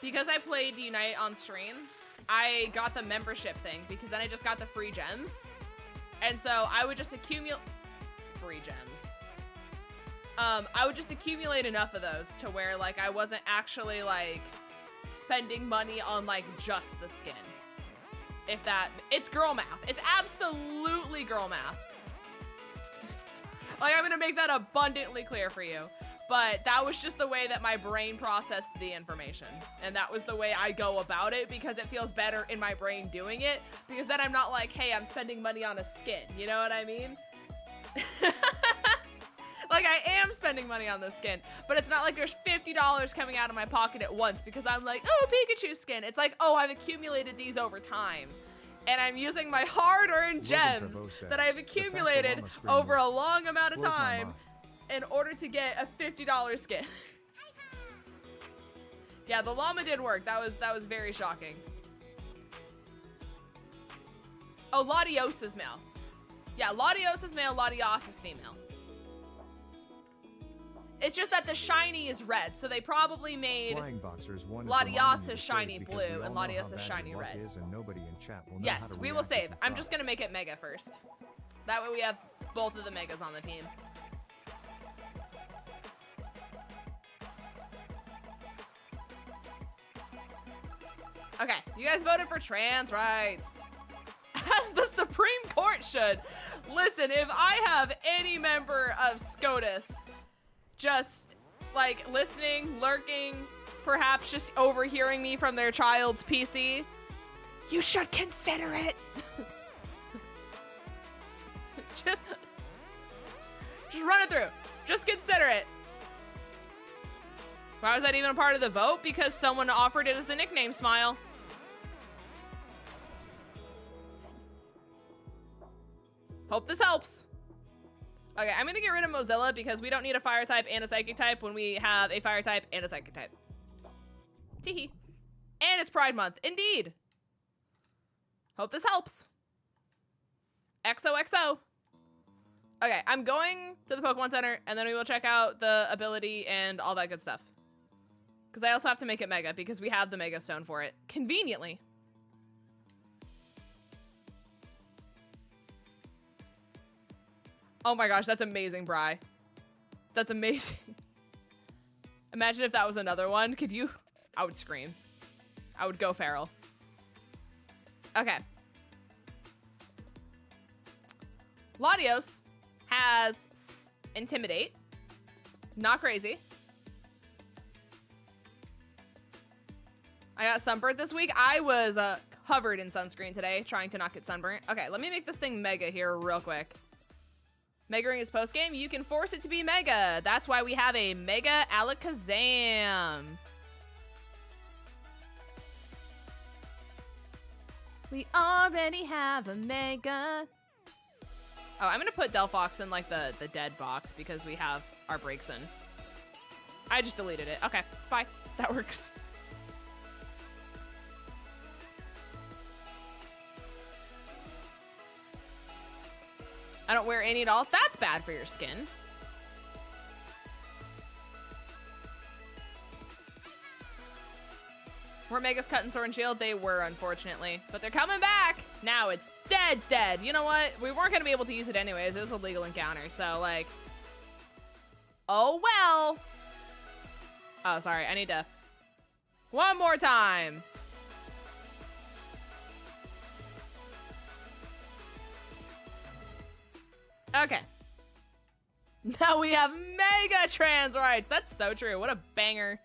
because I played Unite on stream, I got the membership thing because then I just got the free gems. And so I would just accumulate free gems. I would just accumulate enough of those to where like I wasn't actually like spending money on like just the skin. If that, it's girl math. It's absolutely girl math. Like, I'm gonna make that abundantly clear for you. But that was just the way that my brain processed the information. And that was the way I go about it because it feels better in my brain doing it. Because then I'm not like, hey, I'm spending money on a skin. You know what I mean? Like, I am spending money on this skin, but it's not like there's $50 coming out of my pocket at once because I'm like, oh, Pikachu skin. It's like, oh, I've accumulated these over time. And I'm using my hard-earned gems that I've accumulated over a long amount of time in order to get a $50 skin. Yeah, the llama did work. That was very shocking. Oh, Latios is male. Yeah, Latios is male, Latios is female. It's just that the shiny is red, so they probably made Latios shiny blue and Latios shiny red. Yes, we will save. I'm just gonna make it Mega first. That way we have both of the Megas on the team. Okay, you guys voted for trans rights. As the Supreme Court should. Listen, if I have any member of SCOTUS just like listening, lurking, perhaps just overhearing me from their child's PC, you should consider it. just run it through. Just consider it. Why was that even a part of the vote? Because someone offered it as a nickname, Smile. Hope this helps. Okay, I'm gonna get rid of Mozilla because we don't need a fire type and a psychic type when we have a fire type and a psychic type. Teehee. And it's Pride Month. Indeed. Hope this helps. XOXO. Okay, I'm going to the Pokemon Center and then we will check out the ability and all that good stuff. Because I also have to make it Mega because we have the Mega Stone for it. Conveniently. Oh my gosh, that's amazing, Bri. That's amazing. Imagine if that was another one. Could you? I would scream. I would go feral. Okay. Latios has Intimidate. Not crazy. I got sunburnt this week. I was covered in sunscreen today, trying to not get sunburnt. Okay, let me make this thing Mega here real quick. Mega-ing is post-game. You can force it to be Mega. That's why we have a Mega Alakazam. We already have a Mega. Oh, I'm going to put Delphox in like the dead box because we have our breaks in. I just deleted it. Okay, bye. That works. I don't wear any at all. That's bad for your skin. Were Megas cut in Sword and Shield? They were, unfortunately. But they're coming back. Now it's dead. You know what? We weren't going to be able to use it anyways. It was a legal encounter. So, like... Oh, well. Oh, sorry. I need to... One more time. Okay. Now we have Mega Trans rights. That's so true. What a banger.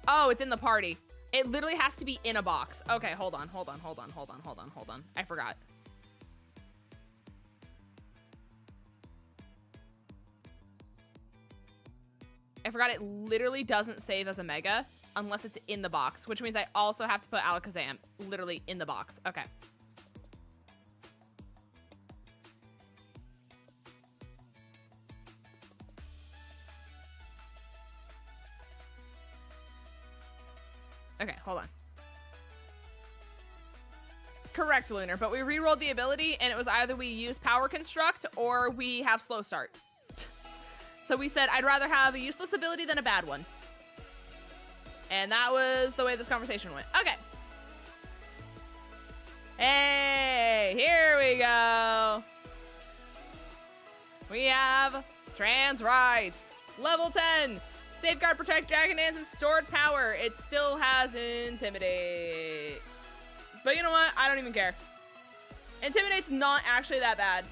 Oh, it's in the party. It literally has to be in a box. Okay, hold on. I forgot. It literally doesn't save as a mega unless it's in the box, which means I also have to put Alakazam literally in the box. Okay. Okay, hold on. Correct, Lunar, but we re-rolled the ability and it was either we use Power Construct or we have Slow Start. So we said, I'd rather have a useless ability than a bad one. And that was the way this conversation went. Okay. Hey, here we go. We have Trans Rights. Level 10. Safeguard, Protect, Dragon Dance, and Stored Power. It still has Intimidate. But you know what? I don't even care. Intimidate's not actually that bad.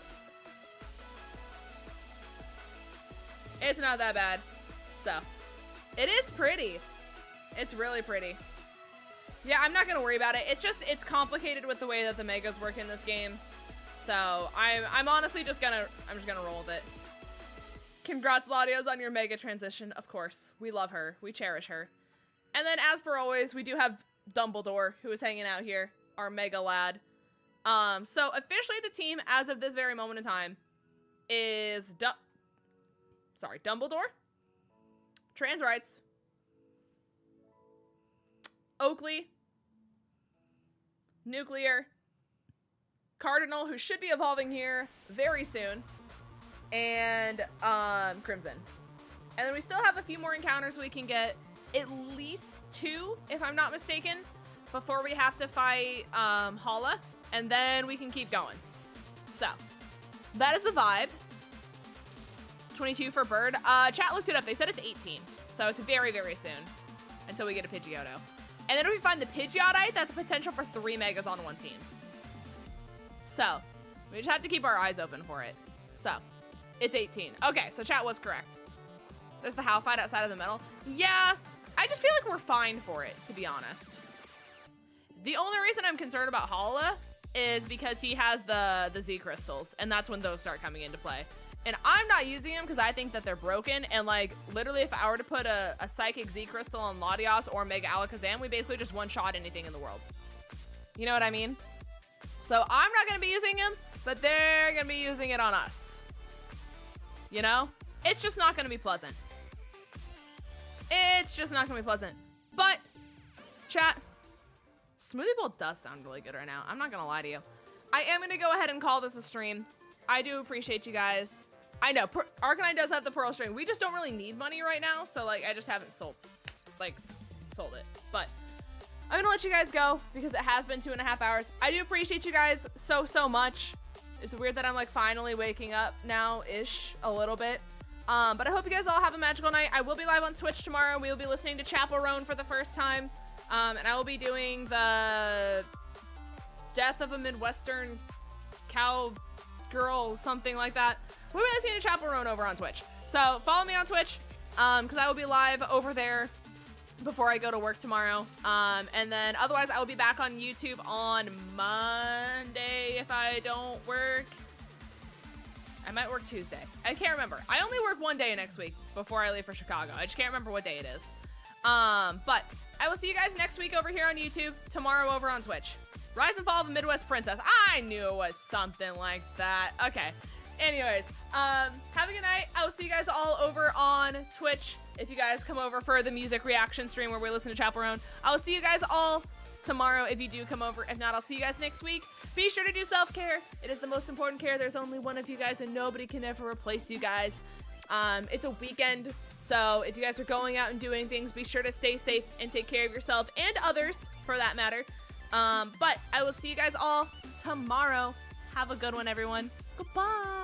It's not that bad. So, it is pretty. It's really pretty. Yeah, I'm not gonna worry about it. It's complicated with the way that the megas work in this game. So, I'm honestly just gonna roll with it. Congrats, Latios, on your mega transition. Of course, we love her. We cherish her. And then, as per always, we do have Dumbledore, who is hanging out here, our mega lad. So officially the team, as of this very moment in time, is Dumbledore, Trans Rights, Oakley, Nuclear, Cardinal, who should be evolving here very soon, and Crimson. And then we still have a few more encounters we can get, at least 2, if I'm not mistaken, before we have to fight Hala, and then we can keep going. So, that is the vibe. 22 for Bird. Chat looked it up. They said it's 18, so it's very, very soon until we get a Pidgeotto. And then if we find the Pidgeotite, that's a potential for 3 megas on one team. So, we just have to keep our eyes open for it. So, it's 18. Okay, so chat was correct. There's the Howfight outside of the middle. Yeah, I just feel like we're fine for it, to be honest. The only reason I'm concerned about Hala is because he has the Z crystals, and that's when those start coming into play. And I'm not using them because I think that they're broken, and like, literally if I were to put a Psychic Z crystal on Latios or Mega Alakazam, we basically just one-shot anything in the world. You know what I mean? So I'm not going to be using him, but they're going to be using it on us. You know? It's just not going to be pleasant. It's just not going to be pleasant. But, chat, Smoothie Bowl does sound really good right now. I'm not going to lie to you. I am going to go ahead and call this a stream. I do appreciate you guys. I know, Arcanine does have the Pearl String. We just don't really need money right now, so like, I just haven't sold it. But I'm going to let you guys go because it has been 2.5 hours. I do appreciate you guys so, so much. It's weird that I'm like finally waking up now-ish a little bit. But I hope you guys all have a magical night. I will be live on Twitch tomorrow. We will be listening to Chapel Roan for the first time. And I will be doing the Death of a Midwestern Cowgirl, something like that. We'll be listening to Chapel Roan over on Twitch. So follow me on Twitch, because I will be live over there before I go to work tomorrow. And then otherwise I will be back on YouTube on Monday if I don't work. I might work Tuesday. I can't remember. I only work one day next week before I leave for Chicago. I just can't remember what day it is. But I will see you guys next week over here on YouTube, tomorrow over on Twitch. Rise and Fall of a Midwest Princess. I knew it was something like that. Okay. Anyways, have a good night. I will see you guys all over on Twitch. If you guys come over for the music reaction stream where we listen to Chapel Roan, I will see you guys all tomorrow if you do come over. If not, I'll see you guys next week. Be sure to do self-care. It is the most important care. There's only one of you guys and nobody can ever replace you guys. It's a weekend, so if you guys are going out and doing things, be sure to stay safe and take care of yourself and others for that matter. But I will see you guys all tomorrow. Have a good one, everyone. Goodbye.